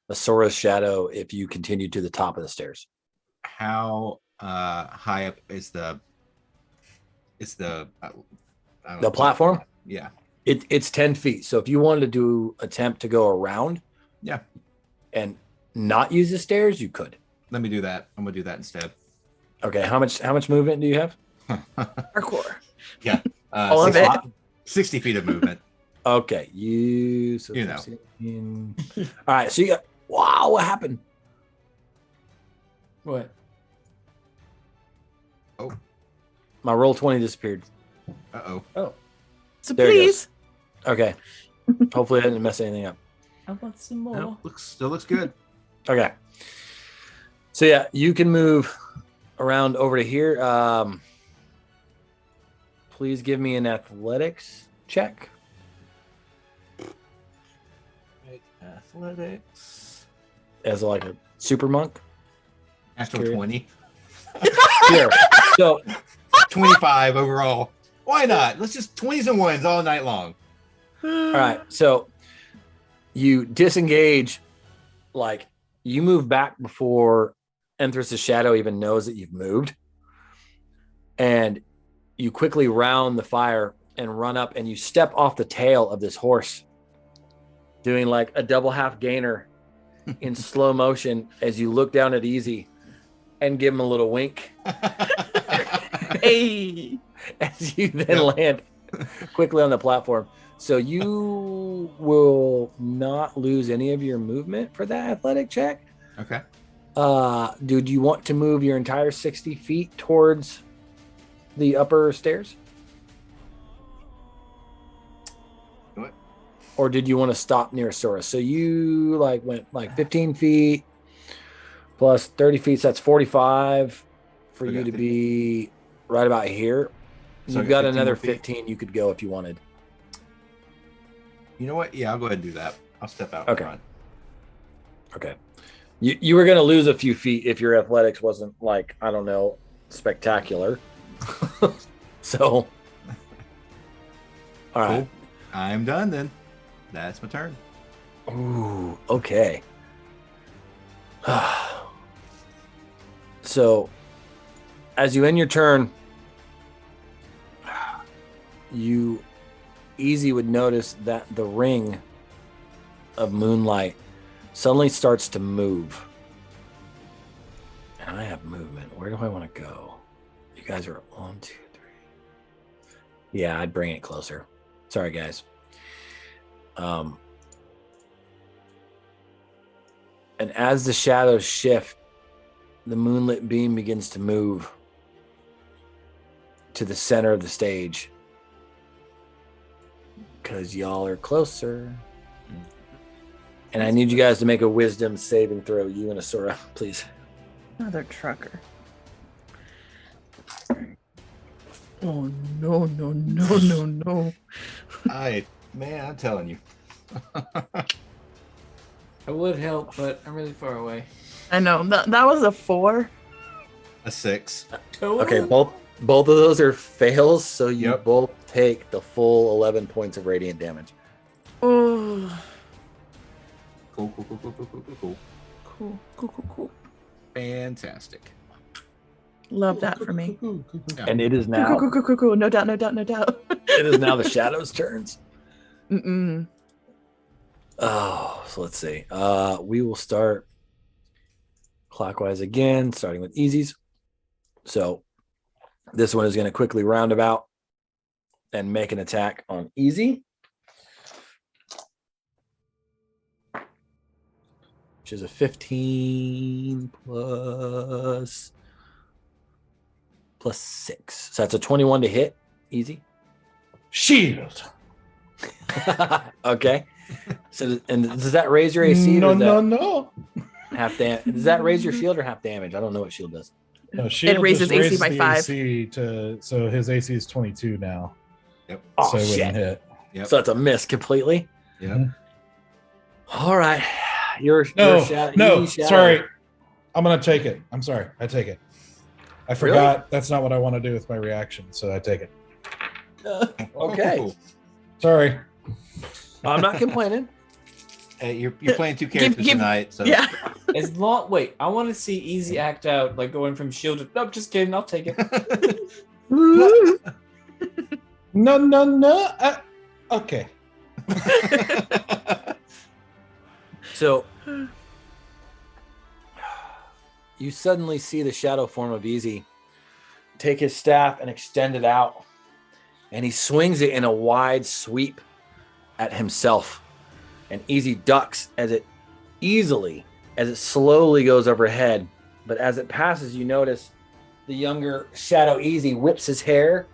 A: Asora's shadow if you continue to the top of the stairs.
B: How high up is the
A: platform?
B: Yeah.
A: It's 10 feet. So if you wanted to attempt to go around,
B: yeah,
A: and not use the stairs, you could.
B: Let me do that. I'm gonna do that instead.
A: Okay. How much movement do you have?
C: Parkour.
B: Yeah.
C: All of it.
B: 60 feet of movement.
A: Okay.
B: You know.
A: 16. All right. So you got. Wow. What happened?
D: What?
B: Oh.
A: My roll 20 disappeared.
B: Uh-oh.
D: Oh.
C: So
A: There it
C: please.
A: Okay. Hopefully I didn't mess anything up.
D: I want some more.
B: No, still looks good.
A: Okay. So yeah, you can move around over to here. Please give me an athletics check.
B: Right. Athletics.
A: As like a super monk.
B: Natural 20.
A: Here. So
B: 25 overall. Why not? Let's just 20s and ones all night long.
A: All right, so you disengage, like you move back before Enthrus' shadow even knows that you've moved, and you quickly round the fire and run up, and you step off the tail of this horse, doing like a double half gainer in slow motion as you look down at Easy and give him a little wink.
C: Hey.
A: As you then land quickly on the platform. So you will not lose any of your movement for that athletic check.
B: Okay.
A: Do you want to move your entire 60 feet towards the upper stairs?
B: What?
A: Or did you want to stop near Sora? So you went 15 feet plus 30 feet. So that's 45 for you to be right about here.
B: So
A: You've got another
B: 15
A: 15 you could go if you wanted.
B: You know what? Yeah, I'll go ahead and do that. I'll step out.
A: Okay.
B: Front.
A: Okay. You were going to lose a few feet if your athletics wasn't spectacular. So, all right.
B: Cool. I'm done then. That's my turn.
A: Ooh, okay. So, as you end your turn, you easy would notice that the ring of moonlight suddenly starts to move. And I have movement. Where do I want to go? You guys are 1, 2, 3. Yeah, I'd bring it closer. Sorry, guys. And as the shadows shift, the moonlit beam begins to move to the center of the stage. Because y'all are closer. And I need you guys to make a wisdom saving throw, you and Asura, please.
C: Another trucker. Oh, no.
B: I'm telling you.
D: I would help, but I'm really far away.
C: I know. That was a 4.
B: A 6.
A: Okay, both of those are fails, so you
B: Yep.
A: both take the full 11 points of radiant damage.
C: Oh.
B: Cool. Fantastic.
C: Love that for me.
A: And it is now
C: Cool. No doubt.
A: it is now the shadows' turns.
C: Mm-mm.
A: Oh, so let's see. We will start clockwise again, starting with easies. So this one is going to quickly roundabout and make an attack on easy, which is a 15 plus 6. So that's a 21 to hit. Easy.
E: Shield.
A: Okay. So, and does that raise your AC?
E: No.
A: Half damage. Does that raise your shield or half damage? I don't know what shield does.
E: No, shield
C: raises
E: just
C: AC by
E: the
C: 5.
E: AC so his AC is 22 now.
B: Yep.
A: Oh,
E: so it
A: shit.
E: wouldn't hit.
B: Yep.
A: So that's a miss completely.
B: Yep.
A: All right. Your
E: No,
A: easy shadow.
E: sorry. I'm gonna take it. I'm sorry. I take it. I forgot that's not what I want to do with my reaction, so I take it.
A: Okay.
B: Oh.
E: Sorry.
A: I'm not complaining.
B: Hey, you're playing two characters tonight, so
C: Yeah.
D: Wait, I want to see Easy act out, like going from shield to. Nope, just kidding. I'll take it.
E: No. Okay.
A: So you suddenly see the shadow form of Easy take his staff and extend it out, and he swings it in a wide sweep at himself. And Easy ducks as it slowly goes overhead. But as it passes, you notice the younger Shadow Easy whips his hair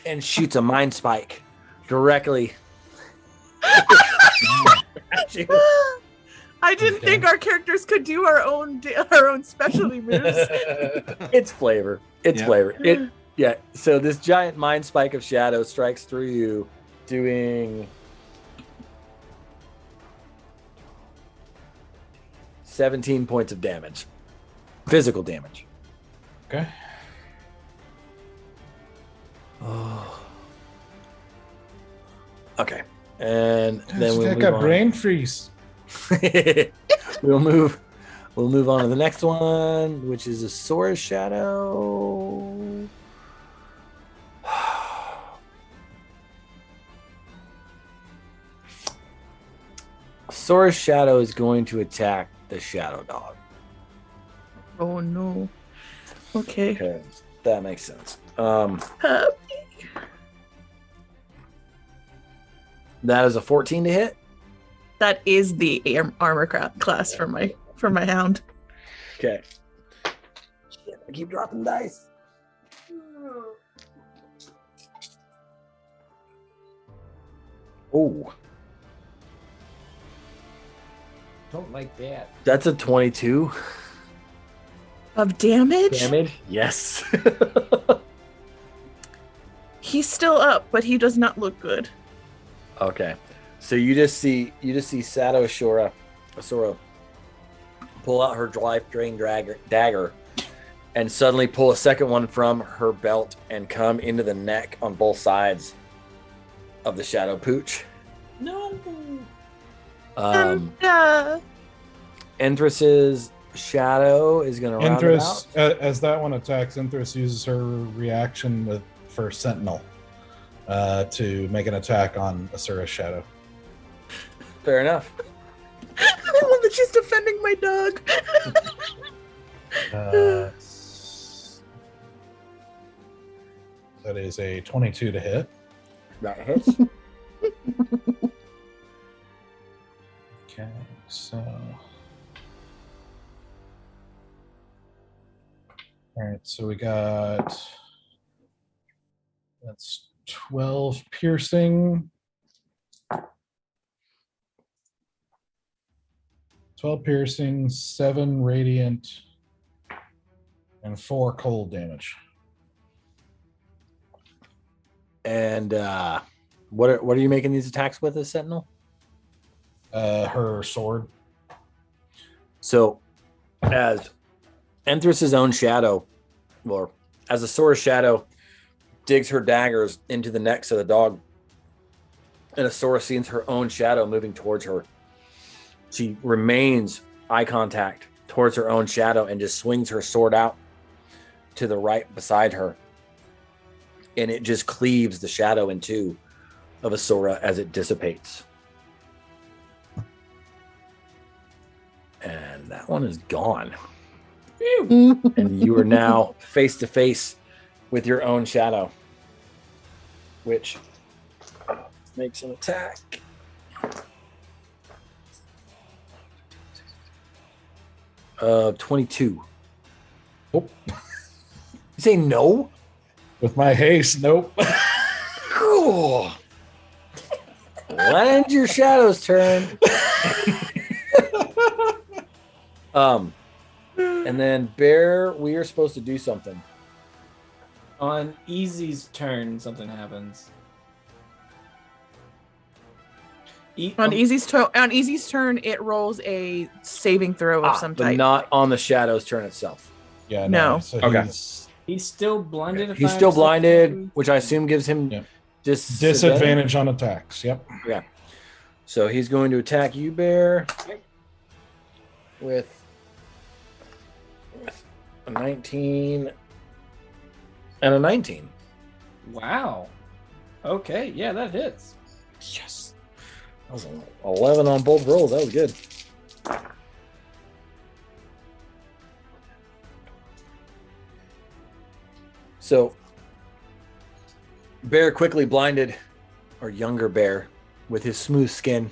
A: and shoots a mind spike directly at you.
C: I didn't think our characters could do our own specialty moves.
A: It's flavor. Yeah. So this giant mind spike of shadow strikes through you, doing 17 points of damage, physical damage.
E: Okay.
A: Okay. And then we'll
E: take
A: move
E: a
A: on.
E: brain freeze.
A: We'll move on to the next one, which is a Sora's Shadow. Sora's Shadow is going to attack the Shadow Dog.
C: Oh no. Okay.
A: Okay, that makes sense.
C: Puppy.
A: That is a 14 to hit.
C: That is the armor class for my hound.
A: Okay. Shit, I keep dropping dice. Oh,
D: Don't like that.
A: that's a 22
C: Of damage?
A: damage. Yes.
C: He's still up, but he does not look good.
A: Okay, so you just see Sato Sora pull out her life drain dagger, and suddenly pull a second one from her belt and come into the neck on both sides of the Shadow Pooch.
D: No.
A: Enthras's shadow is going to round it out.
E: Enthras, as that one attacks, Enthras uses her reaction for Sentinel to make an attack on Asura's shadow.
A: Fair enough.
C: I love that she's defending my dog.
E: That is a 22 to hit.
A: That hits.
E: Okay, so. All right, so we got. That's 12 piercing. 12 piercing, 7 radiant, and 4 cold damage.
A: And what are you making these attacks with, as Sentinel?
E: Her sword.
A: So, as Enthras's own shadow, or as a Sora's shadow digs her daggers into the necks of the dog, and Asura sees her own shadow moving towards her, she remains eye contact towards her own shadow and just swings her sword out to the right beside her. And it just cleaves the shadow in two of Asura as it dissipates. And that one is gone. And you are now face to face with your own shadow, which makes an attack. 22.
E: Nope.
A: You say no?
E: With my haste, nope.
A: Cool. Land your shadow's turn. And then Bear, we are supposed to do something.
D: On Easy's turn, something happens.
C: On Easy's turn, it rolls a saving throw of some
A: but
C: type.
A: not on the shadow's turn itself.
E: Yeah,
C: No.
E: So
A: Okay.
D: He's still blinded. if
A: He's
D: I
A: still
D: understand
A: blinded,
D: correctly?
A: which I assume gives him
E: disadvantage on attacks. Yep.
A: Yeah. So he's going to attack you, Bear, with a 19 and a 19.
D: Wow. Okay, yeah, that hits.
A: Yes. That was an 11 on both rolls. That was good. So, Bear quickly blinded, or younger Bear, with his smooth skin,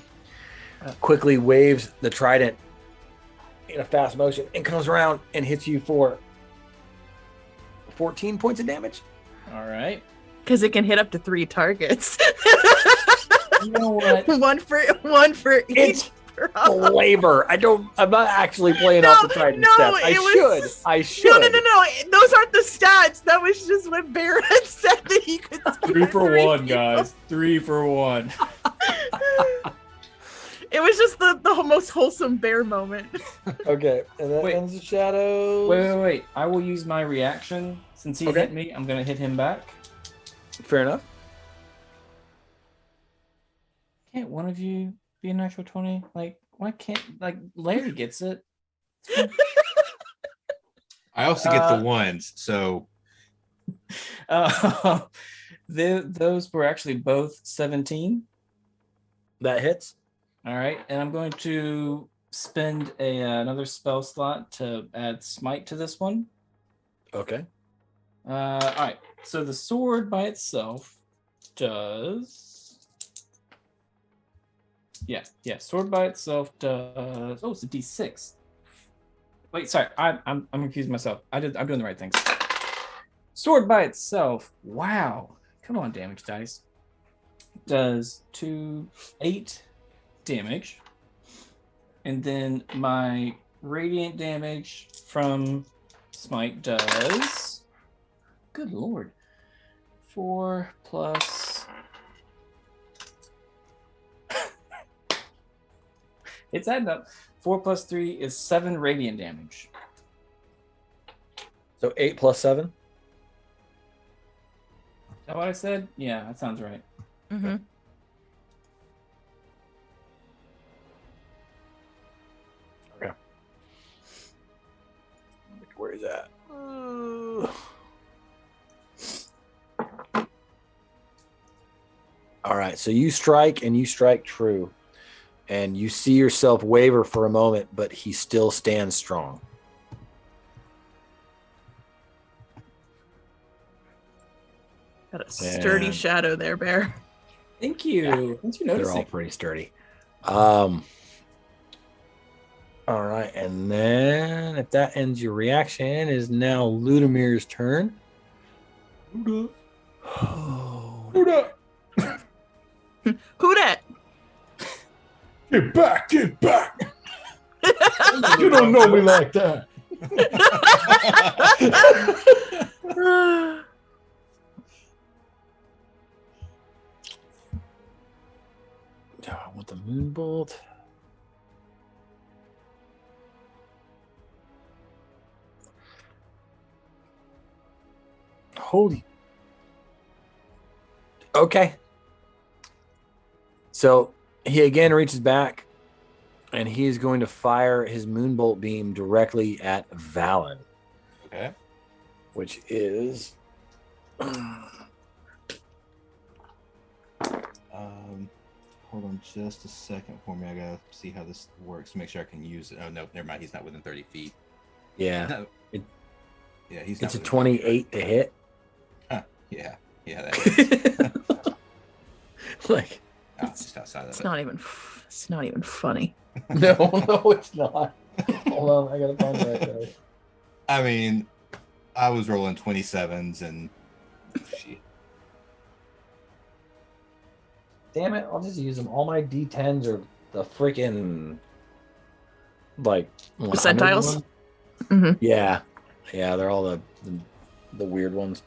A: quickly waves the trident in a fast motion and comes around and hits you for 14 points of damage.
D: All right.
C: Because it can hit up to 3 targets.
D: You know what?
C: one for each.
A: It's flavor. I'm not actually playing off the trident stats. I should.
C: No. Those aren't the stats. That was just what Bear had said that he could.
D: 3 for 1,
C: people.
D: guys. 3 for 1.
C: It was just the most wholesome Bear moment.
A: Okay, and that
D: Wait.
A: ends the shadows.
D: Wait. I will use my reaction. Since he
A: Okay.
D: hit me, I'm going to hit him back.
A: Fair enough.
D: can't one of you be a natural 20? Like, why can't Larry gets it?
B: I also get the ones, so
D: those were actually both 17.
A: That hits.
D: All right, and I'm going to spend another spell slot to add smite to this one.
A: Okay.
D: All right, so the sword by itself does. Yeah. Sword by itself does. Oh, it's a D6. Wait, sorry, I'm confusing myself. I'm doing the right things. Sword by itself. Wow. Come on, damage dice. Does 8 damage, and then my radiant damage from smite does. Good lord. 4 plus. It's adding up. 4 plus 3 is 7 radiant damage.
A: So 8 plus 7?
D: Is that what I said? Yeah, that sounds right.
C: Mm-hmm.
A: Okay. Where is that? All right, so you strike and you strike true, and you see yourself waver for a moment, but he still stands strong.
C: Got a sturdy
A: And-
C: shadow there, Bear.
D: Thank you. Thanks for
A: They're
D: noticing.
A: all pretty sturdy. All right, and then if that ends your reaction, it is now Ludomir's turn.
E: Luda,
C: Who dat?
E: get back! You don't know me like that.
A: I want the moonbolt. Holy. Okay. So he again reaches back, and he is going to fire his moonbolt beam directly at Valen,
B: okay.
A: which is
B: Hold on just a second for me. I gotta see how this works to make sure I can use it. Oh no, never mind. He's not within 30 feet.
A: yeah.
B: No. Yeah, he's not
A: It's a
B: within
A: 28 to hit.
B: Huh. Yeah, that is.
A: Like
B: Oh, just outside of
C: It's
B: it.
C: not even funny.
A: no, it's not. Hold on, I gotta find the right guy.
B: I mean, I was rolling 27s and shit.
A: Damn it, I'll just use them. All my D10s are the freaking like 100
C: Percentiles?
A: ones.
C: Mm-hmm.
A: Yeah, they're all the weird ones.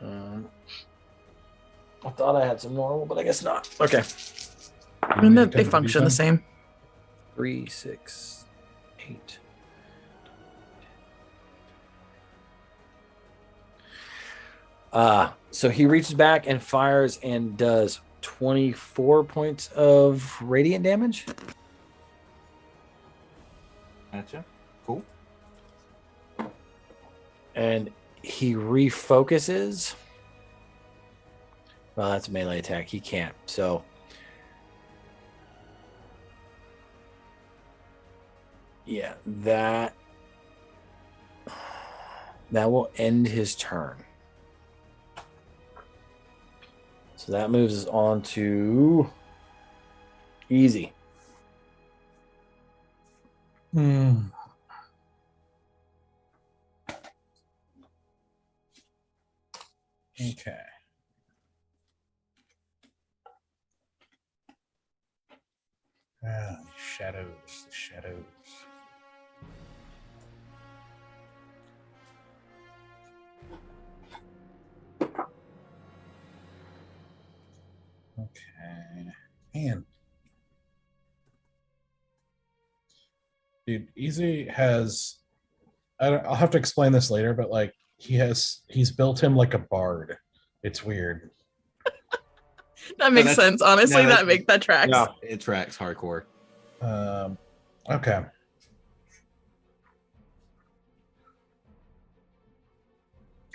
A: I thought I had some normal, but I guess not. Okay.
C: I mean, they function the same.
A: 3, 6, 8. So he reaches back and fires and does 24 points of radiant damage.
B: Gotcha. Cool.
A: And he refocuses. Well, that's a melee attack. He can't. So yeah, that will end his turn. So that moves us on to easy.
E: Okay. Ah, the shadows. Okay. Man. Dude, Easy has I'll have to explain this later, but like he's built him like a bard. It's weird.
C: That makes sense. Honestly, that tracks.
A: Yeah.
B: It tracks hardcore.
E: Okay.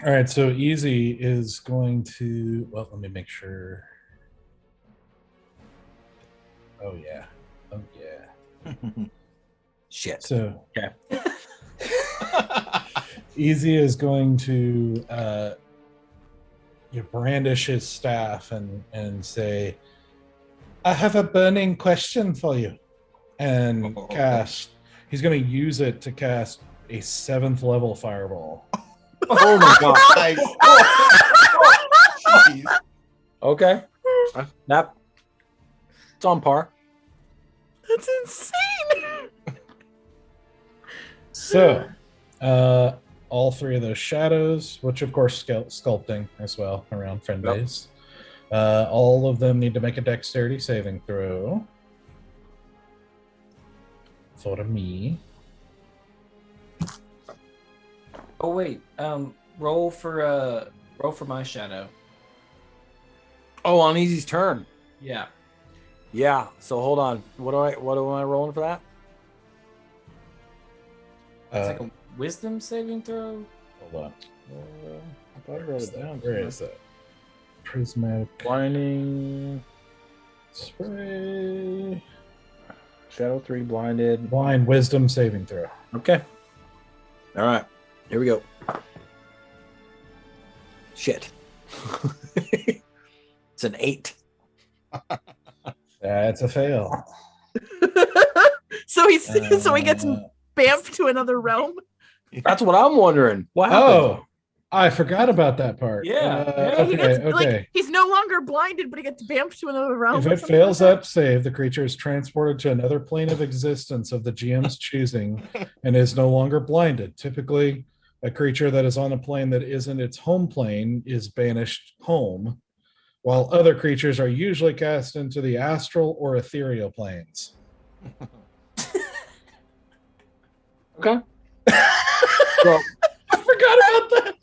E: All right, so Easy is going to. Well, let me make sure. Oh yeah.
A: Shit.
E: So
A: Okay.
E: Easy is going to brandish his staff and say, "I have a burning question for you," and cast. He's going to use it to cast a 7th level fireball.
A: Oh my god.
B: Jeez.
A: Okay. That it's on par.
C: That's insane.
E: So, all 3 of those shadows, which of course sculpting as well around friend base, all of them need to make a dexterity saving throw. For me.
D: Oh wait, roll for my shadow.
A: Oh, on Easy's turn.
D: Yeah.
A: Yeah. So hold on. What am I rolling for that?
D: It's like a wisdom saving throw.
E: Hold on.
A: I thought I wrote it down.
E: Where is that? Prismatic
A: Blinding.
E: spray.
A: Shadow 3 blinded.
E: Blind wisdom saving throw.
A: Okay. All right. Here we go. Shit. It's an 8.
E: That's a fail.
C: So he gets bamfed to another realm.
A: That's what I'm wondering. What happened?
E: Oh, I forgot about that part.
D: Yeah.
C: He gets,
E: Okay.
C: like, he's no longer blinded, but he gets bamfed to another realm.
E: If
C: or
E: it
C: something
E: fails
C: like
E: that save, the creature is transported to another plane of existence of the GM's choosing and is no longer blinded. Typically, a creature that is on a plane that isn't its home plane is banished home, while other creatures are usually cast into the astral or ethereal planes.
A: Okay. So,
E: I forgot about that.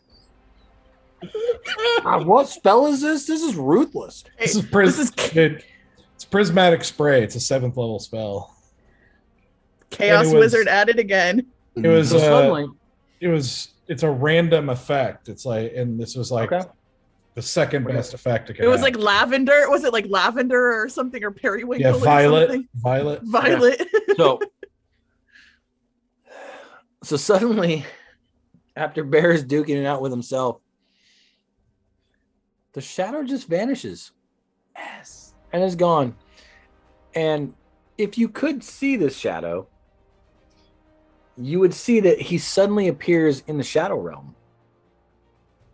A: what spell is this? This is ruthless.
E: This is it's prismatic spray. It's a 7th level spell.
C: Chaos Wizard at it again.
E: It was
A: So suddenly,
E: it's a random effect. It's like, and this was like the second best effect
C: it was like lavender. Was it like lavender or something, or periwinkle?
E: Yeah, violet.
C: Or something?
E: Violet.
A: Yeah. So suddenly, after Bear's duking it out with himself, the shadow just vanishes. Yes. And is gone. And if you could see this shadow, you would see that he suddenly appears in the shadow realm.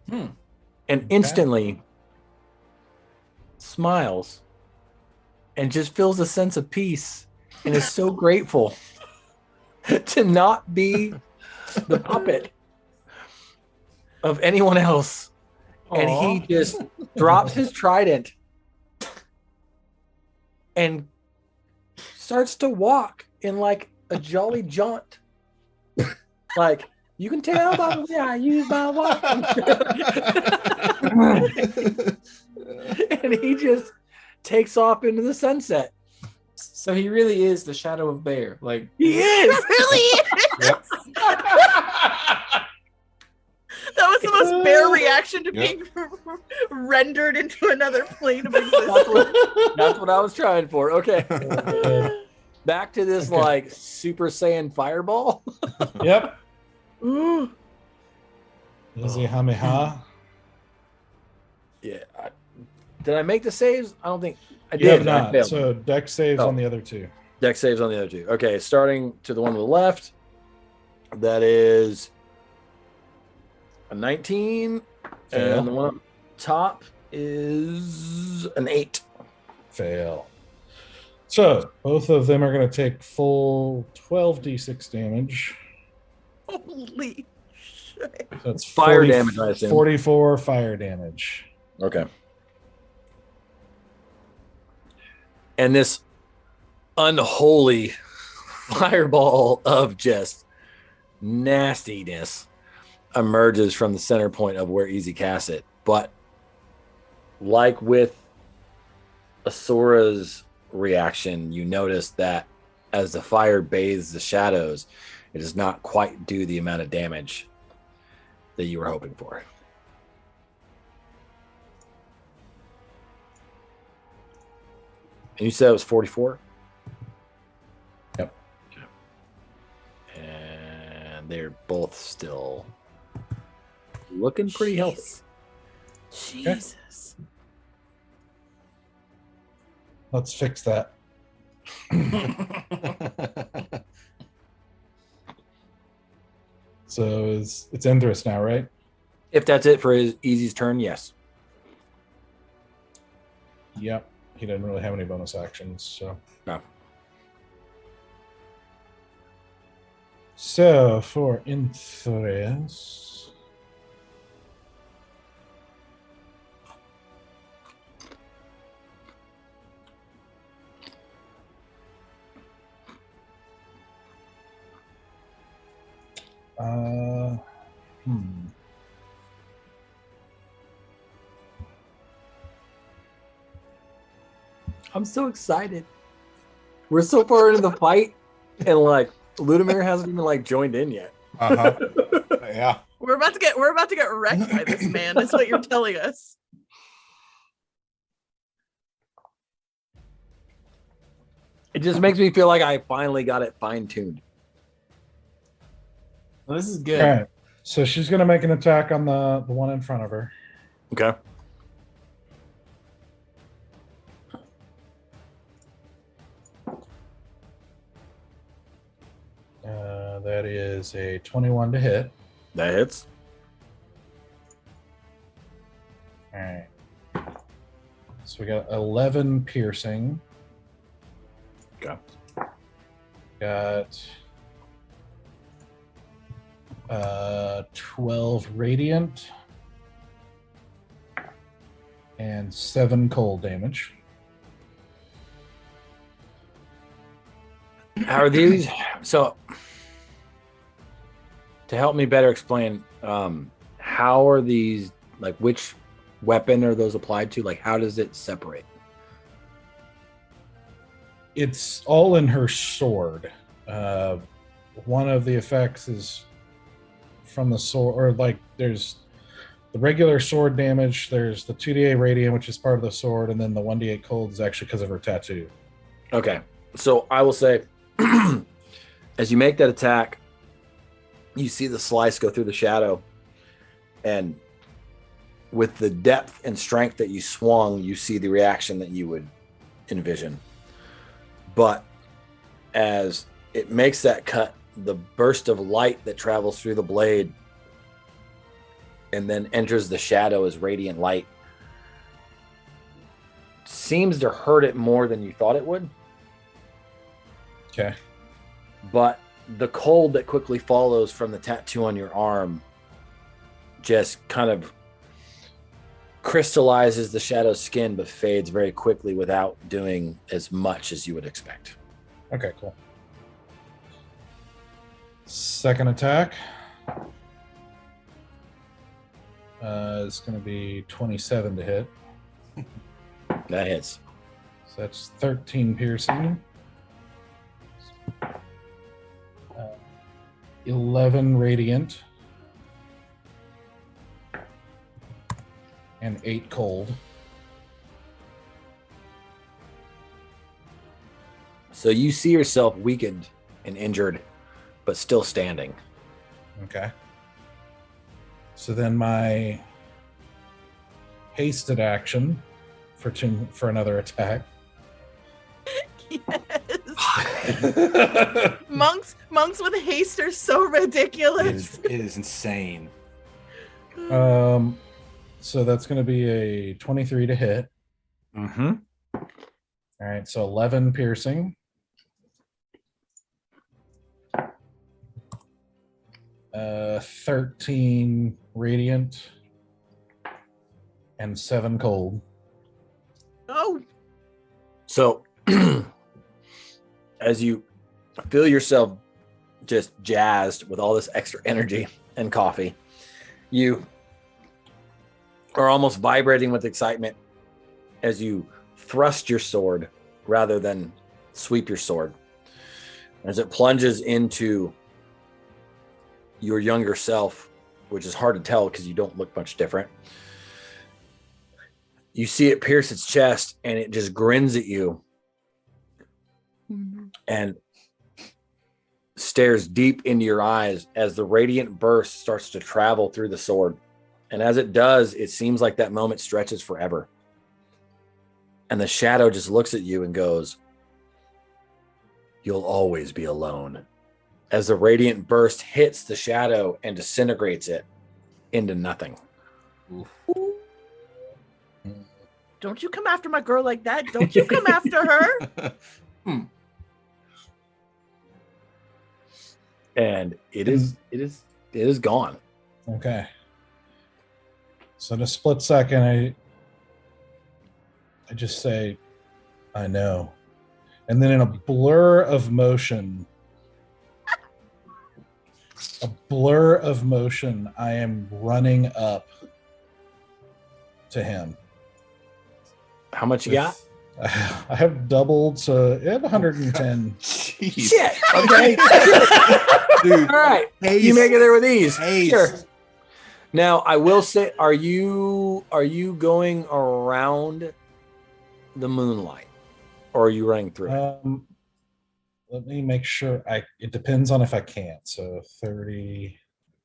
A: And instantly smiles and just feels a sense of peace and is so grateful to not be the puppet of anyone else. And he just drops his trident and starts to walk in like a jolly jaunt. Like, you can tell by the way I use my walk. And he just takes off into the sunset.
D: So he really is the shadow of Bear. Like,
A: He is.
C: Really is.
A: Yep.
C: That was the most Bear reaction to being rendered into another plane of existence.
A: That's what I was trying for. Okay. Back to this like Super Saiyan fireball.
E: Yep.
C: Ooh.
E: Kamehameha.
A: Yeah. Did I make the saves? I don't think I
E: You
A: did.
E: have not.
A: I failed.
E: So deck saves on the other 2.
A: Deck saves on the other 2. Okay, starting to the one to the left. That is a 19.
E: Fail.
A: And the one up top is an 8.
E: Fail. So both of them are going to take full 12d6 damage.
C: Holy shit.
E: So that's
A: Fire damage, I assume.
E: 44 fire damage.
A: Okay. And this unholy fireball of just nastiness emerges from the center point of where Easy casts it. But like with Asura's reaction, you notice that as the fire bathes the shadows, it does not quite do the amount of damage that you were hoping for. And you said it was 44?
E: Yep.
A: Okay. And they're both still looking pretty healthy.
C: Jesus.
E: Let's fix that. So it's Endress now, right?
A: If that's it for his Easy's turn, yes.
E: Yep. He didn't really have any bonus actions, so.
A: No.
E: So for Endress.
A: I'm so excited. We're so far into the fight, and like Ludimir hasn't even like joined in yet.
B: Yeah.
C: We're about to get wrecked by this man. That's what you're telling us.
A: It just makes me feel like I finally got it fine-tuned.
D: Well, this is good.
E: All right. So she's going to make an attack on the one in front of her.
A: Okay.
E: That is a 21 to hit.
A: That hits.
E: All right. So we got 11 piercing.
A: Okay.
E: Got 12 radiant and 7 cold damage.
A: How are these? So, to help me better explain, how are these, like, which weapon are those applied to? Like, how does it separate?
E: It's all in her sword. One of the effects is from the sword, or like there's the regular sword damage, there's the 2d8 radiant, which is part of the sword, and then the 1d8 cold is actually because of her tattoo.
A: Okay. So I will say, as you make that attack, you see the slice go through the shadow, and with the depth and strength that you swung, you see the reaction that you would envision. But as it makes that cut, the burst of light that travels through the blade and then enters the shadow as radiant light seems to hurt it more than you thought it would.
E: Okay.
A: But the cold that quickly follows from the tattoo on your arm just kind of crystallizes the shadow's skin, but fades very quickly without doing as much as you would expect.
E: Okay, cool. Second attack. It's going to be 27 to hit.
A: That hits.
E: So that's 13 piercing. 11 radiant. And 8 cold.
A: So you see yourself weakened and injured, but still standing.
E: Okay. So then my hasted action for another attack.
C: Yes. Monks with haste are so ridiculous.
B: It is insane.
E: So that's going to be a 23 to hit.
A: Mm-hmm.
E: All right, so 11 piercing. 13 radiant and 7 cold.
C: Oh.
A: So as you feel yourself just jazzed with all this extra energy and coffee, you are almost vibrating with excitement as you thrust your sword rather than sweep your sword. As it plunges into your younger self, which is hard to tell because you don't look much different. You see it pierce its chest and it just grins at you and stares deep into your eyes as the radiant burst starts to travel through the sword. And as it does, it seems like that moment stretches forever. And the shadow just looks at you and goes, "You'll always be alone." As the radiant burst hits the shadow and disintegrates it into nothing.
B: Oof.
C: Don't you come after my girl like that. Don't you come after her.
A: And it is gone.
E: Okay. So in a split second, I just say, "I know." And then in a blur of motion, I am running up to him.
A: How much you got?
E: I have doubled, so I have 110.
B: Jeez.
A: Shit. Okay.
B: Dude.
A: All right.
B: Haste.
A: You make it there with ease.
B: Haste.
A: Sure. Now, I will say, are you going around the moonlight, or are you running through it?
E: Let me make sure. It depends on if I can. So 30.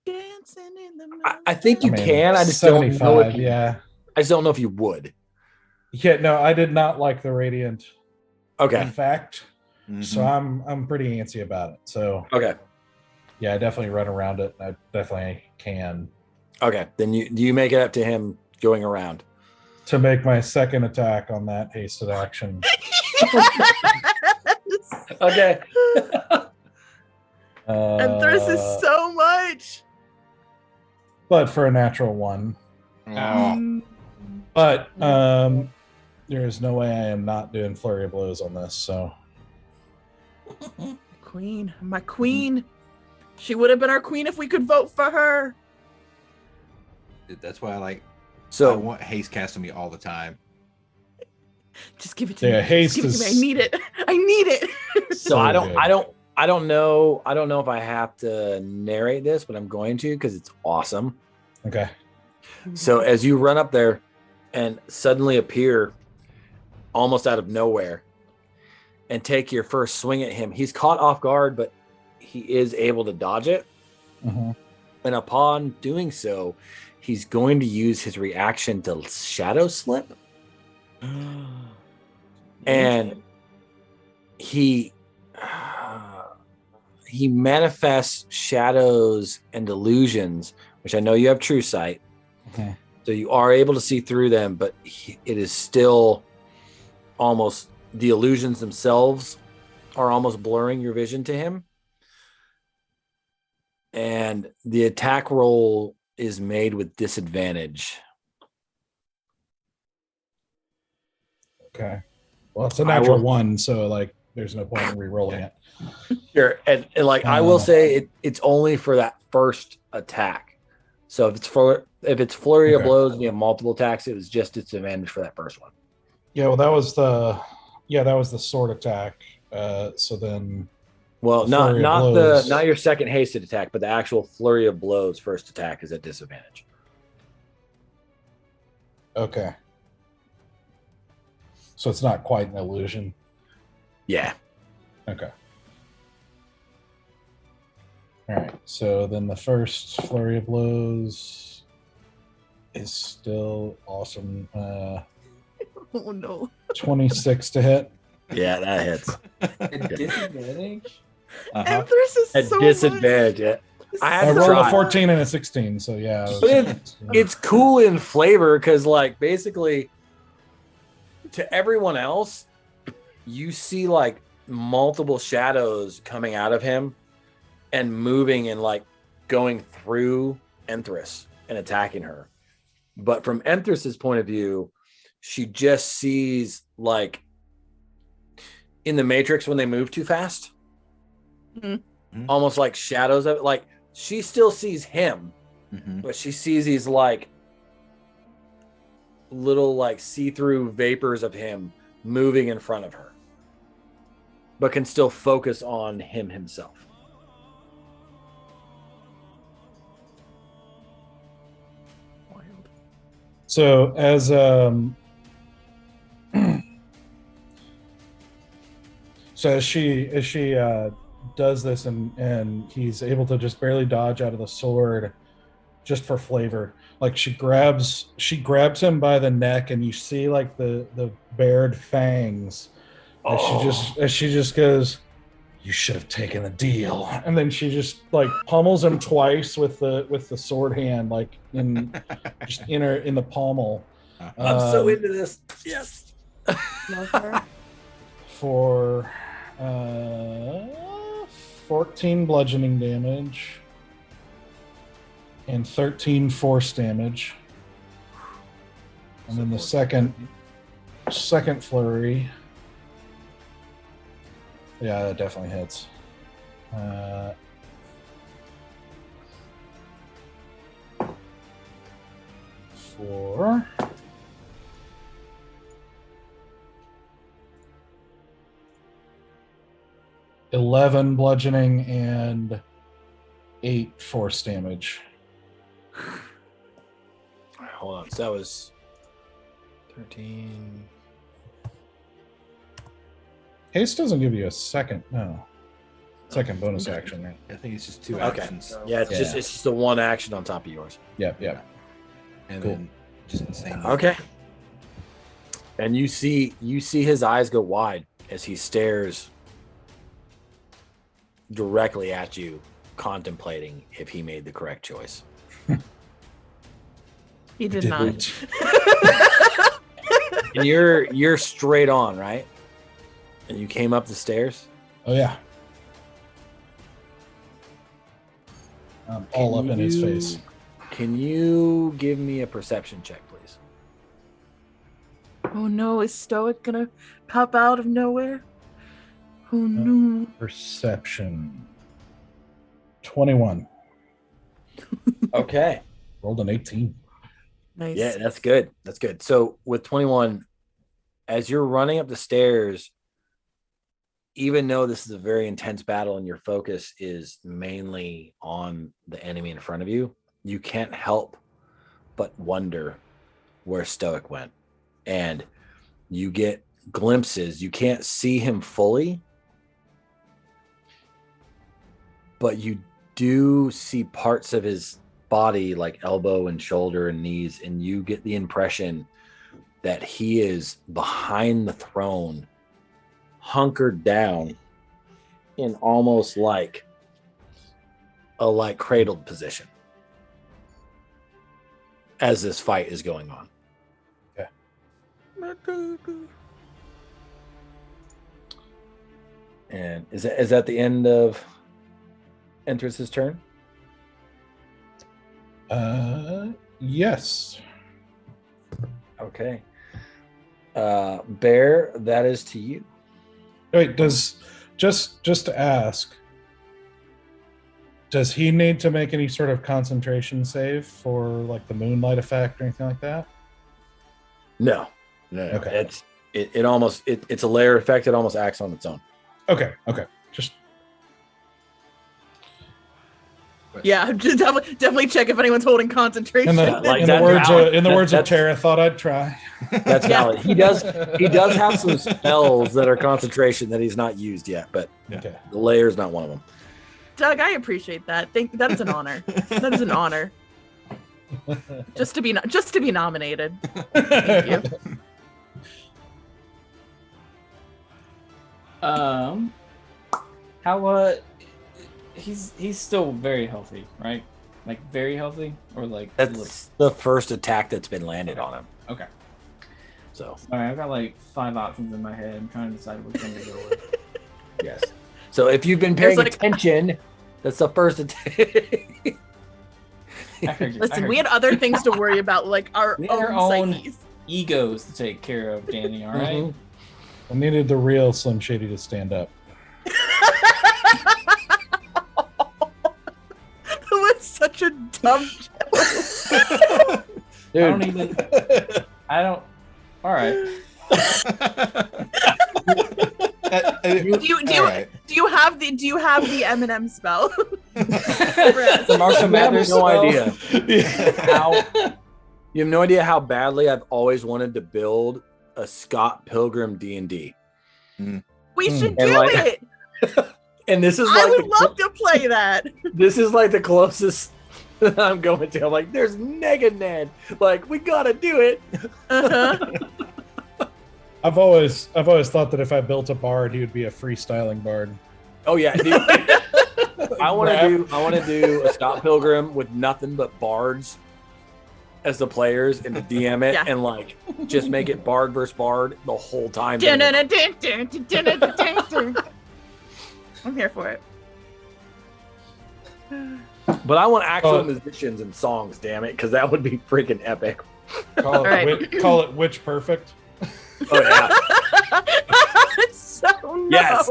C: Dancing in the
A: I think you
E: I mean,
A: can. I just don't know if
E: 75.
A: you,
E: Yeah.
A: I just don't know if you would.
E: Yeah. No, I did not like the radiant.
A: Okay.
E: In fact,
B: Mhm.
E: so I'm pretty antsy about it. So
A: Okay.
E: yeah, I definitely run around it. I definitely can.
A: Okay. Then you make it up to him going around.
E: To make my second attack on that hasted action.
A: Okay.
C: And Thris is so much.
E: But for a natural one.
B: Oh.
E: But there is no way I am not doing flurry of blows on this. So
C: Queen, my queen. She would have been our queen if we could vote for her.
B: Dude, that's why I
A: So
B: want haste cast on me all the time.
C: Just give it to me.
E: haste
C: Just give it to me.
E: is
C: I need it. I need it.
A: so I
E: good.
A: don't know if I have to narrate this, but I'm going to because it's awesome.
E: Okay.
A: So as you run up there and suddenly appear almost out of nowhere and take your first swing at him, he's caught off guard, but he is able to dodge it.
E: Mhm.
A: And upon doing so, he's going to use his reaction to shadow slip. And he manifests shadows and illusions, which I know you have true sight.
E: Okay.
A: So you are able to see through them, but it is still almost, the illusions themselves are almost blurring your vision to him. And the attack roll is made with disadvantage.
E: Okay. Well, it's a natural one, so like there's no point in re-rolling it.
A: Sure. And like I will say it's only for that first attack. So if it's flurry of blows and you have multiple attacks, it was just disadvantage for that first one.
E: Yeah, well that was the sword attack. So then
A: Well,
E: the flurry of
A: not
E: blows.
A: not your second hasted attack, but the actual flurry of blows first attack is at disadvantage.
E: Okay. So it's not quite an illusion.
A: Yeah.
E: Okay. All right. So then the first flurry of blows is still awesome.
C: Oh no.
E: 26 to hit.
A: Yeah, that hits.
D: At disadvantage?
C: And Thris is
A: At
C: so
A: disadvantage.
C: much.
A: I
E: I
A: had to
E: rolled
A: try.
E: a 14 and a 16, so yeah.
A: But it's cool in flavor because, like, basically, to everyone else, you see like multiple shadows coming out of him and moving and like going through Enthris and attacking her. But from Enthris's point of view, she just sees like in the Matrix when they move too fast, almost like shadows of it. Like she still sees him, but she sees these like little like see-through vapors of him moving in front of her, but can still focus on him himself.
D: Wild.
E: So as she does this and he's able to just barely dodge out of the sword just for flavor. Like she grabs him by the neck and you see like the bared fangs as she just goes, "You should have taken the deal." And then she just like pummels him twice with the sword hand, like in the pommel.
A: I'm so into this. Yes.
C: Love her.
E: For 14 bludgeoning damage and 13 force damage. And then the second flurry. Yeah, that definitely hits. For 11 bludgeoning and 8 force damage.
A: All right, hold on. So that was 13.
E: Haste doesn't give you a second bonus action, right?
F: I think it's just 2
A: Okay.
F: actions.
A: Yeah, it's just the one action on top of yours.
E: Yep.
F: And
E: Cool.
F: then just insane.
A: Okay. And you see his eyes go wide as he stares directly at you, contemplating if he made the correct choice.
C: He did not.
A: And you're straight on, right? And you came up the stairs?
E: Oh yeah. All up in his face.
A: Can you give me a perception check, please?
C: Oh no, is Stoic gonna pop out of nowhere? Oh no.
E: Perception. 21.
A: Okay.
E: Rolled an 18.
C: Nice.
A: Yeah, that's good. That's good. So with 21, as you're running up the stairs, even though this is a very intense battle and your focus is mainly on the enemy in front of you, you can't help but wonder where Stoic went. And you get glimpses. You can't see him fully, but you do see parts of his body like elbow and shoulder and knees, and you get the impression that he is behind the throne, hunkered down in almost like a cradled position as this fight is going on.
E: Okay.
A: And is that the end of Entrance' turn?
E: Yes.
A: Okay. Bear, that is to you.
E: Wait, just to ask, does he need to make any sort of concentration save for like the moonlight effect or anything like that?
A: No.
E: Okay.
A: It's a layer effect. It almost acts on its own.
E: Okay. Just
C: Yeah, just definitely check if anyone's holding concentration.
E: in the words of Tara, thought I'd try.
A: That's valid. He does have some spells that are concentration that he's not used yet, but
E: Okay.
A: the layer is not one of them.
C: Doug, I appreciate that. That is an honor. That is an honor. Just to be nominated. Thank you.
D: How he's still very healthy, right? Like very healthy, or like
A: That's the first attack that's been landed on him.
D: okay.
A: So
D: All right, I've got like 5 options in my head. I'm trying to decide which one to go with.
A: yes. So if you've been paying
C: There's like-
A: attention, that's the first attack.
D: I heard you.
C: Listen, we had other things to worry about, like our
D: We had our
C: own
D: own-
C: psyches.
D: egos to take care of, Danny. All right.
A: Mhm.
E: I needed the real Slim Shady to stand up.
C: That was such a dumb joke.
A: Dude,
D: I don't. All right.
C: Do you have the Eminem spell?
D: The Marshall Mathers
A: no
D: spell?
A: idea you have no idea how badly I've always wanted to build a Scott Pilgrim D&D.
C: We should
A: And
C: do
A: like-
C: it.
A: And this is
C: I
A: like
C: would love to play that.
A: this is like the closest that I'm going to. I'm like, there's Mega Ned. Like, we gotta do it.
C: Uh-huh.
E: I've always thought that if I built a bard, he would be a freestyling bard.
A: Oh yeah, dude. I want to do a Scott Pilgrim with nothing but bards as the players and to DM it and like just make it bard versus bard the whole time.
C: I'm here for it.
A: But I want actual musicians and songs, damn it, because that would be freaking epic.
E: Call it Witch Perfect.
A: Oh yeah.
C: So no.
A: Yes.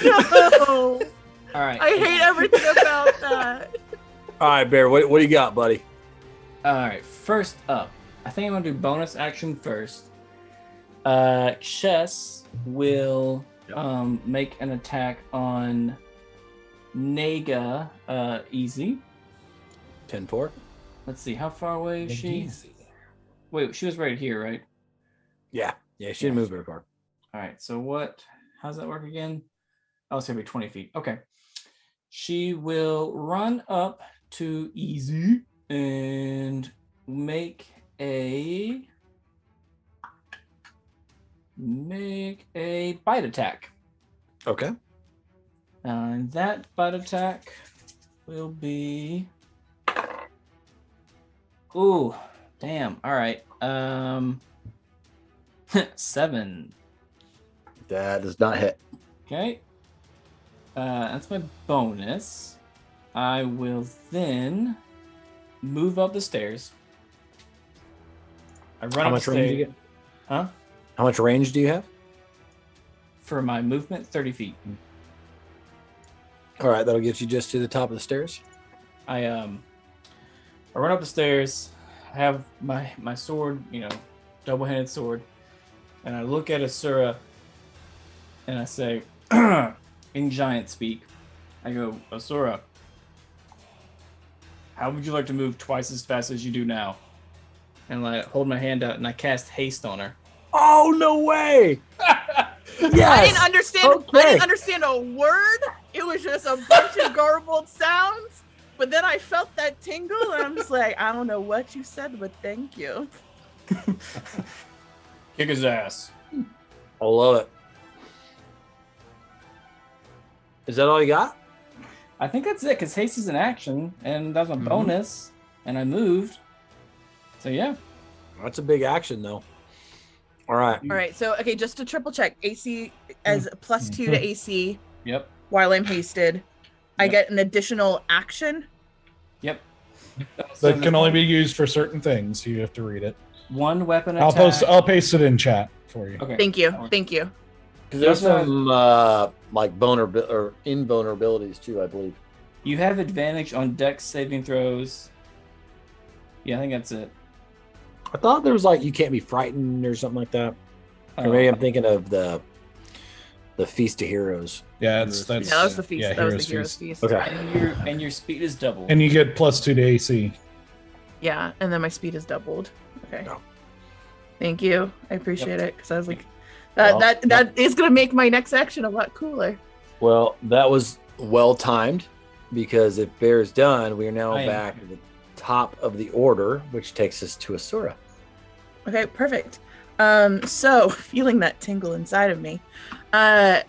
C: No.
D: All right.
C: I hate everything about that.
A: All right, Bear, what do you got, buddy?
D: All right. First up, I think I'm gonna do bonus action first. Chess will make an attack on Naga. Easy.
A: 10-4.
D: Let's see. How far away is she? Wait, she was right here, right?
A: Yeah, she didn't move very far.
D: All right. So what? How's that work again? Oh, it's gonna be 20 feet. Okay. She will run up to Easy and make a bite attack.
A: Okay.
D: And that bite attack will be. Ooh, damn. All right. 7.
A: That does not hit.
D: Okay. That's my bonus. I will then move up the stairs. I run
A: How
D: up
A: much
D: the
A: range do
D: stairs.
A: you get?
D: Huh?
A: How much range do you have?
D: For my movement, 30 feet.
A: All right, that'll get you just to the top of the stairs.
D: I run up the stairs, have my sword, double-handed sword, and I look at Asura and I say, in giant speak, I go, Asura, how would you like to move twice as fast as you do now? And I hold my hand out and I cast haste on her.
A: Oh, no way! Yes!
C: I didn't understand.
A: Okay.
C: I didn't understand a word. It was just a bunch of garbled sounds. But then I felt that tingle, and I'm just like, I don't know what you said, but thank you.
D: Kick his ass.
A: I love it. Is that all you got?
D: I think that's it, because haste is an action, and that's a bonus, and I moved. So yeah.
A: That's a big action, though. All right.
C: All right, so okay, just to triple check, AC as +2 to AC.
D: Yep.
C: While I'm hasted, I
D: Yep.
C: get an additional action.
D: Yep.
E: That can only be used for certain things. You have to read it.
D: One weapon
E: I'll
D: attack.
E: I'll paste it in chat for you.
D: Okay.
C: Thank you. Thank you.
A: Because there's
D: You also
A: some like invulnerabilities too, I believe.
D: You have advantage on dex saving throws. Yeah, I think that's it.
A: I thought there was like you can't be frightened or something like that. Or maybe I'm thinking of the Feast of Heroes.
E: Yeah,
C: Yeah, that was the feast.
E: Yeah,
C: that was the
E: Heroes
C: hero's feast.
A: Okay.
D: And your speed is double.
E: And you get +2 to AC.
C: Yeah, and then my speed is doubled. Okay.
A: Oh.
C: Thank you. I appreciate it because I was like,
A: Well,
C: that is gonna make my next action a lot cooler.
A: Well, that was well timed because if Bear's done, we are now back at the top of the order, which takes us to Asura.
C: Okay, perfect. So feeling that tingle inside of me, I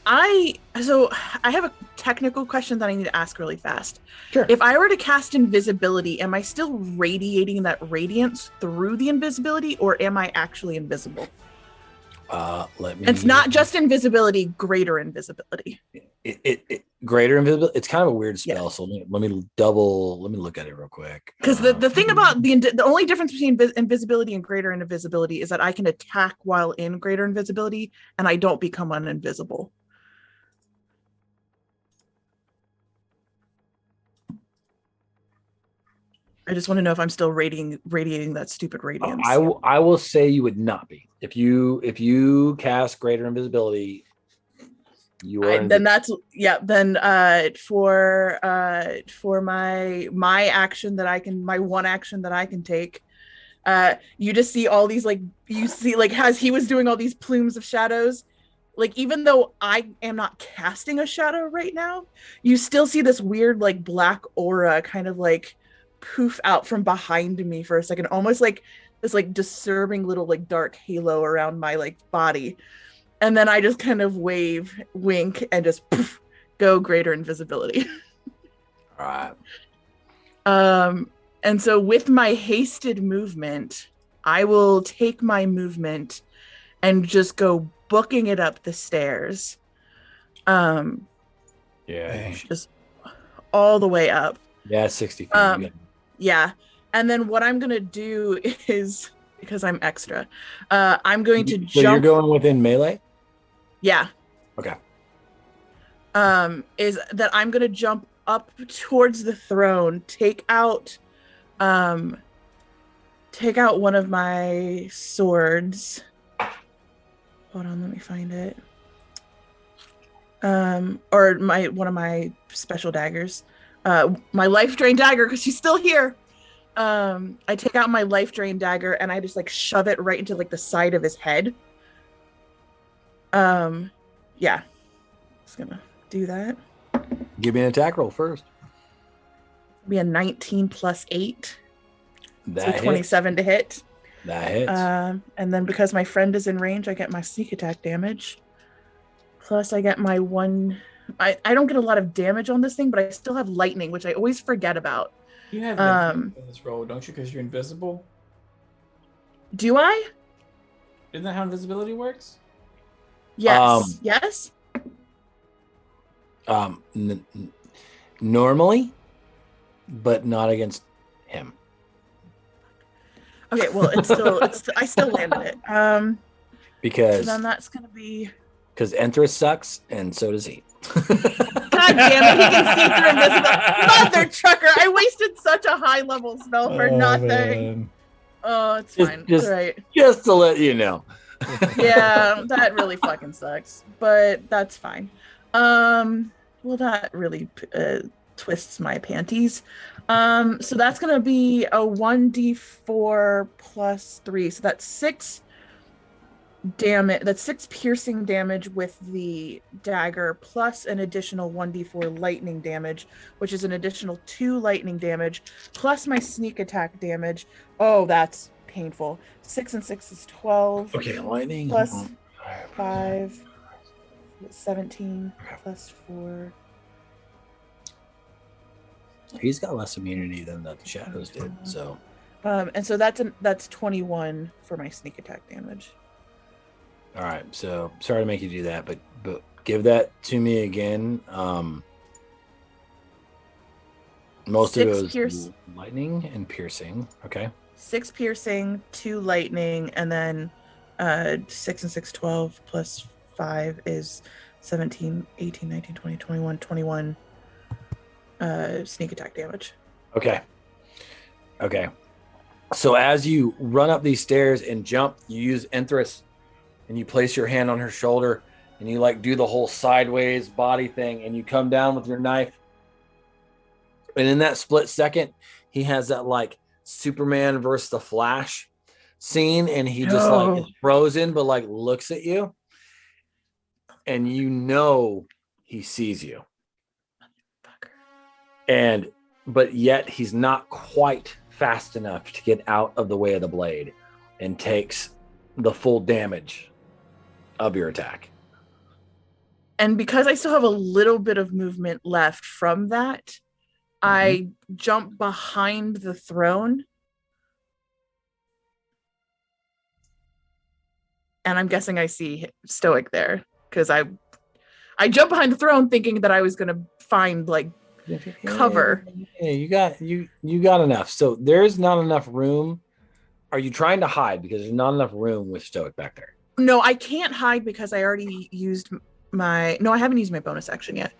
C: have a technical question that I need to ask really fast.
A: Sure.
C: If I were to cast invisibility, am I still radiating that radiance through the invisibility, or am I actually invisible?
A: Let me.
C: It's not just invisibility, greater invisibility.
A: It greater invisibility. It's kind of a weird spell.
C: Yeah.
A: So let me look at it real quick.
C: Because the thing about the only difference between invisibility and greater invisibility is that I can attack while in greater invisibility, and I don't become uninvisible. I just want to know if I'm still radiating that stupid radiance.
A: I will say you would not be. If you cast greater invisibility, you are
C: then that's then for my action that I can, my one action that I can take, you just see all these, like, you see, like, as he was doing all these plumes of shadows, like, even though I am not casting a shadow right now, you still see this weird, like, black aura kind of like poof out from behind me for a second, almost like this, like, disturbing little, like, dark halo around my, like, body. And then I just kind of wink, and just poof, go greater invisibility.
A: All right.
C: And so with my hasted movement, I will take my movement and just go booking it up the stairs.
A: Yeah.
C: Just all the way up.
A: Yeah, 60 feet.
C: Yeah. And then what I'm going to do is, because I'm extra, I'm going to jump.
A: So you're going within melee?
C: Yeah.
A: Okay.
C: Is that I'm going to jump up towards the throne, take out one of my swords. Hold on, let me find it. Or one of my special daggers. My life drain dagger, because she's still here. I take out my life drain dagger and I just, like, shove it right into, like, the side of his head. Yeah. Just gonna do that.
A: Give me an attack roll first.
C: Be a 19 plus 8.
A: That
C: so 27 to hit.
A: That hits.
C: And then because my friend is in range, I get my sneak attack damage. Plus I get my one. I don't get a lot of damage on this thing, but I still have lightning, which I always forget about.
D: You have in this roll, don't you? Because you're invisible.
C: Do I?
D: Isn't that how invisibility works?
C: Yes. Yes.
A: Normally, but not against him.
C: Okay, well, I still landed it.
A: Because
C: so then that's gonna be.
A: Because Enthra sucks, and so does he.
C: God damn it! He can see through invisible. Mother trucker! I wasted such a high level spell for nothing.
E: Man.
C: Oh, it's fine. It's all right.
A: Just to let you know.
C: Yeah, that really fucking sucks, but that's fine. Well, that really twists my panties. So that's gonna be a 1d4 plus 3, so that's 6 damage. That's 6 piercing damage with the dagger, plus an additional 1d4 lightning damage, which is an additional 2 lightning damage, plus my sneak attack damage. Oh, that's painful. 6 and 6 is 12.
A: Okay, lightning.
C: Plus 5, 17, plus 4.
A: He's got less immunity than the shadows did, so.
C: And so that's 21 for my sneak attack damage.
A: All right, so sorry to make you do that, but give that to me again. Most of it was lightning and piercing. Okay.
C: 6 piercing, 2 lightning, and then 6 and 6, 12 plus 5 is 17, 18, 19, 20, 21, 21 sneak attack damage.
A: Okay. So as you run up these stairs and jump, you use Enthris, and you place your hand on her shoulder, and you, like, do the whole sideways body thing, and you come down with your knife. And in that split second, he has that, like, Superman versus the Flash scene, and he just like is frozen, but, like, looks at you, and you know he sees you. But yet he's not quite fast enough to get out of the way of the blade, and takes the full damage of your attack.
C: And because I still have a little bit of movement left from that, I jump behind the throne. And I'm guessing I see Stoic there, because I jumped behind the throne thinking that I was going to find, like, cover.
A: Yeah, you got enough. So there's not enough room. Are you trying to hide? Because there's not enough room with Stoic back there.
C: No, I can't hide because I already used my... No, I haven't used my bonus action yet.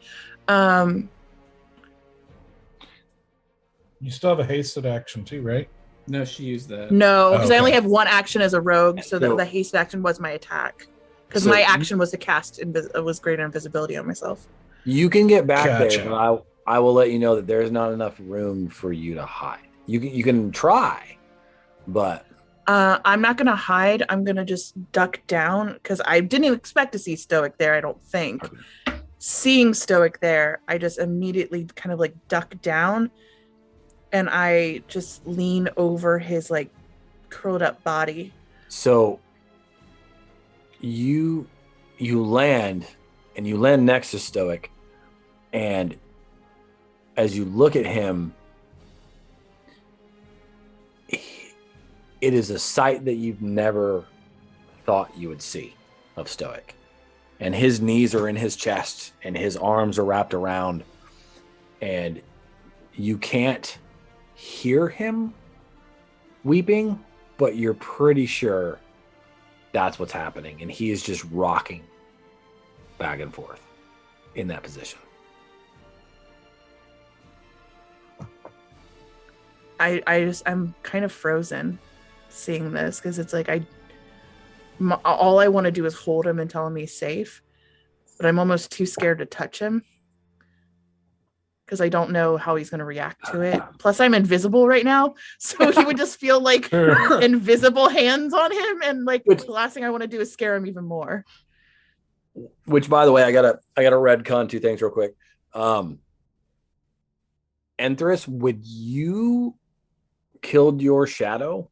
E: You still have a hasted action too, right?
D: No, she used that.
C: No, because I only
E: okay.
C: have one action as a rogue, so
A: So-
C: the haste action was my attack. Because
A: So
C: my
A: you-
C: action was to cast was greater invisibility on myself.
A: You can get back
E: Gotcha.
A: there, but I will let you know that there's not enough room for you to hide. You can try, but
C: I'm not gonna hide. I'm gonna just duck down because I didn't expect to see Stoic there. I don't think.
A: Okay.
C: Seeing Stoic there, I just immediately kind of like duck down, and I just lean over his like curled up body.
A: so you land and you land next to Stoic, and as you look at him, it is a sight that you've never thought you would see of Stoic. And his knees are in his chest and his arms are wrapped around, and you can't hear him weeping, but you're pretty sure that's what's happening. And he is just rocking back and forth in that position.
C: I'm kind of frozen seeing this because it's like all I want to do is hold him and tell him he's safe, but I'm almost too scared to touch him because I don't know how he's going to react to it. Plus, I'm invisible right now, so he would just feel like invisible hands on him, and like the last thing I want to do is scare him even more.
A: Which, by the way, I gotta redcon two things real quick. Enthris, would you killed your shadow?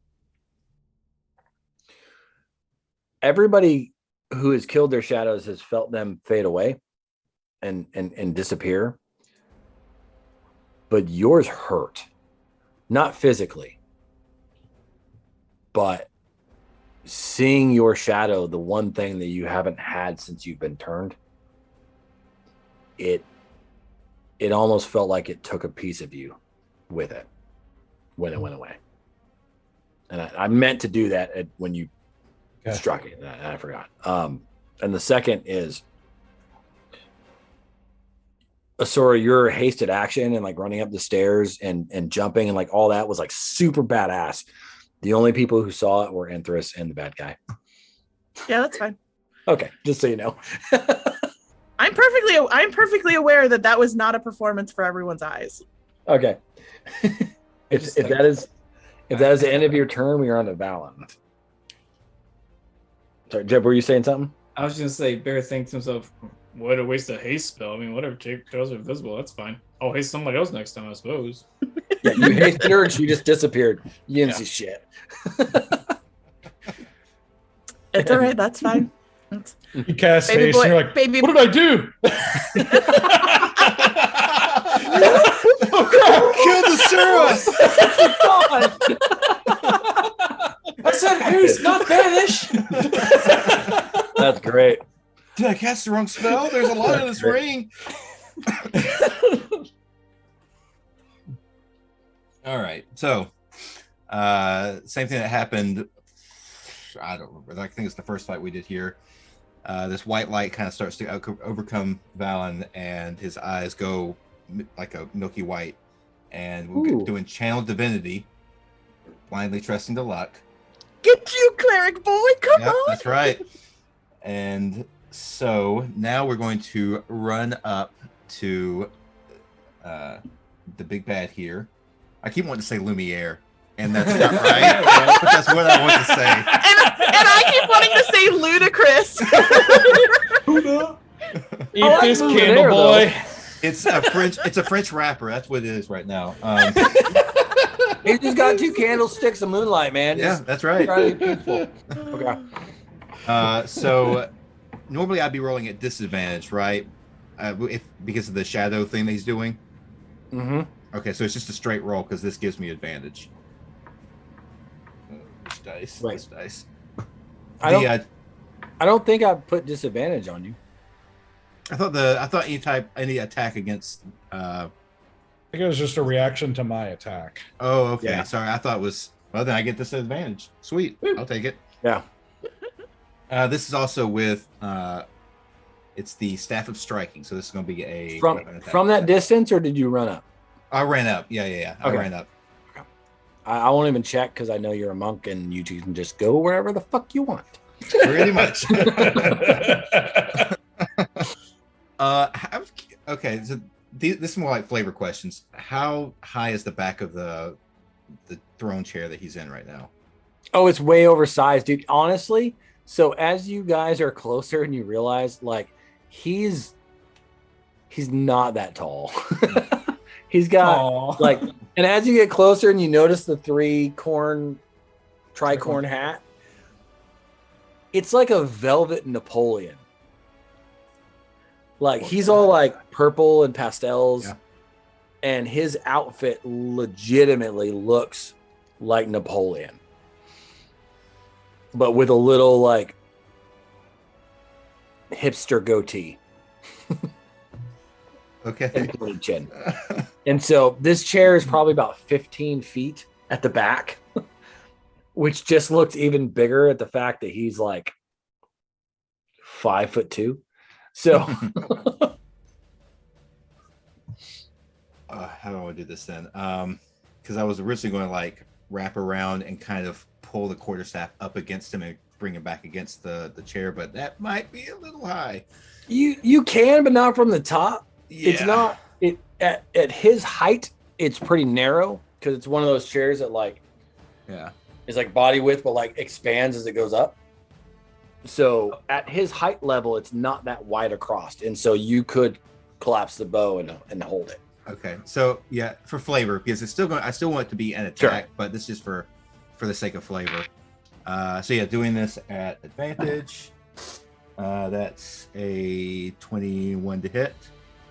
A: Everybody who has killed their shadows has felt them fade away and disappear. But yours hurt. Not physically, but seeing your shadow, the one thing that you haven't had since you've been turned, it almost felt like it took a piece of you with it when it went away. And I meant to do that when you struck it, and I forgot. And the second is, Asura, your hasted action and like running up the stairs and jumping and like all that was like super badass. The only people who saw it were Enthris and the bad guy.
C: Yeah, that's fine.
A: Okay, just so you know.
C: I'm perfectly aware that was not a performance for everyone's eyes.
A: Okay. if that is the end of your turn, we are on to Valen. Sorry, Jeb, were you saying something?
D: I was just gonna say, Bear thinks to himself, what a waste of haste spell. I mean, whatever, Tails are invisible, that's fine. I'll haste somebody else next time, I suppose.
A: Yeah, you hasted her and she just disappeared. You didn't see shit.
C: It's all right, that's fine.
E: You cast
C: Baby
E: haste
C: boy-
E: and you're like,
C: baby-
E: what did I do?
B: Oh crap! Kill the Sura!
D: I said haste, not vanish!
A: That's great.
B: Did I cast the wrong spell? There's a lot in this ring. All right. So, same thing that happened. I don't remember. I think it's the first fight we did here. This white light kind of starts to overcome Valen, and his eyes go like a milky white. And we're doing channel divinity, blindly trusting to luck.
C: Get you, cleric boy! Come on!
B: That's right. And so now we're going to run up to the big bad here. I keep wanting to say Lumiere, and that's not right, but that's what I want to say.
C: And I keep wanting to say ludicrous.
E: Eat this candle, boy.
B: It's a French rapper. That's what it is right now.
A: He just got 2 candlesticks of moonlight, man.
B: Yeah,
A: Just
B: that's right.
A: try to be peaceful. Okay.
B: So normally I'd be rolling at disadvantage, right? Because of the shadow thing that he's doing.
A: Mm-hmm.
B: Okay, so it's just a straight roll because this gives me advantage. Which dice?
A: Right.
B: This dice.
A: I don't think I put disadvantage on you.
B: I thought any attack against.
E: I think it was just a reaction to my attack.
B: Oh, okay.
A: Yeah.
B: Sorry, I thought it was. Well, then I get this advantage. Sweet, I'll take it.
A: Yeah.
B: This is also with. It's the staff of striking, so this is going to be a
A: From that distance, or did you run up?
B: I ran up. Yeah. I
A: Okay.
B: ran up.
A: I won't even check because I know you're a monk and you two can just go wherever the fuck you want.
B: Pretty much. Okay. So this is more like flavor questions. How high is the back of the throne chair that he's in right now?
A: Oh, it's way oversized, dude. Honestly, so as you guys are closer and you realize, like, he's not that tall. He's got
D: Aw.
A: like, and as you get closer and you notice the tricorn hat, it's like a velvet Napoleon. Like he's all like purple and pastels, and his outfit legitimately looks like Napoleon, but with a little like hipster goatee.
B: Okay.
A: And pointed chin. And so this chair is probably about 15 feet at the back, which just looks even bigger at the fact that he's like 5'2". So
B: how do I do this then? Because I was originally going to like wrap around and kind of pull the quarterstaff up against him and bring him back against the chair, but that might be a little high.
A: you can, but not from the top.
B: Yeah.
A: It's not at his height. It's pretty narrow because it's one of those chairs that like is like body width, but like expands as it goes up. So at his height level, it's not that wide across, and so you could collapse the bow and hold it.
B: Okay, so yeah, for flavor, because it's still going. I still want it to be an attack, but this is for the sake of flavor. So yeah, doing this at advantage. That's a 21 to hit.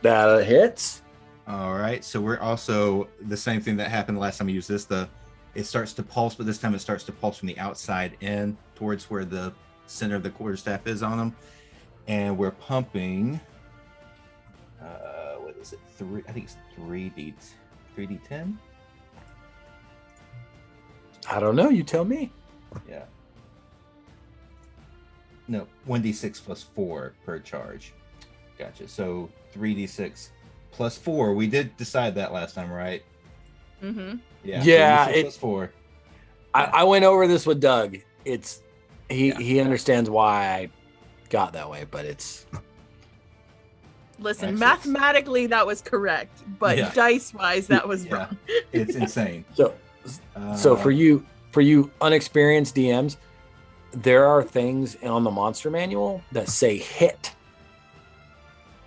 A: That hits.
B: All right, so we're also the same thing that happened the last time we used this. It starts to pulse, but this time it starts to pulse from the outside in towards where the center of the quarterstaff is on them, and we're pumping. What is it? I think it's 3d10.
A: I don't know. You tell me.
B: Yeah. No, 1d6 plus 4 per charge. Gotcha. So 3d6 plus 4. We did decide that last time, right?
C: Mm-hmm.
B: Yeah.
A: Yeah.
B: 3d6 plus 4.
A: I went over this with Doug. He understands why I got that way, but it's.
C: Listen,
B: Actually,
C: mathematically that was correct, but dice-wise that was wrong.
B: It's insane.
A: So for you unexperienced DMs, there are things on the monster manual that say hit.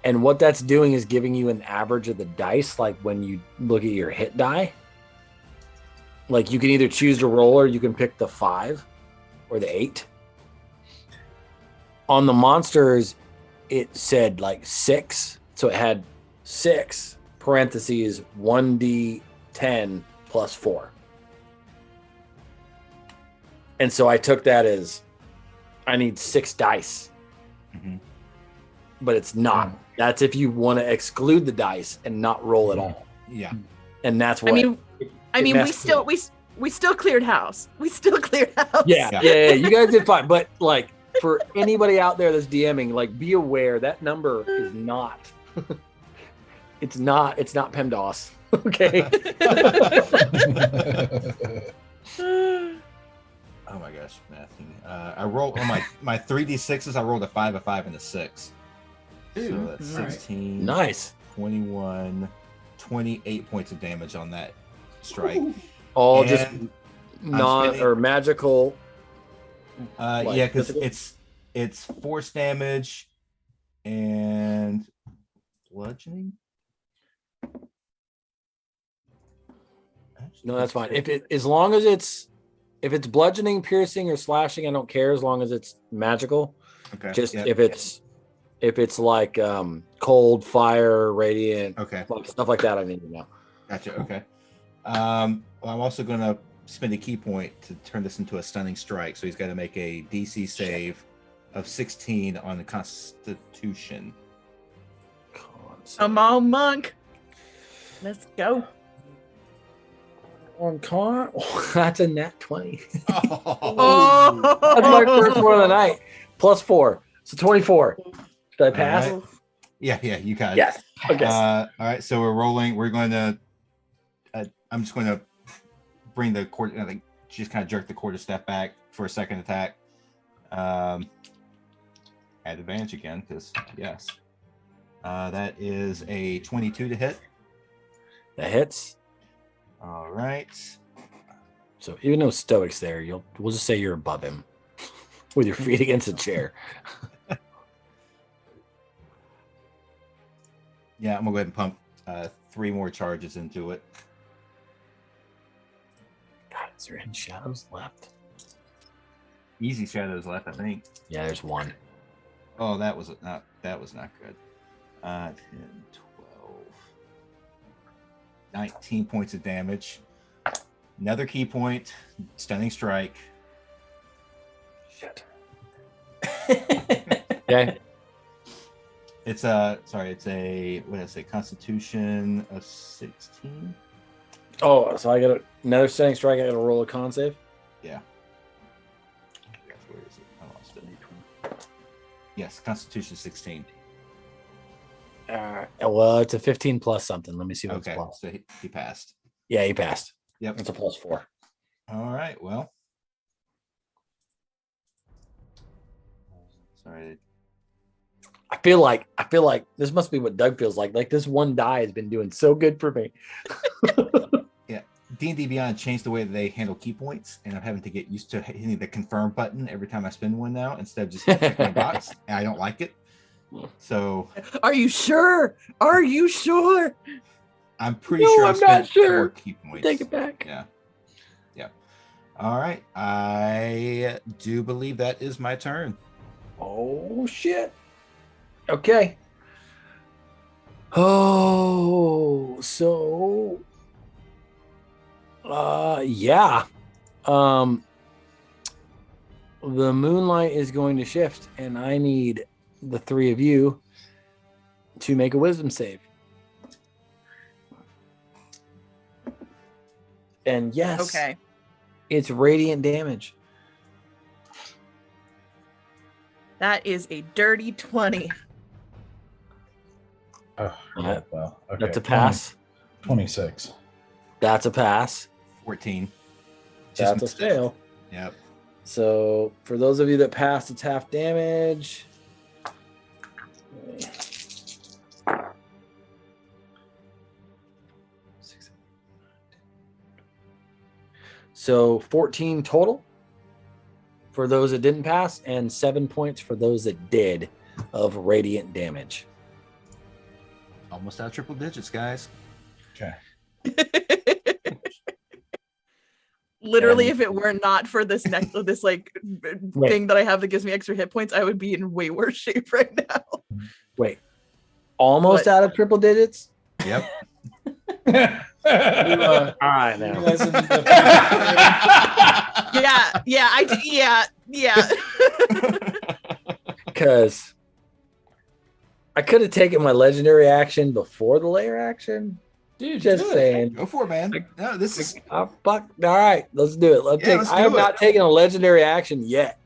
A: And what that's doing is giving you an average of the dice, like when you look at your hit die. Like you can either choose to roll or you can pick the 5 or the 8. On the monsters, it said like 6. So it had 6 parentheses 1d10 plus 4. And so I took that as I need 6 dice.
B: Mm-hmm.
A: But it's not. That's if you want to exclude the dice and not roll at all.
B: Yeah.
A: And that's what
C: I mean we still cleared house. We still cleared house.
A: Yeah. You guys did fine. But like for anybody out there that's DMing, like be aware that number is not it's not PEMDAS. Okay.
B: Oh my gosh, Matthew. I rolled on my 3d6s, I rolled a 5, a 5, and a 6. So that's 16,
A: nice.
B: 21, 28 points of damage on that strike.
A: All
B: And
A: just or magical.
B: Yeah, because it's force damage and bludgeoning.
A: No, that's fine. As long as it's bludgeoning, piercing, or slashing, I don't care as long as it's magical.
B: Okay.
A: Just if it's like cold, fire, radiant, stuff like that, I need to know.
B: Gotcha. Okay. Well, I'm also going to spend a key point to turn this into a stunning strike. So he's got to make a DC save of 16 on the Constitution.
C: Come on, monk. Let's go.
A: On car, that's a nat 20.
C: Oh.
A: That's my first one of the night. Plus 4, so 24. Did I pass?
B: Right. Yeah, you got it.
A: Yes. Okay.
B: All right, so we're rolling. We're going to I'm just going to bring the quarter. I think just kind of jerk the quarter step back for a second attack. Add advantage again because yes. That is a 22 to hit.
A: That hits.
B: All right.
A: So even though Stoic's there, we'll just say you're above him with your feet against a chair.
B: Yeah, I'm gonna go ahead and pump 3 more charges into it.
A: God, is there any shadows left?
B: Easy shadows left, I think.
A: Yeah, there's one.
B: Oh, that was not good. 10, 12, 19 points of damage. Another key point, stunning strike.
A: Shit. Okay.
B: It's a what did I say? Constitution of 16.
A: Oh, so I got another stunning strike. I got to roll a con save.
B: Yeah. Where is it? I lost it. Yes, Constitution 16.
A: Well, it's a 15 plus something. Let me see what's
B: Okay,
A: plus.
B: so he passed.
A: Yeah, he passed.
B: Yep.
A: It's a +4.
B: All right. Well. Sorry.
A: I feel like this must be what Doug feels like. Like this one die has been doing so good for me.
B: Yeah, D&D Beyond changed the way that they handle key points, and I'm having to get used to hitting the confirm button every time I spend one now instead of just checking my box. And I don't like it. So,
C: Are you sure? Are you sure?
B: I'm pretty
A: No,
B: sure
A: I'm
B: I've
A: not
B: spent
A: sure.
B: 4 key points.
A: Take it back.
B: Yeah. All right. I do believe that is my turn.
A: Oh shit. Okay. Oh, so yeah. The moonlight is going to shift, and I need the 3 of you to make a wisdom save. And yes,
C: Okay.
A: it's radiant damage.
C: That is a dirty 20.
E: Oh, yeah, well, okay.
A: That's a pass.
E: 26.
A: That's a pass.
B: 14.
A: That's a
B: missed it.
A: fail.
B: Yep.
A: So for those of you that passed, it's half damage. So 14 total for those that didn't pass, and 7 points for those that did of radiant damage.
B: Almost out of triple digits, guys.
E: Okay.
C: Literally,
A: And-
C: if it were not for this this like
A: Wait.
C: thing that I have that gives me extra hit points, I would be in way worse shape right now.
A: Wait, almost
C: What?
A: out of triple digits?
B: Yep.
A: All right,
D: You
A: now.
D: guys ended up-
C: Yeah.
A: Because I could have taken my legendary action before the layer action.
D: Dude,
A: Just
D: do it.
A: saying.
B: Go for it, man. No, this is
A: Fuck. All right, let's do it.
B: Yeah, let's
A: I have
B: do it.
A: not taken a legendary action yet.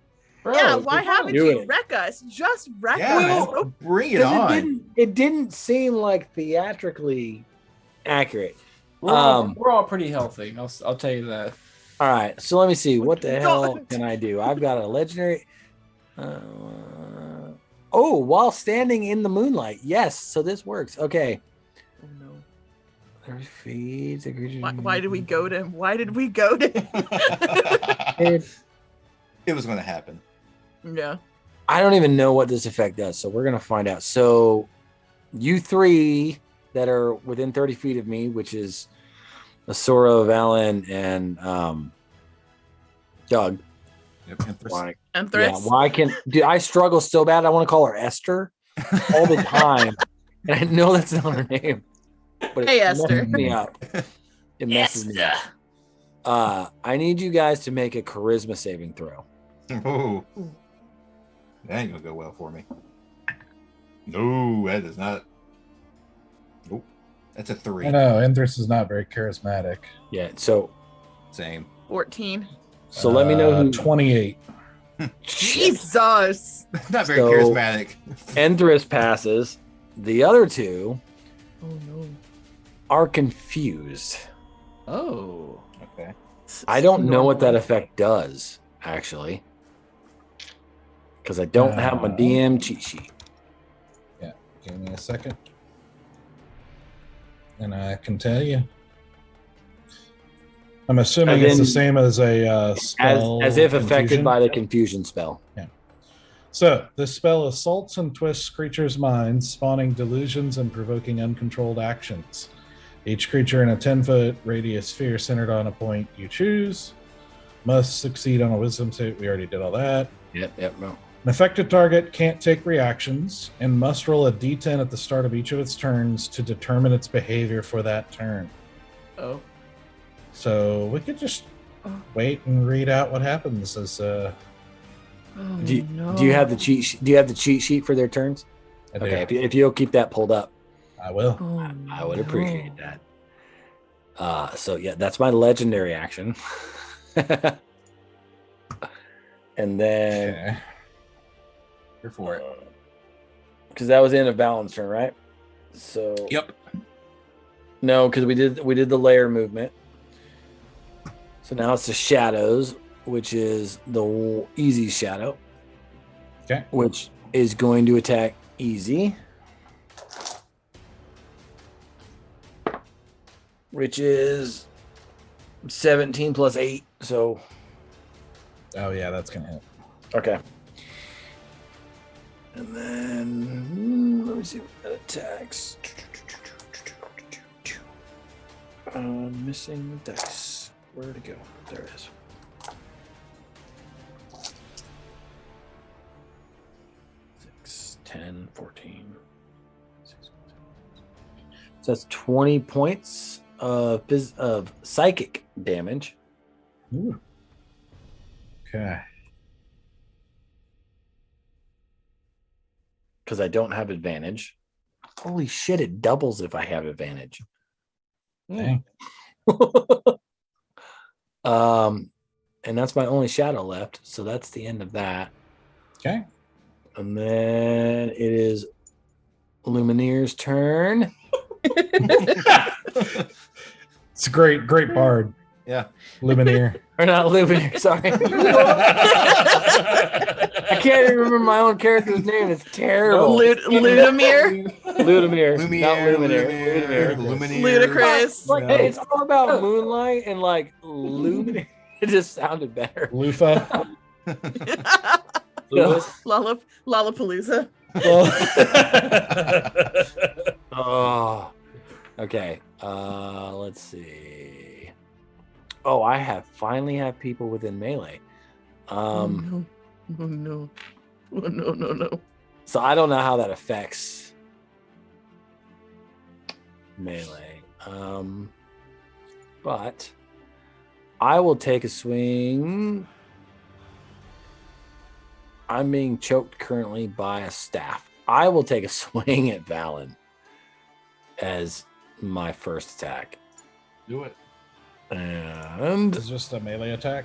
D: Bro,
C: Yeah, why
D: you're
C: haven't
A: doing
C: you
A: it.
C: wreck us? Just wreck
B: yeah,
C: us.
B: man. Bring it
A: 'Cause
B: on.
A: It didn't seem like theatrically accurate.
D: we're all pretty healthy. I'll tell you that.
A: All right, so let me see. What the hell
C: God.
A: can I do? I've got a legendary. While standing in the moonlight. Yes, so this works. Okay.
C: Oh no.
A: There's feeds.
C: Why did we go to him? Why did we go to him?
B: It was going to happen.
C: Yeah.
A: I don't even know what this effect does, so we're gonna find out. So, you 3 that are within 30 feet of me, which is Asura, Valen, and Doug.
B: Yep.
A: Why?
C: And
A: Yeah,
C: Thriss.
A: why can do I struggle so bad? I want to call her Esther all the time, and I know that's not her name. But
C: Hey,
A: it
C: Esther.
A: messes me up. It messes me up. I need you guys to make a charisma saving throw.
B: Oh, that ain't gonna go well for me. No, that is not. Nope, that's a 3.
E: I know, Endress is not very charismatic.
A: Yeah. So
B: Same.
C: 14.
A: let me know who.
E: 28.
C: Jesus.
B: Not very
A: So-
B: charismatic.
A: Endress passes. The other 2
C: Oh no.
A: are confused.
D: Oh.
F: Okay.
A: I don't know what that effect does, actually. Because I don't have my DM cheat sheet.
E: Yeah, give me a second. And I can tell you. I'm assuming it's the same as a spell.
A: As if
E: confusion.
A: affected by the confusion spell.
E: Yeah. So, this spell assaults and twists creatures' minds, spawning delusions and provoking uncontrolled actions. Each creature in a 10-foot radius sphere centered on a point you choose must succeed on a wisdom save. We already did all that.
A: Yep, no.
E: An affected target can't take reactions and must roll a d10 at the start of each of its turns to determine its behavior for that turn.
D: Oh.
E: So we could just wait and read out what happens as
A: do you have the cheat do you have the cheat sheet for their turns?
E: I do.
A: Okay, if you'll keep that pulled up.
E: I will.
A: I would appreciate that. So yeah, that's my legendary action. And then
F: Okay. Here for it.
A: because that was the end of Balin's turn, right? So
F: Yep.
A: no, because we did the layer movement. So now it's the shadows, which is the easy shadow.
E: Okay.
A: Which is going to attack easy. Which is 17 plus 8. So
E: Oh, yeah, that's going to hit.
A: okay. And then let me see what that attacks. Missing the dice. Where'd it go? There it is. Six, 10, 14. So that's 20 points of psychic damage.
E: Ooh. Okay.
A: Because I don't have advantage. Holy shit, it doubles if I have advantage.
E: Dang.
A: And that's my only shadow left, so that's the end of that.
E: Okay.
A: And then it is Lumineer's turn.
E: It's a great bard.
F: Yeah.
E: Lumineer.
A: Or not Lumineer, sorry. I can't even remember my own character's name. It's terrible.
C: Ludimir.
A: Ludimir.
F: Lumiere,
A: Not Lumineer.
F: Lumiere,
A: Ludimir.
F: Lumineer.
C: Ludicrous.
A: Like,
E: Yeah.
A: hey, it's all about moonlight and like Lumineer. It just sounded better.
E: Lufa.
D: Lewis.
C: Lollapalooza.
A: Oh, okay. Let's see. Oh, I finally have people within melee.
C: Oh no.
A: So I don't know how that affects melee. But I will take a swing. I'm being choked currently by a staff. I will take a swing at Valen as my first attack.
F: Do it.
A: And
E: It's just a melee attack.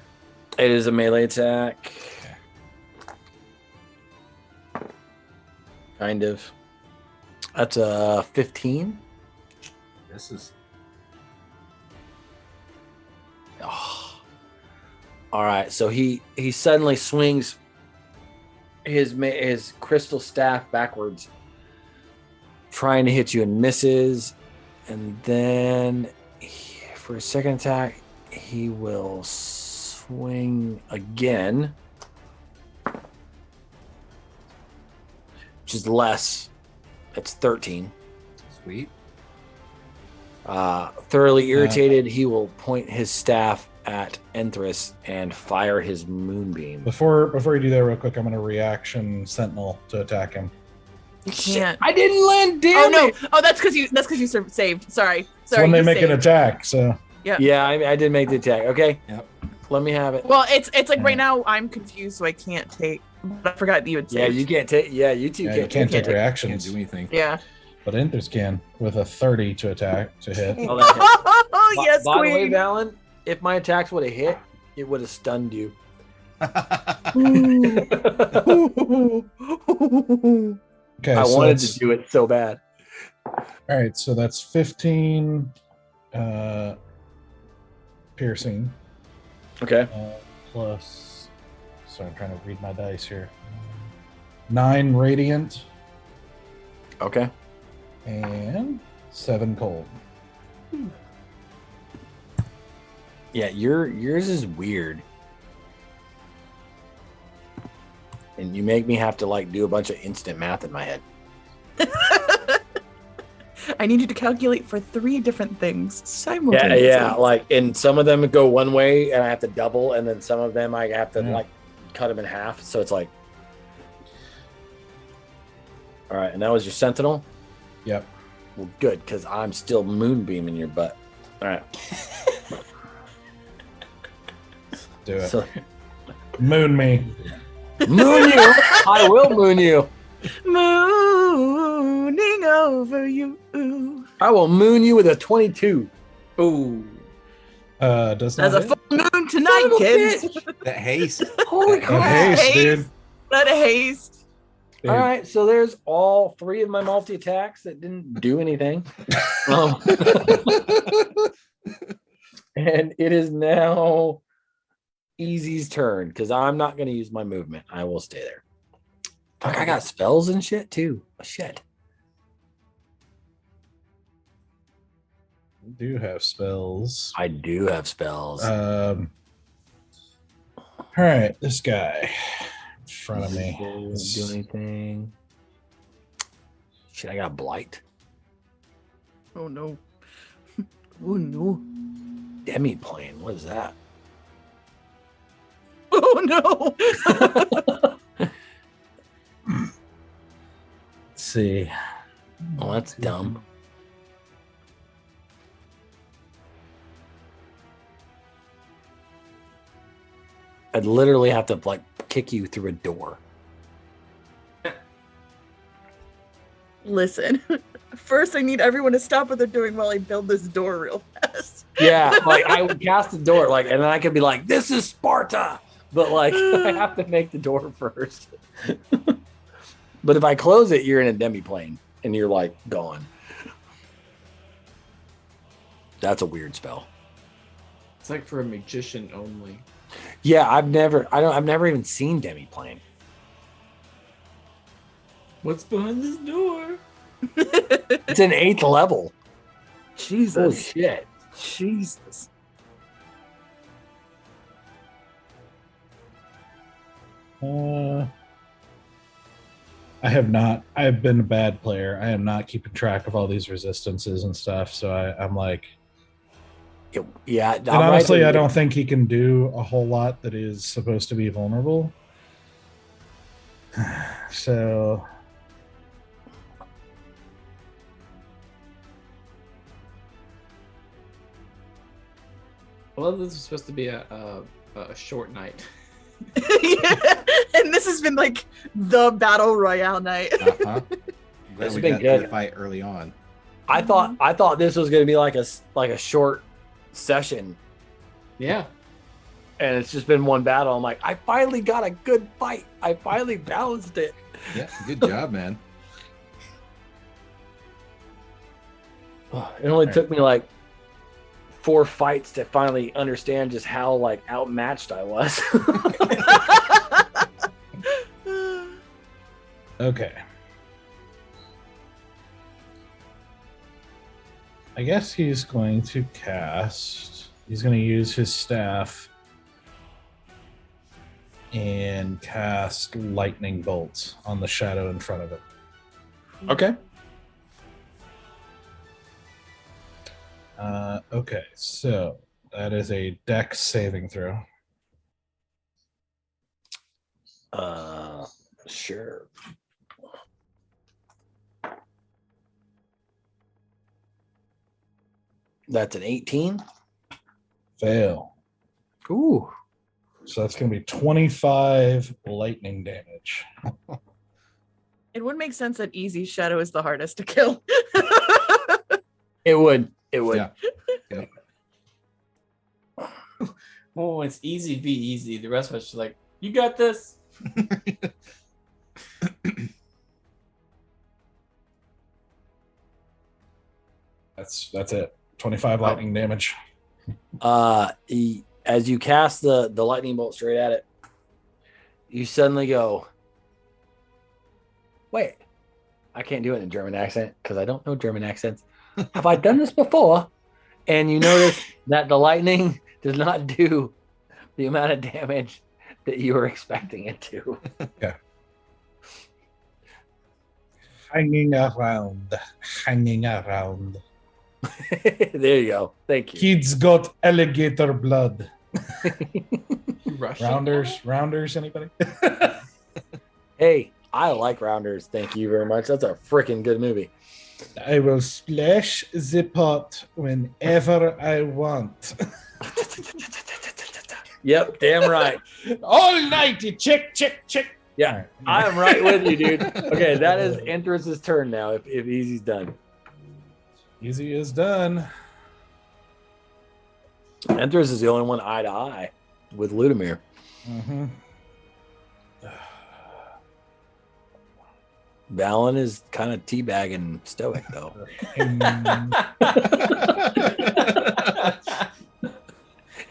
A: it is a melee attack. Kind of. That's a 15.
F: This is
A: Oh. All right, so he suddenly swings his crystal staff backwards, trying to hit you and misses, and then for his second attack, he will swing again, which is less. It's 13.
F: sweet.
A: Thoroughly irritated, he will point his staff at Enthris and fire his moonbeam.
E: Before you do that real quick, I'm going to reaction Sentinel to attack him.
C: You can't.
A: I didn't land.
C: Oh
A: Damn
C: no!
A: it.
C: Oh, that's because you saved. Sorry.
E: It's when they
C: you
E: make an
C: saved.
E: attack, so
A: Yeah, I did make the attack. Okay.
F: Yep.
A: Let me have it.
C: Well, it's like right now I'm confused, so I can't take. But I forgot that you had
A: Yeah,
C: saved.
A: you can't take. Yeah, you two
E: yeah, you
A: can't.
E: can't take
F: Can't
E: reactions.
F: do anything.
C: Yeah.
E: But Enthers can with a 30 to hit.
A: Oh, that hits.
C: Oh yes,
A: By the way,
C: queen.
A: Valen, if my attacks would have hit, it would have stunned you.
E: Okay,
A: I
E: so
A: wanted
E: that's-
A: to do it so bad.
E: All right, so that's 15, piercing.
A: Okay.
E: Plus, sorry, I'm trying to read my dice here. 9 radiant.
A: Okay.
E: And 7 cold.
A: Yeah, yours is weird. And you make me have to like do a bunch of instant math in my head.
C: I need you to calculate for 3 different things simultaneously.
A: Yeah, like, and some of them go one way and I have to double, and then some of them I have to like cut them in half. So it's like, all right, and that was your sentinel?
E: Yep.
A: Well, good, because I'm still moonbeaming your butt. All right.
E: Do it.
A: So,
E: Moon me.
A: moon you. I will moon you.
C: Mooning over you.
A: I will moon you with a 22.
D: Ooh.
E: Does
C: There's
E: not
C: a
E: hit.
C: full moon tonight, kids.
B: That haste.
A: Holy
E: That
A: crap.
E: haste, dude.
C: Haste. That haste.
A: All right, so there's all 3 of my multi attacks that didn't do anything. And it is now Easy's turn because I'm not going to use my movement. I will stay there. Fuck, I got spells and shit too. Shit.
E: You do have spells.
A: I do have spells.
E: All right, this guy in front of me.
A: Doesn't do anything. Shit, I got blight.
C: Oh no. Oh no.
A: Demi-plane. What is that?
C: Oh no.
E: Let's see.
A: Oh, that's dumb. I'd literally have to like kick you through a door.
C: Listen. First, I need everyone to stop what they're doing while I build this door real fast.
A: Yeah, like I would cast the door, like, and then I could be like, "This is Sparta," but like I have to make the door first. But if I close it, you're in a demi-plane and you're like gone. That's a weird spell.
D: It's like for a magician only.
A: Yeah, I've never even seen demi-plane.
D: What's behind this door?
A: It's an 8th level. Holy
C: Jesus.
A: shit!
C: Jesus.
E: I've been a bad player. I am not keeping track of all these resistances and stuff. So I'm like,
A: Yeah,
E: and honestly, I don't think he can do a whole lot that is supposed to be vulnerable. So
D: Well, this is supposed to be a short night.
C: Yeah. And this has been like the battle royale night.
B: Uh-huh. I'm glad
A: It's
B: we
A: been
B: got
A: good.
B: to the fight early on.
A: I thought this was gonna be like a short session,
D: Yeah.
A: and it's just been one battle. I'm like, I finally got a good fight. I finally balanced it.
B: Yeah, good job, man.
A: It only took me like 4 fights to finally understand just how like outmatched I was.
E: okay. I guess he's going to cast. He's going to use his staff and cast lightning bolt on the shadow in front of him.
A: Okay.
E: Okay, so that is a Dex saving throw.
A: Sure. That's an 18.
E: Fail.
A: Ooh.
E: So that's going to be 25 lightning damage.
C: It would make sense that Easy Shadow is the hardest to kill.
A: It would. It would.
B: Yeah. Yep.
D: Oh, it's easy be easy. The rest of us are like, you got this.
E: That's it. 25 lightning damage.
A: As you cast the lightning bolt straight at it, you suddenly go, wait, I can't do it in a German accent because I don't know German accents. Have I done this before? And you notice that the lightning does not do the amount of damage that you were expecting it to.
E: Okay. Hanging around.
A: There you go. Thank you.
E: Kids got alligator blood.
D: Russian.
E: Rounders, anybody?
A: Hey, I like Rounders. Thank you very much. That's a freaking good movie.
E: I will splash the pot whenever I want.
A: Yep, damn right.
E: All nighty, check.
A: Yeah,
E: Right.
A: I am right with you, dude. Okay, that is Entrance' turn now. If Easy's done,
E: Easy is done.
A: Entrance is the only one eye to eye with Ludimir.
E: Mm-hmm.
A: Valen is kind of teabagging Stoic though.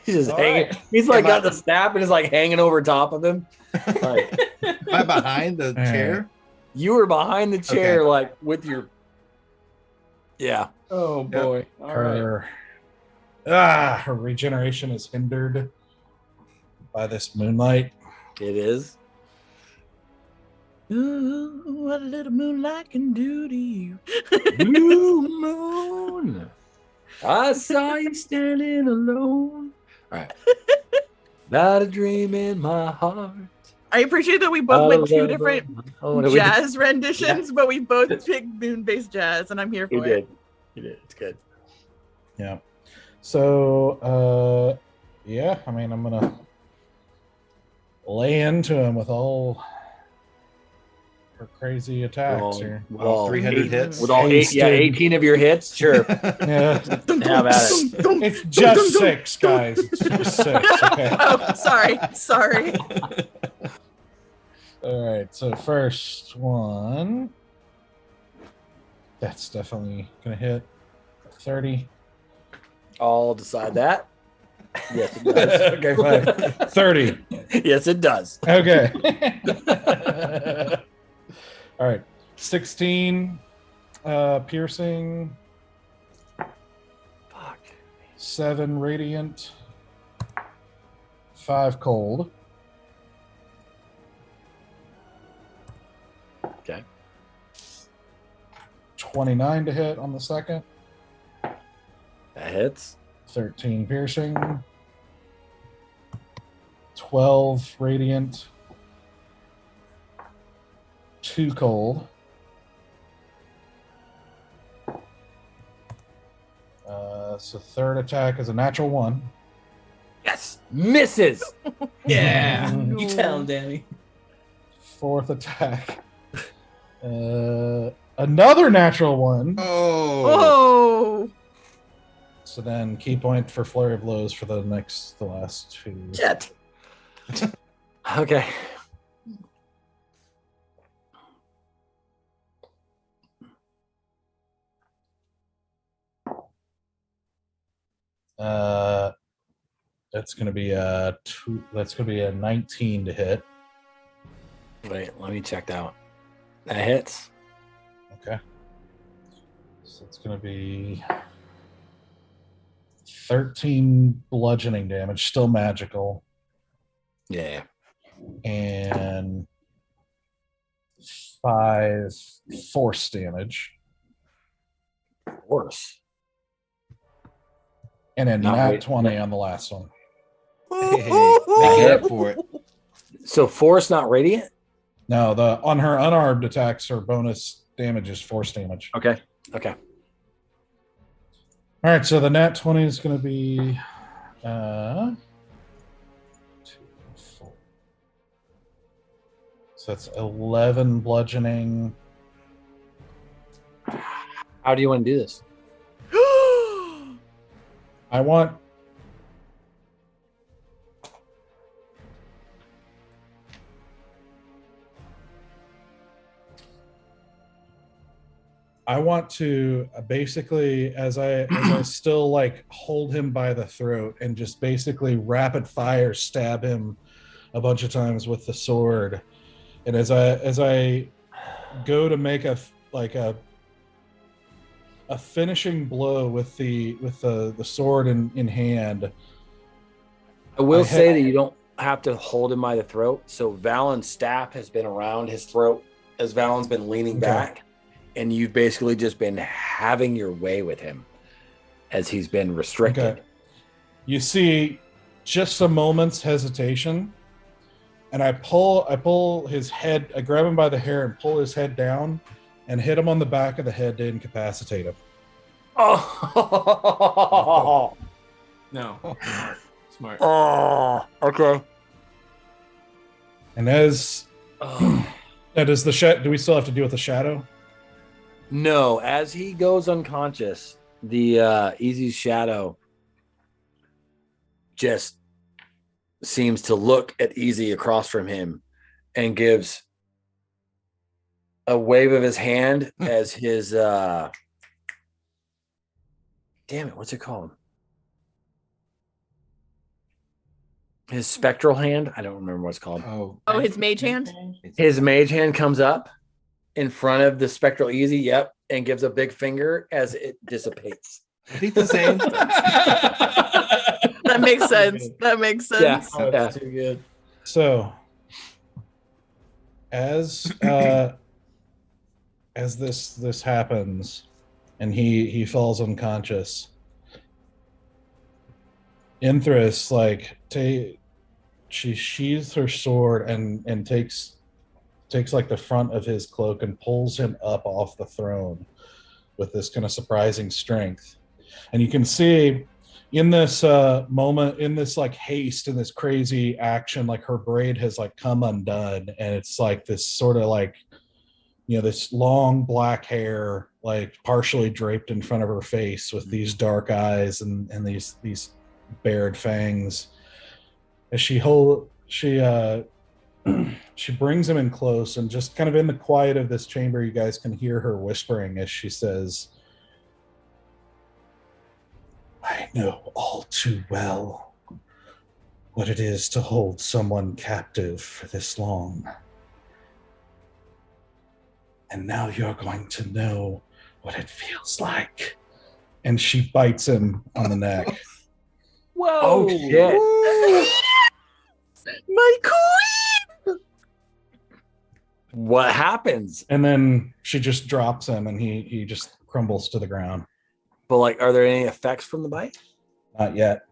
A: He's just
E: All
A: hanging.
E: right.
A: He's like
F: Am I-
A: got the staff and is like hanging over top of him. Like
F: Am I behind the chair?
A: you were behind the chair,
F: Okay.
A: like with your. Yeah.
D: Oh boy! All right.
E: Her regeneration is hindered by this moonlight.
A: It is. Ooh, what a little moonlight can do to you. Blue moon. I saw you standing alone. All right. Not a dream in my heart.
C: I appreciate that we both went two different jazz renditions, but we both picked moon-based jazz, and I'm here
A: You
C: for it.
A: did. You did. It's good.
E: Yeah. So, yeah, I mean, I'm going to lay into him with all her crazy attacks here.
F: All 300 hits.
A: With all
E: Hasted.
A: 18 of your hits, sure.
E: Yeah.
A: Have at it.
E: It's just 6, guys. It's just 6. Okay.
C: Oh, sorry.
E: All right. So, first one. That's definitely going to hit 30.
A: I'll decide that. Yes, it does.
E: Okay, fine. 30.
A: Yes, it does.
E: Okay. All right. 16 piercing,
A: Fuck.
E: 7 radiant, 5 cold.
A: Okay.
E: 29 to hit on the second.
A: That hits.
E: 13 piercing, 12 radiant, 2 cold. So third attack is a natural 1.
A: Yes. Misses.
D: Yeah.
E: No.
D: You tell him, Danny.
E: Fourth attack. Another natural 1.
F: Oh.
C: Oh,
E: So then key point for flurry of blows for the last 2.
A: Shit. Okay.
E: That's gonna be a 2. That's gonna be a 19 to hit.
A: Wait, let me check that one. That hits.
E: Okay. So it's gonna be 13 bludgeoning damage, still magical,
A: Yeah.
E: and 5 force damage,
A: Worse.
E: and a
A: Not
E: nat
A: radiant.
E: 20 on the last one.
F: Hey, make up for it.
A: So force, not radiant?
E: No, on her unarmed attacks, her bonus damage is force damage.
A: Okay. Okay.
E: All right, so the nat 20 is going to be 2, 4. So that's 11 bludgeoning.
A: How do you want to do this?
E: I want I want to basically, as I still like hold him by the throat and just basically rapid fire stab him a bunch of times with the sword. And as I go to make a finishing blow with the sword in hand.
A: I will say that you don't have to hold him by the throat. So Valen's staff has been around his throat as Valen's been leaning back, and you've basically just been having your way with him as he's been restricted.
E: Okay. You see just a moment's hesitation, and I pull his head, I grab him by the hair and pull his head down and hit him on the back of the head to incapacitate him.
A: Oh
D: No. Smart.
A: Oh, okay.
E: And as that is the do we still have to deal with the shadow?
A: No, as he goes unconscious, the Easy's shadow just seems to look at Easy across from him and gives a wave of his hand as his damn it, what's it called? His spectral hand? I don't remember what it's called.
C: Oh, his mage hand?
A: His mage hand comes up in front of the spectral Easy, yep, and gives a big finger as it dissipates.
F: I think the same.
C: That makes sense. That makes sense.
A: Yeah.
D: Oh, that's too good.
E: So as this happens and he falls unconscious, Inthris she sheathes her sword and takes like the front of his cloak and pulls him up off the throne with this kind of surprising strength. And you can see in this moment, in this like haste, in this crazy action, like her braid has like come undone, and it's like this sort of like, you know, this long black hair like partially draped in front of her face with these dark eyes and these bared fangs. As she brings him in close, and just kind of in the quiet of this chamber, you guys can hear her whispering as she says, "I know all too well what it is to hold someone captive for this long. And now you're going to know what it feels like." And she bites him on the neck.
A: Whoa! Oh shit!
C: My queen!
A: What happens?
E: And then she just drops him, and he just crumbles to the ground.
A: But like, are there any effects from the bite?
E: Not yet.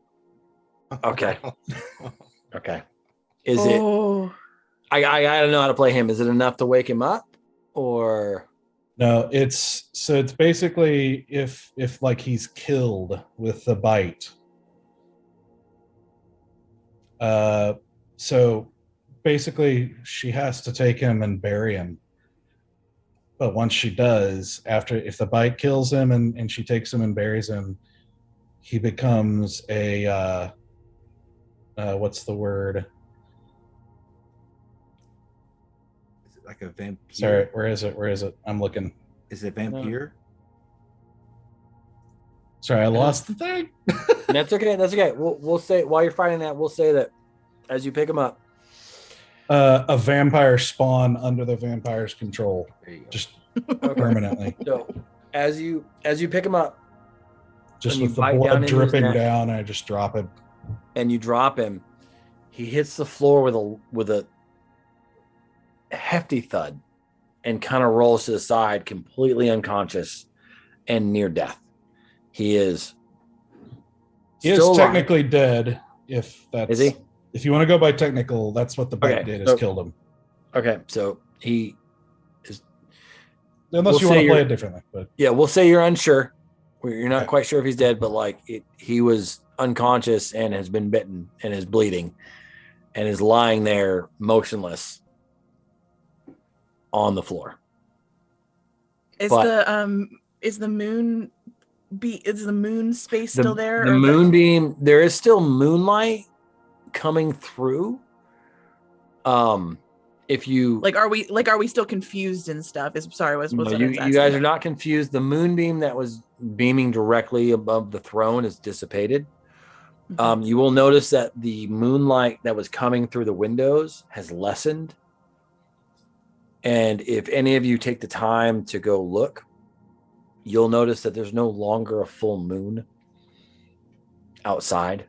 A: Okay. Okay. Is it? I don't know how to play him. Is it enough to wake him up, or?
E: No, it's basically if like he's killed with the bite. So basically she has to take him and bury him. But once she does, if the bite kills him and she takes him and buries him, he becomes a what's the word?
F: Is it like a vampire?
E: Sorry, where is it? I'm looking.
F: Is it vampire?
E: Sorry, I lost the thing.
A: That's okay. That's okay. We'll say, while you're fighting that, we'll say that as you pick him up,
E: A vampire spawn under the vampire's control,
F: There you go.
E: just permanently.
A: so as you pick him up,
E: Just
A: and you
E: with the
A: bite down
E: blood
A: into his
E: dripping
A: neck.
E: down, I just drop it.
A: and you drop him, he hits the floor with a hefty thud and kind of rolls to the side, completely unconscious and near death. He is
E: He
A: still
E: is
A: alive.
E: technically dead. If that's
A: Is he?
E: If you want to go by technical, that's what the bite
A: Okay,
E: did,
A: so-
E: is killed him.
A: Okay, so he is.
E: Unless
A: we'll
E: you want
A: say
E: to play
A: you're-
E: it differently, but
A: Yeah, we'll say you're unsure. You're not
E: Okay.
A: quite sure if he's dead, but like he was unconscious and has been bitten and is bleeding and is lying there motionless on the floor.
C: Is
A: But-
C: the moon space still there?
A: The
C: or
A: moonbeam, there is still moonlight coming through. if you
C: are we still confused and stuff? Was
A: no,
C: what I was
A: you
C: asking.
A: guys are not confused. The moonbeam that was beaming directly above the throne is dissipated. You will notice that the moonlight that was coming through the windows has lessened. And if any of you take the time to go look, you'll notice that there's no longer a full moon outside.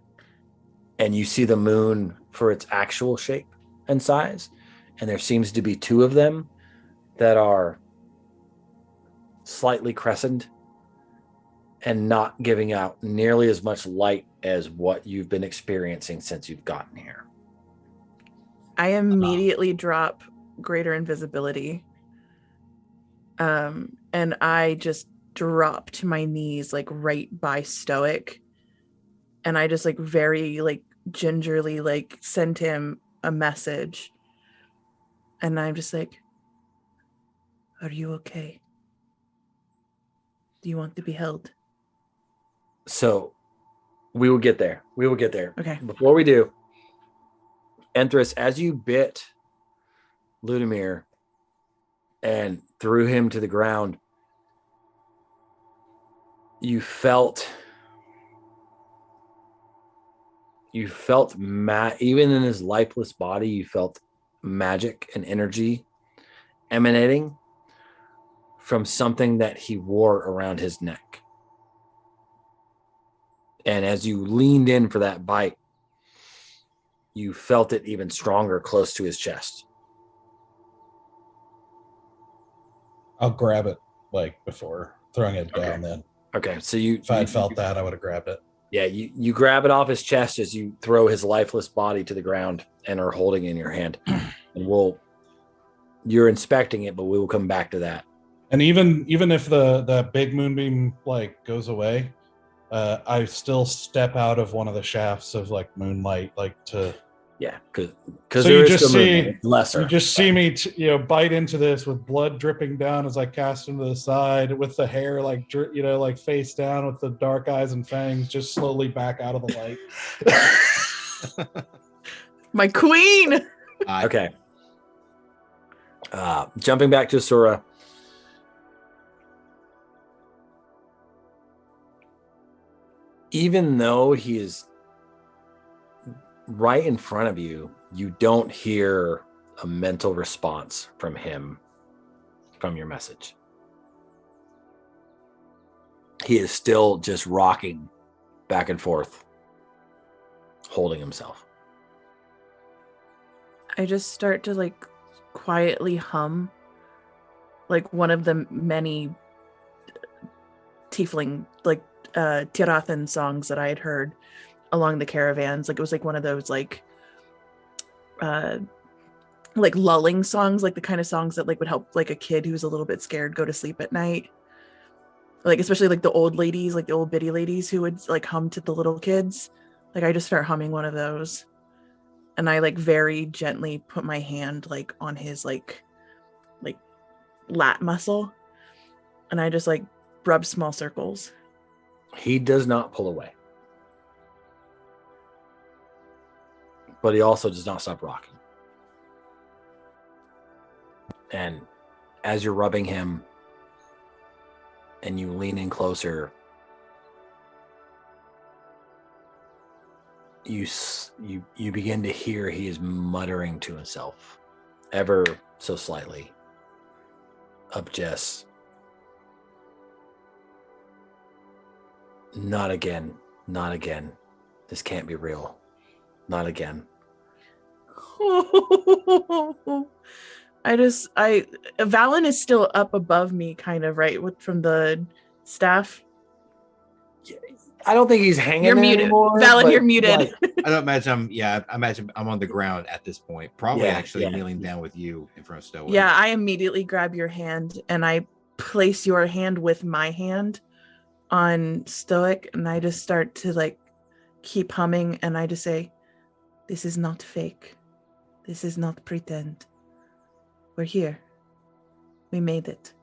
A: And you see the moon for its actual shape and size. And there seems to be two of them that are slightly crescent and not giving out nearly as much light as what you've been experiencing since you've gotten here.
C: I immediately drop greater invisibility. And I just drop to my knees, like right by Stoic. And I just like very like gingerly like send him a message. And I'm just like, are you okay? Do you want to be held?
A: So we will get there.
C: Okay.
A: Before we do, Enthris, as you bit Ludimir and threw him to the ground, you felt even in his lifeless body, you felt magic and energy emanating from something that he wore around his neck. And as you leaned in for that bite, you felt it even stronger close to his chest.
E: I'll grab it like before throwing it down. Then
A: Okay, so
E: if I had felt that, I would have grabbed it.
A: Yeah, you grab it off his chest as you throw his lifeless body to the ground and are holding it in your hand. And you're inspecting it, but we will come back to that.
E: And even if the big moonbeam like goes away, I still step out of one of the shafts of like moonlight, like to.
A: Yeah, because
E: So you just
A: lesser.
E: You just see me, bite into this with blood dripping down as I cast him to the side, with the hair like like face down, with the dark eyes and fangs, just slowly back out of the light.
C: My queen.
A: Okay. Jumping back to Asura. Even though he is right in front of you, you don't hear a mental response from him from your message. He is still just rocking back and forth, holding himself.
C: I just start to like quietly hum like one of the many tiefling like Tirathan songs that I had heard along the caravans. Like it was like one of those like lulling songs, like the kind of songs that like would help like a kid who's a little bit scared go to sleep at night. Like especially like the old ladies, like the old biddy ladies who would like hum to the little kids. Like I just start humming one of those. And I like very gently put my hand like on his like lat muscle. And I just like rub small circles.
A: He does not pull away. But he also does not stop rocking. And as you're rubbing him and you lean in closer, you begin to hear he is muttering to himself, ever so slightly, of just, not again, not again. This can't be real. Not again.
C: Valen is still up above me, kind of, right? From the staff.
A: I don't think he's hanging.
C: You're
A: there
C: muted,
A: anymore,
C: Valen. You're muted.
B: I don't imagine. I imagine I'm on the ground at this point, probably kneeling down with you in front of Stoic.
C: Yeah, I immediately grab your hand and I place your hand with my hand on Stoic, and I just start to like keep humming, and I just say, "This is not fake. This is not pretend. We're here. We made it."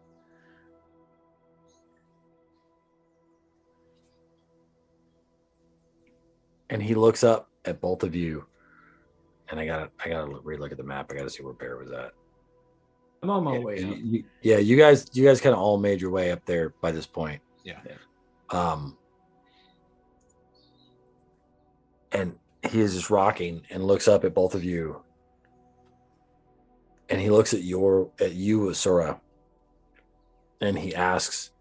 A: And he looks up at both of you and I gotta relook at the map. I gotta see where Bear was at.
D: I'm on my way up.
A: You guys kind of all made your way up there by this point.
B: Yeah.
A: And he is just rocking and looks up at both of you. And he looks at you, Asura, and he asks,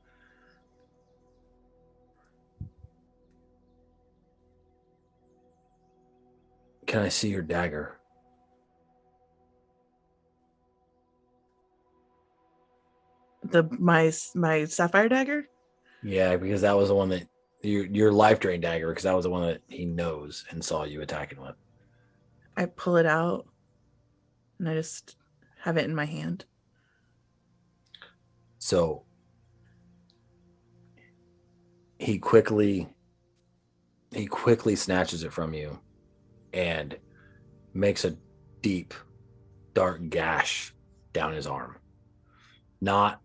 A: "Can I see your dagger?"
C: My sapphire dagger?
A: Yeah, because that was the one that your life drain dagger, because that was the one that he knows and saw you attacking with.
C: I pull it out and I just have it in my hand.
A: So he quickly snatches it from you and makes a deep, dark gash down his arm. Not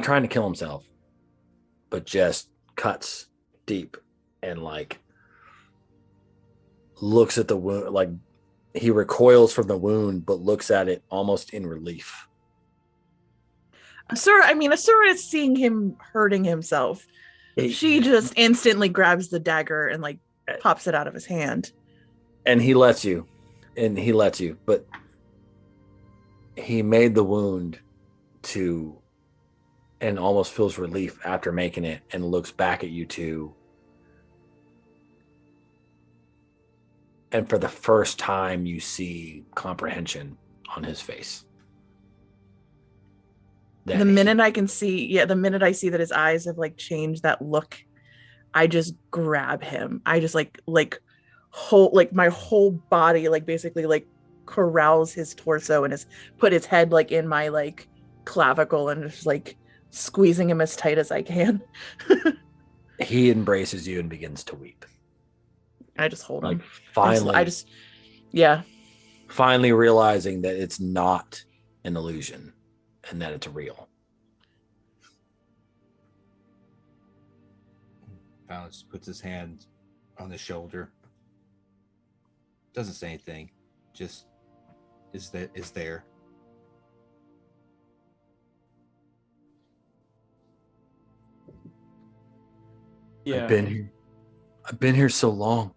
A: trying to kill himself, but just cuts deep and like looks at the wound, like he recoils from the wound, but looks at it almost in relief.
C: Asura is seeing him hurting himself. She just instantly grabs the dagger and like pops it out of his hand.
A: And he lets you, but he made the wound and almost feels relief after making it and looks back at you two. And for the first time, you see comprehension on his face.
C: The minute I see that his eyes have like changed that look, I just grab him. I just like my whole body, like basically like corrals his torso and put his head like in my like clavicle and just like squeezing him as tight as I can.
A: He embraces you and begins to weep.
C: I just hold him.
A: Finally,
C: yeah.
A: Finally realizing that it's not an illusion and that it's real.
B: Valens puts his hand on the shoulder. Doesn't say anything. Just is there.
D: Yeah.
A: I've been here so long.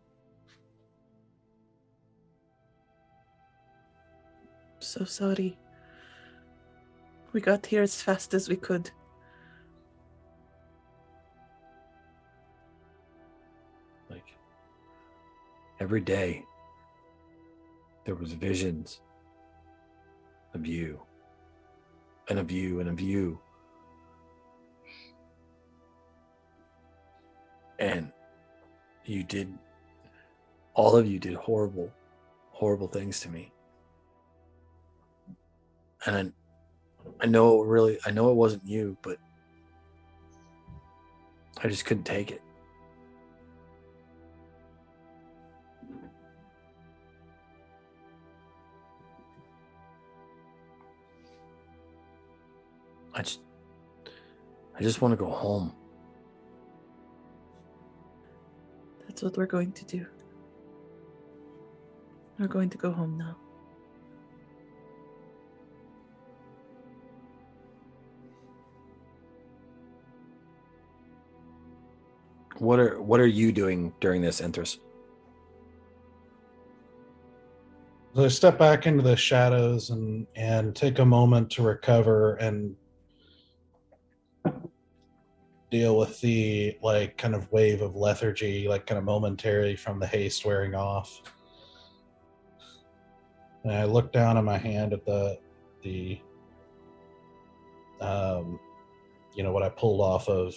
C: So sorry. We got here as fast as we could.
A: Like every day there was visions of you and of you and of you. And all of you did horrible, horrible things to me. And I know it wasn't you, but I just couldn't take it. I just want to go home.
C: That's what we're going to do. We're going to go home now.
A: What are you doing during this, Enthras?
E: So I step back into the shadows and take a moment to recover and deal with the like kind of wave of lethargy, like kind of momentary from the haste wearing off. And I look down at my hand at the what I pulled off of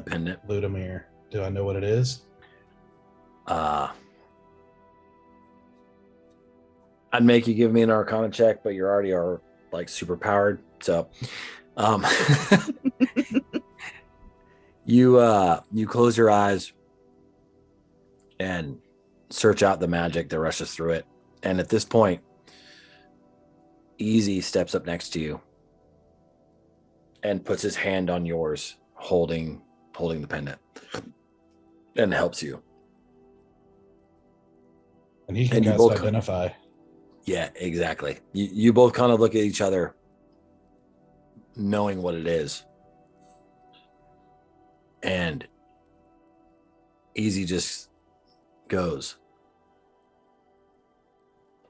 A: Pendant.
E: Ludimir. Do I know what it is?
A: I'd make you give me an Arcana check, but you already are like super powered. So, you close your eyes and search out the magic that rushes through it. And at this point, Easy steps up next to you and puts his hand on yours, holding the pendant, and helps you.
E: And he can
A: And you
E: cast
A: both
E: identify.
A: Yeah, exactly. You both kind of look at each other, knowing what it is. And Easy just goes,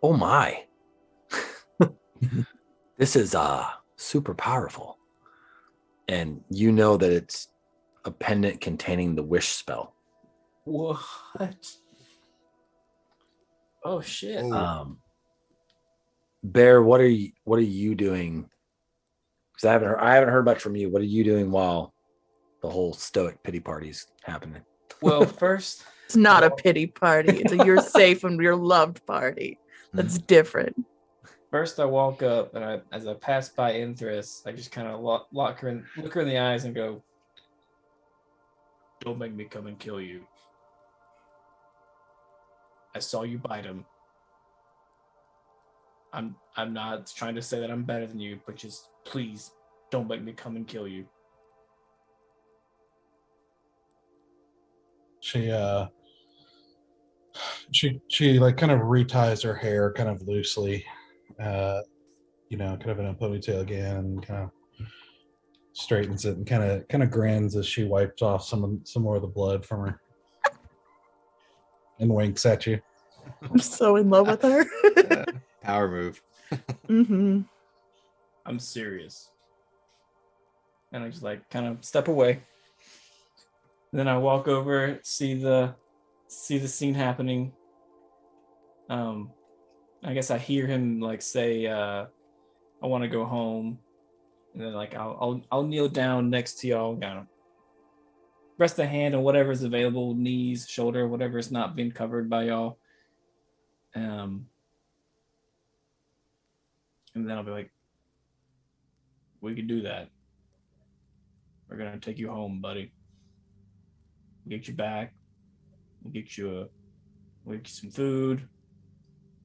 A: "Oh my. This is super powerful." And you know that it's a pendant containing the wish spell.
D: What? Oh shit.
A: Bear, what are you doing? Because I haven't heard much from you. What are you doing while the whole Stoic pity party's happening?
D: Well, first,
C: It's not a pity party. It's a you're safe and you're loved party. That's different.
D: First, I walk up, and as I pass by Inthris, I just kind of look her in the eyes and go, "Don't make me come and kill you. I saw you bite him. I'm not trying to say that I'm better than you, but just please don't make me come and kill you."
E: She like kind of reties her hair kind of loosely, kind of in a ponytail again, and kind of straightens it and kind of grins as she wipes off some more of the blood from her and winks at you.
C: I'm so in love with her.
F: Power move.
C: Mm-hmm.
D: I'm serious. And I just like kind of step away. Then I walk over, see the scene happening. I guess I hear him like say, "I want to go home," and then like I'll kneel down next to y'all, kind of rest a hand on whatever's available, knees, shoulder, whatever is not being covered by y'all. And then I'll be like, "We can do that. We're gonna take you home, buddy. We'll get you back. We'll get you some food.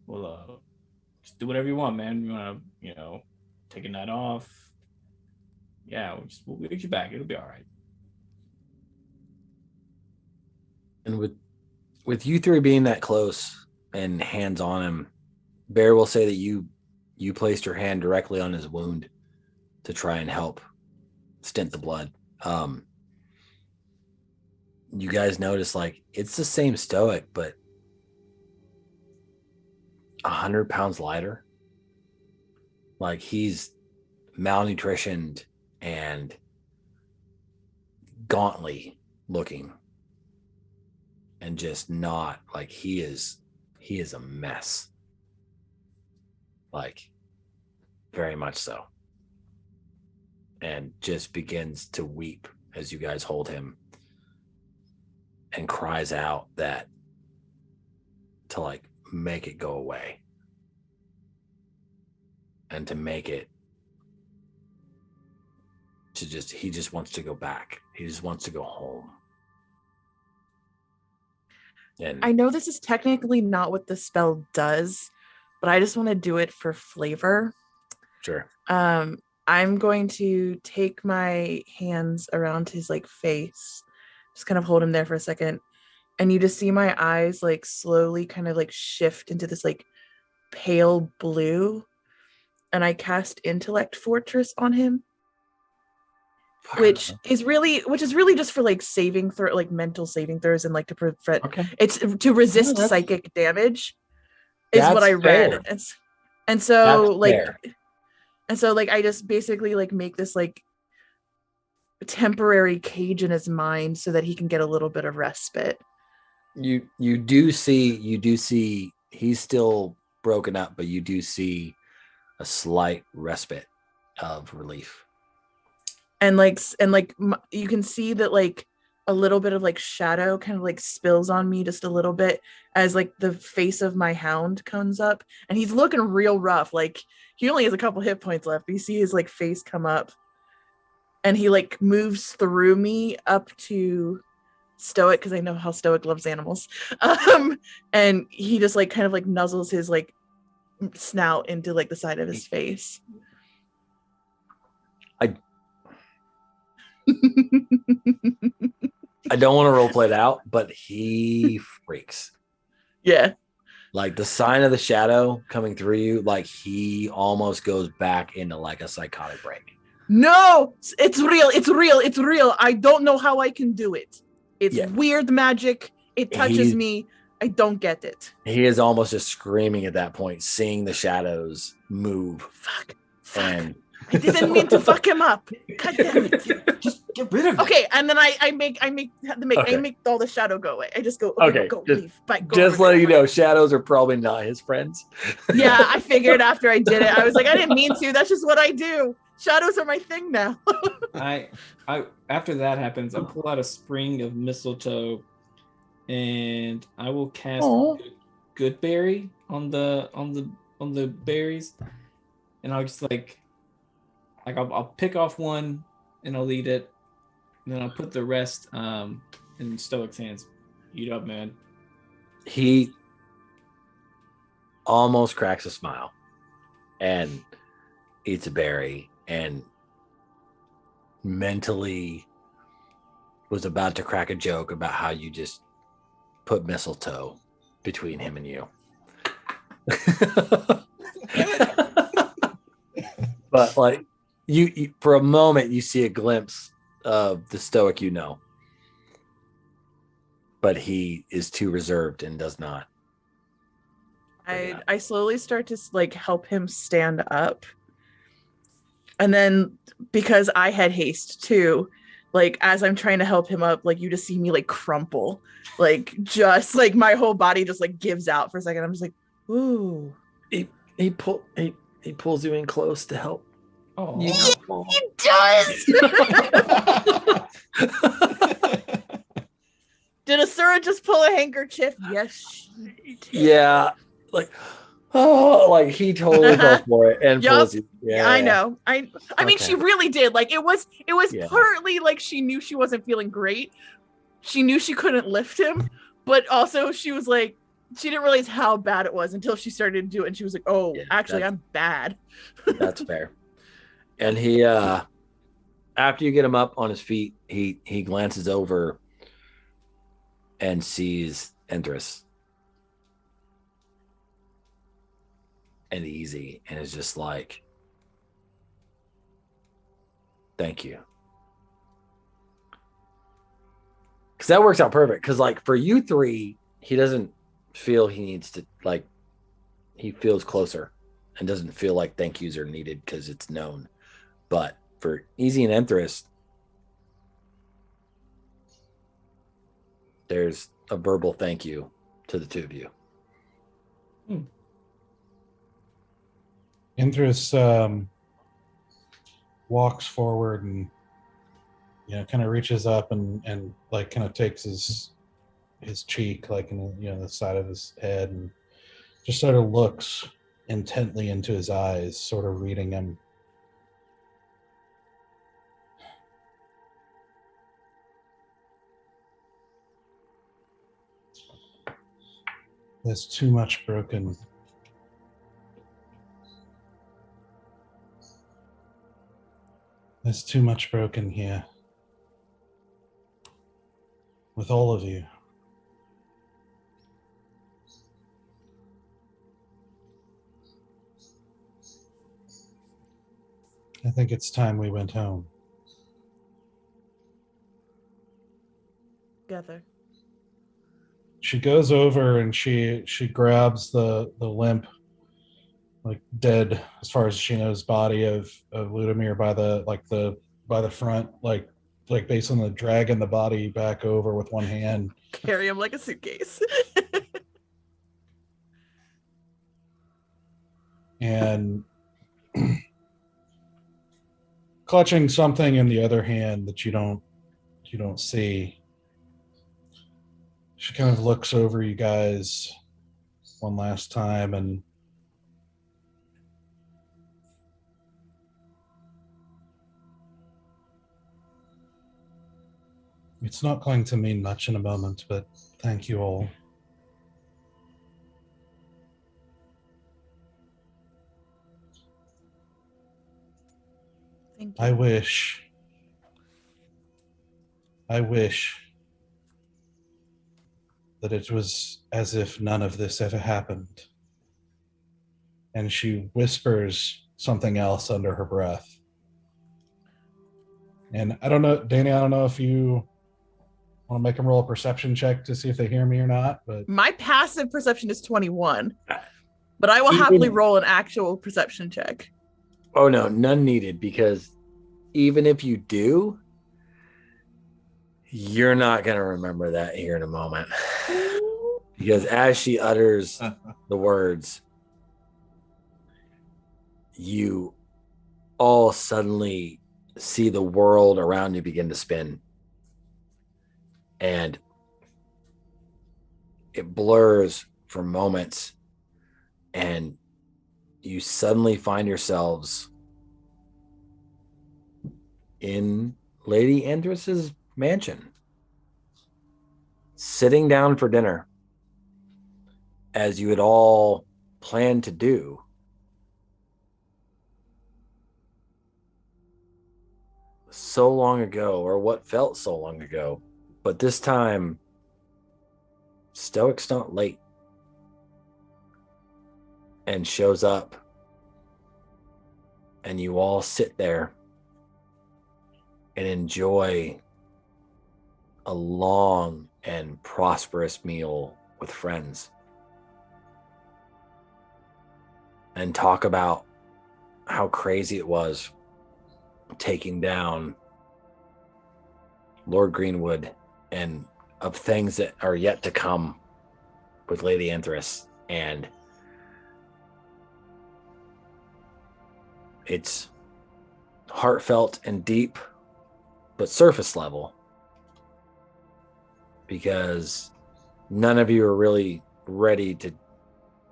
D: We'll just do whatever you want, man. You want to, take a night off. Yeah, we'll get you back. It'll be all right."
A: And with you three being that close and hands on him, Bear will say that you placed your hand directly on his wound to try and help stint the blood. You guys notice like it's the same Stoic, but 100 pounds lighter. Like he's malnutritioned and gauntly looking, and just not like he is a mess. Like very much so. And just begins to weep as you guys hold him and cries out that to like make it go away and to make it to just he just wants to go back. He just wants to go home. And
C: I know this is technically not what the spell does, but I just want to do it for flavor.
A: sure.
C: I'm going to take my hands around his like face, just kind of hold him there for a second, and you just see my eyes like slowly kind of like shift into this like pale blue, and I cast Intellect Fortress on him, which is really just for like saving throw, like mental saving throws, and like to prevent it's to resist psychic damage is what I read. And so
A: That's
C: like
A: fair.
C: and so like I just basically like make this like temporary cage in his mind so that he can get a little bit of respite.
A: You do see he's still broken up, but you do see a slight respite of relief.
C: And you can see that like a little bit of like shadow kind of like spills on me just a little bit as like the face of my hound comes up, and he's looking real rough. Like he only has a couple hit points left, but you see his like face come up, and he like moves through me up to Stoic, because I know how Stoic loves animals. And he just like kind of like nuzzles his like snout into like the side of his face.
A: I don't want to role play it out, but he freaks.
C: Yeah.
A: Like the sign of the shadow coming through you, like he almost goes back into like a psychotic break.
C: No, it's real. It's real. It's real. I don't know how I can do it. It's weird magic. It touches me. I don't get it.
A: He is almost just screaming at that point, seeing the shadows move.
C: Fuck.
A: And
C: I didn't mean to fuck him up. God damn it.
F: Just get rid of it.
C: Okay, and then I make all the shadow go away. I just go, okay. Go,
A: just,
C: leave. Bye, go
A: just letting you know, shadows are probably not his friends.
C: Yeah, I figured after I did it. I was like, I didn't mean to. That's just what I do. Shadows are my thing now.
D: I after that happens, I pull out a spring of mistletoe, and I will cast good berry on the berries, and I'll just like I'll pick off one and I'll eat it, and then I'll put the rest in Stoic's hands. Eat up, man.
A: He almost cracks a smile and eats a berry, and mentally was about to crack a joke about how you just put mistletoe between him and you. But like you for a moment you see a glimpse of the Stoic you know, but he is too reserved and does not.
C: I slowly start to like help him stand up, and then because I had haste too, like as I'm trying to help him up, like you just see me like crumple, like just like my whole body just like gives out for a second. I'm just like, ooh.
A: He pulls you in close to help.
C: Oh, he does. Did Asura just pull a handkerchief? Yes, she did.
A: Yeah, like he totally goes for it and pulls you.
C: Yeah, I know. I mean, she really did. Like it was partly like she knew she wasn't feeling great. She knew she couldn't lift him, but also she was like, she didn't realize how bad it was until she started to do it, and she was like, "Oh, actually, I'm bad."
A: That's fair. And he, after you get him up on his feet, he glances over and sees Endress and Easy, and is just like, "Thank you." Because that works out perfect. Because like for you three, he doesn't feel he needs to, like, he feels closer and doesn't feel like thank yous are needed because it's known. But for Easy and Empress, there's a verbal thank you to the two of you.
E: Empress walks forward and kind of reaches up and like kind of takes his cheek, like in the side of his head, and just sort of looks intently into his eyes, sort of reading him. There's too much broken. There's too much broken here. With all of you. I think it's time we went home.
C: Together.
E: She goes over and she grabs the limp, like dead as far as she knows, body of Ludimir by the front, like basically dragging the body back over with one hand.
C: Carry him like a suitcase.
E: And clutching something in the other hand that you don't see. She kind of looks over you guys one last time, and it's not going to mean much in a moment, but thank you all.
C: Thank you.
E: I wish that it was as if none of this ever happened. And she whispers something else under her breath. And I don't know, Danny, I don't know if you want to make them roll a perception check to see if they hear me or not, but
C: My passive perception is 21, but I will happily roll an actual perception check.
A: Oh no, none needed, because even if you do, you're not going to remember that here in a moment. Because as she utters the words, you all suddenly see the world around you begin to spin. And it blurs for moments. And you suddenly find yourselves in Lady Andress's mansion, sitting down for dinner, as you had all planned to do. So long ago, or what felt so long ago, but this time, Stoic's not late and shows up, and you all sit there and enjoy a long and prosperous meal with friends and talk about how crazy it was taking down Lord Greenwood and of things that are yet to come with Lady Anthress. And it's heartfelt and deep, but surface level, because none of you are really ready to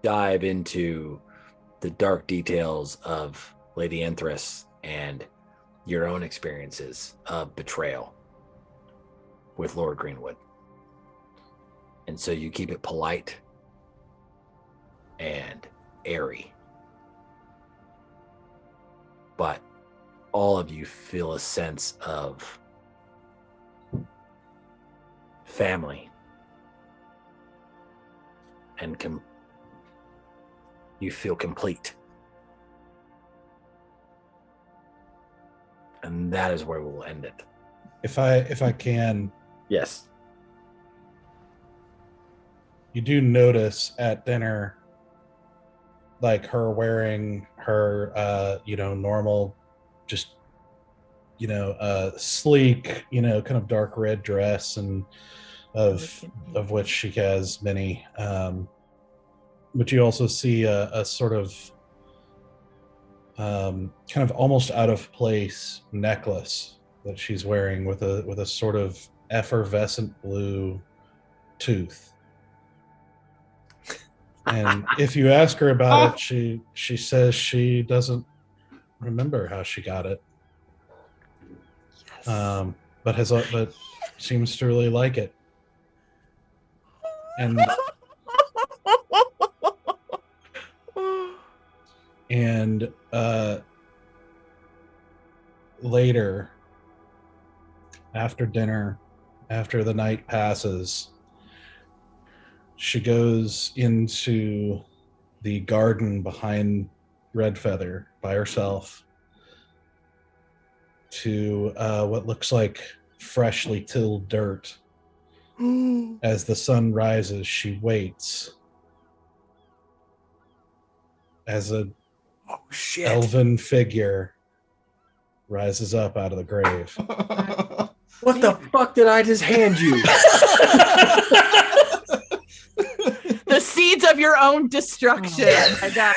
A: dive into the dark details of Lady Anthress and your own experiences of betrayal with Lord Greenwood. And so you keep it polite and airy. But all of you feel a sense of family. And you feel complete. And that is where we'll end it.
E: if I can,
A: Yes.
E: you do notice at dinner, like her wearing her, normal, just, sleek, kind of dark red dress, and of which she has many. But you also see a sort of kind of almost out of place necklace that she's wearing with a sort of effervescent blue tooth. And if you ask her about it, she says she doesn't remember how she got it. Yes. But seems to really like it. And later, after dinner, after the night passes, she goes into the garden behind Red Feather by herself to what looks like freshly tilled dirt. As the sun rises, she waits as a elven figure rises up out of the grave.
A: What the fuck did I just hand you?
C: The seeds of your own destruction. I got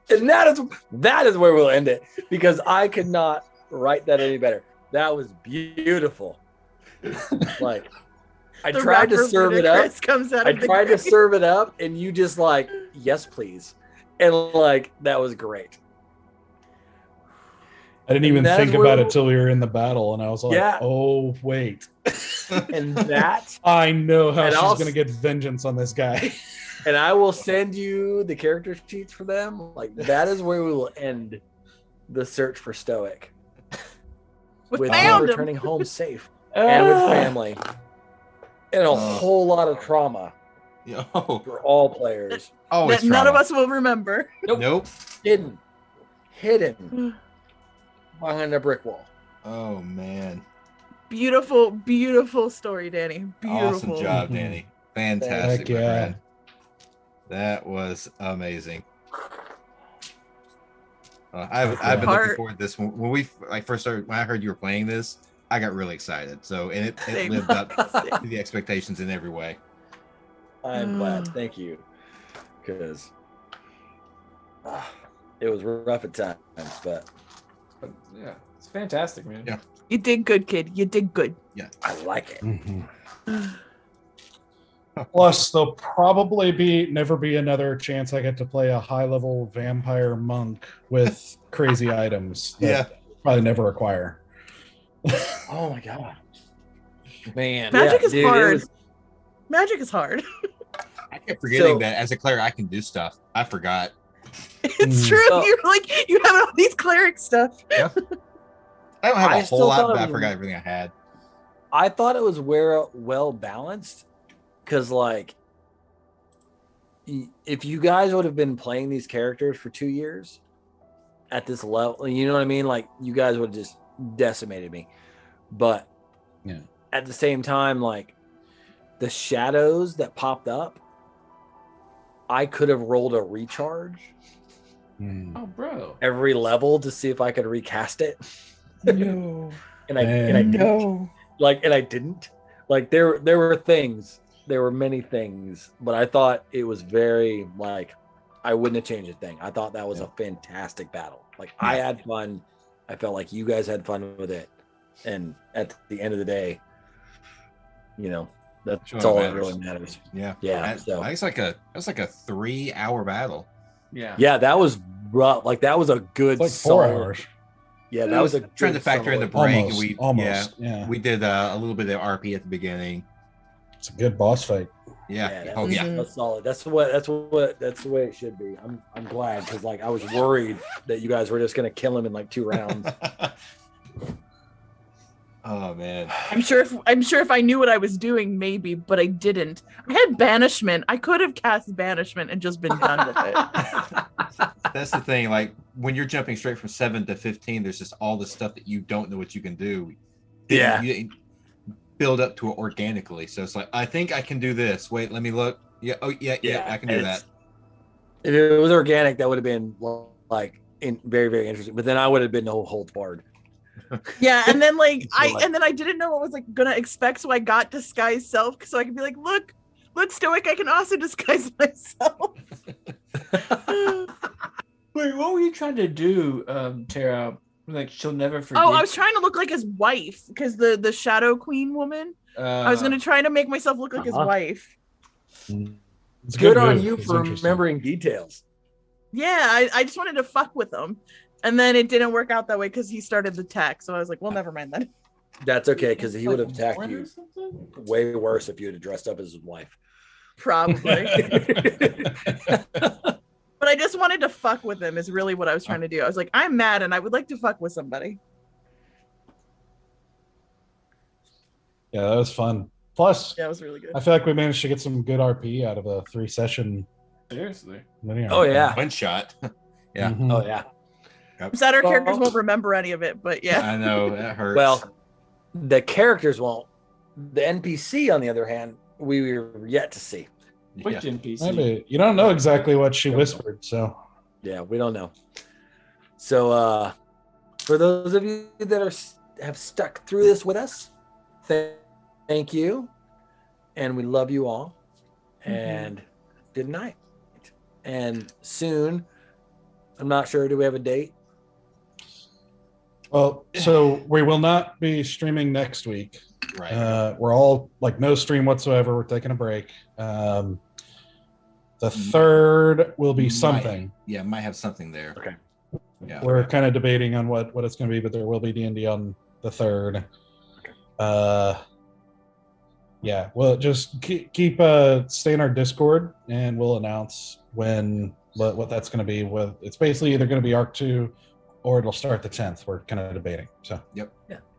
A: And that is where we'll end it, because I could not write that any better. That was beautiful. Like, I tried to serve it up. I tried to serve it up, and you just like, yes, please. And like, that was great.
E: I didn't even think about it till we were in the battle, and I was like, yeah. Oh, wait.
A: And that...
E: I know how she's going to get vengeance on this guy.
A: And I will send you the character sheets for them. Like, that is where we will end the search for Stoic. With him returning home safe and with family. and a whole lot of trauma for all players.
B: Always
C: None of us will remember.
B: Nope.
A: Hidden behind a brick wall.
B: Oh man.
C: Beautiful, beautiful story, Danny. Beautiful.
B: Awesome job, Danny. Fantastic,
E: Heck
B: my
E: yeah.
B: friend. That was amazing. I've been looking forward to this. When we first started, when I heard you were playing this, I got really excited. So, and it lived up to the expectations in every way.
A: I'm glad. Thank you. Because it was rough at times, but
D: yeah, it's fantastic, man.
B: Yeah.
C: You did good, kid. You did good.
B: Yeah.
A: I like it.
E: Mm-hmm. Plus, there'll probably never be another chance I get to play a high-level vampire monk with crazy items. That probably never acquire.
A: Oh my god, man!
C: Magic is
A: dude,
C: hard. Magic is hard.
B: I kept forgetting that as a cleric I can do stuff. I forgot.
C: It's true.
A: So-
C: You're like, you have all these cleric stuff.
B: Yeah. I don't have a
A: I
B: whole
A: still
B: lot,
A: thought
B: but
A: it
B: I
A: was-
B: forgot everything I had.
A: I thought it was well balanced, because like, if you guys would have been playing these characters for 2 years at this level, you know what I mean? Like, you guys would have just decimated me. But
E: Yeah.
A: at the same time, like, the shadows that popped up, I could have rolled a recharge
D: Oh, bro.
A: every level to see if I could recast it.
D: No.
A: and I didn't. And I didn't. Like, there were things, there were many things, but I thought it was very, like, I wouldn't have changed a thing. I thought that was a fantastic battle. Like, I had fun. I felt like you guys had fun with it. And at the end of the day, you know, that's
B: Sure,
A: all
B: it
A: that
B: matters.
A: really matters.
B: Yeah.
A: Yeah.
B: That
A: So
B: was like a 3-hour battle.
D: Yeah.
A: yeah, that was rough. Like, that was a good
E: It's like 4
A: solid-
E: hours.
A: Yeah, that was a
B: Trying to
A: good
B: factor in the
A: solid-
B: break.
E: Almost.
B: And
E: Almost. Yeah.
B: we did a little bit of RP at the beginning.
E: It's a good boss fight.
B: Yeah.
A: that
B: Oh
A: was-
B: yeah.
A: that's solid. That's the way it should be. I'm glad, because like I was worried that you guys were just gonna kill him in like 2 rounds.
B: Oh man.
C: I'm sure if I knew what I was doing, maybe, but I didn't. I had banishment. I could have cast banishment and just been done with it.
B: That's the thing. Like when you're jumping straight from 7 to 15, there's just all this stuff that you don't know what you can do.
A: Yeah.
B: You build up to it organically. So it's like, I think I can do this. Wait, let me look. Yeah. Oh yeah. I can do that.
A: If it was organic, that would have been like very, very interesting. But then I would have been no holds barred.
C: Yeah, and then like
A: So,
C: I didn't know what was like gonna expect, so I got disguise self, so I could be like, look, Stoic, I can also disguise myself.
D: Wait, what were you trying to do, Tara? Like, she'll never forget.
C: Oh, I was trying to look like his wife, because the Shadow Queen woman. I was gonna try to make myself look like his wife.
E: It's a
A: Good on
E: move.
A: you
E: It's
A: for
E: interesting.
A: remembering details.
C: Yeah, I just wanted to fuck with him. And then it didn't work out that way because he started the attack. So I was like, well, never mind then.
A: That's okay, because he would have attacked
D: Warren or
A: you
D: something?
A: way worse if you had dressed up as his wife.
C: Probably. But I just wanted to fuck with him is really what I was trying to do. I was like, I'm mad and I would like to fuck with somebody.
E: Yeah, that was fun. Plus,
C: Yeah, it was really good.
E: I feel like we managed to get some good RP out of a 3-session
D: Seriously.
E: linear.
A: Oh, yeah.
B: One shot. Yeah.
E: Mhm.
A: Oh yeah.
C: I'm sad our characters
A: Well-
C: won't remember any of it, but yeah.
B: I know that hurts.
A: Well, the characters won't. The NPC, on the other hand, we were yet to see.
D: Which NPC?
E: Maybe you don't know exactly what she whispered, so
A: Yeah, we don't know. So, for those of you that have stuck through this with us, thank you, and we love you all. And good night. And soon, I'm not sure. Do we have a date?
E: well. So we will not be streaming next week.
B: right.
E: We're all like no stream whatsoever. We're taking a break. The third will be something.
B: Yeah, might have something there.
A: Okay.
B: Yeah.
E: We're kind of debating on what it's going to be, but there will be D&D on the third. Yeah, well, just keep stay in our Discord, and we'll announce what that's going to be. It's basically either going to be Arc 2 or it'll start the 10th. We're kind of debating. So
B: Yep.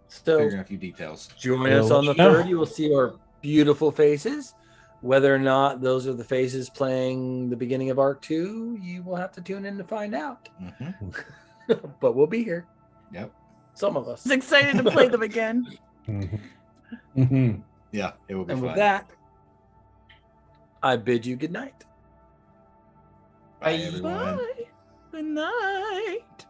A: So
B: Figuring a few details.
A: join
E: We'll
A: us on the
E: let you know.
A: 3rd. You will see our beautiful faces. Whether or not those are the faces playing the beginning of Arc 2, you will have to tune in to find out.
B: Mm-hmm.
A: But we'll be here.
B: Yep.
A: Some of us.
C: I was excited to play them again.
B: Yeah, it will be
A: And
B: fun.
A: with that, I bid you good night.
B: Bye, everyone.
C: Bye. Good night.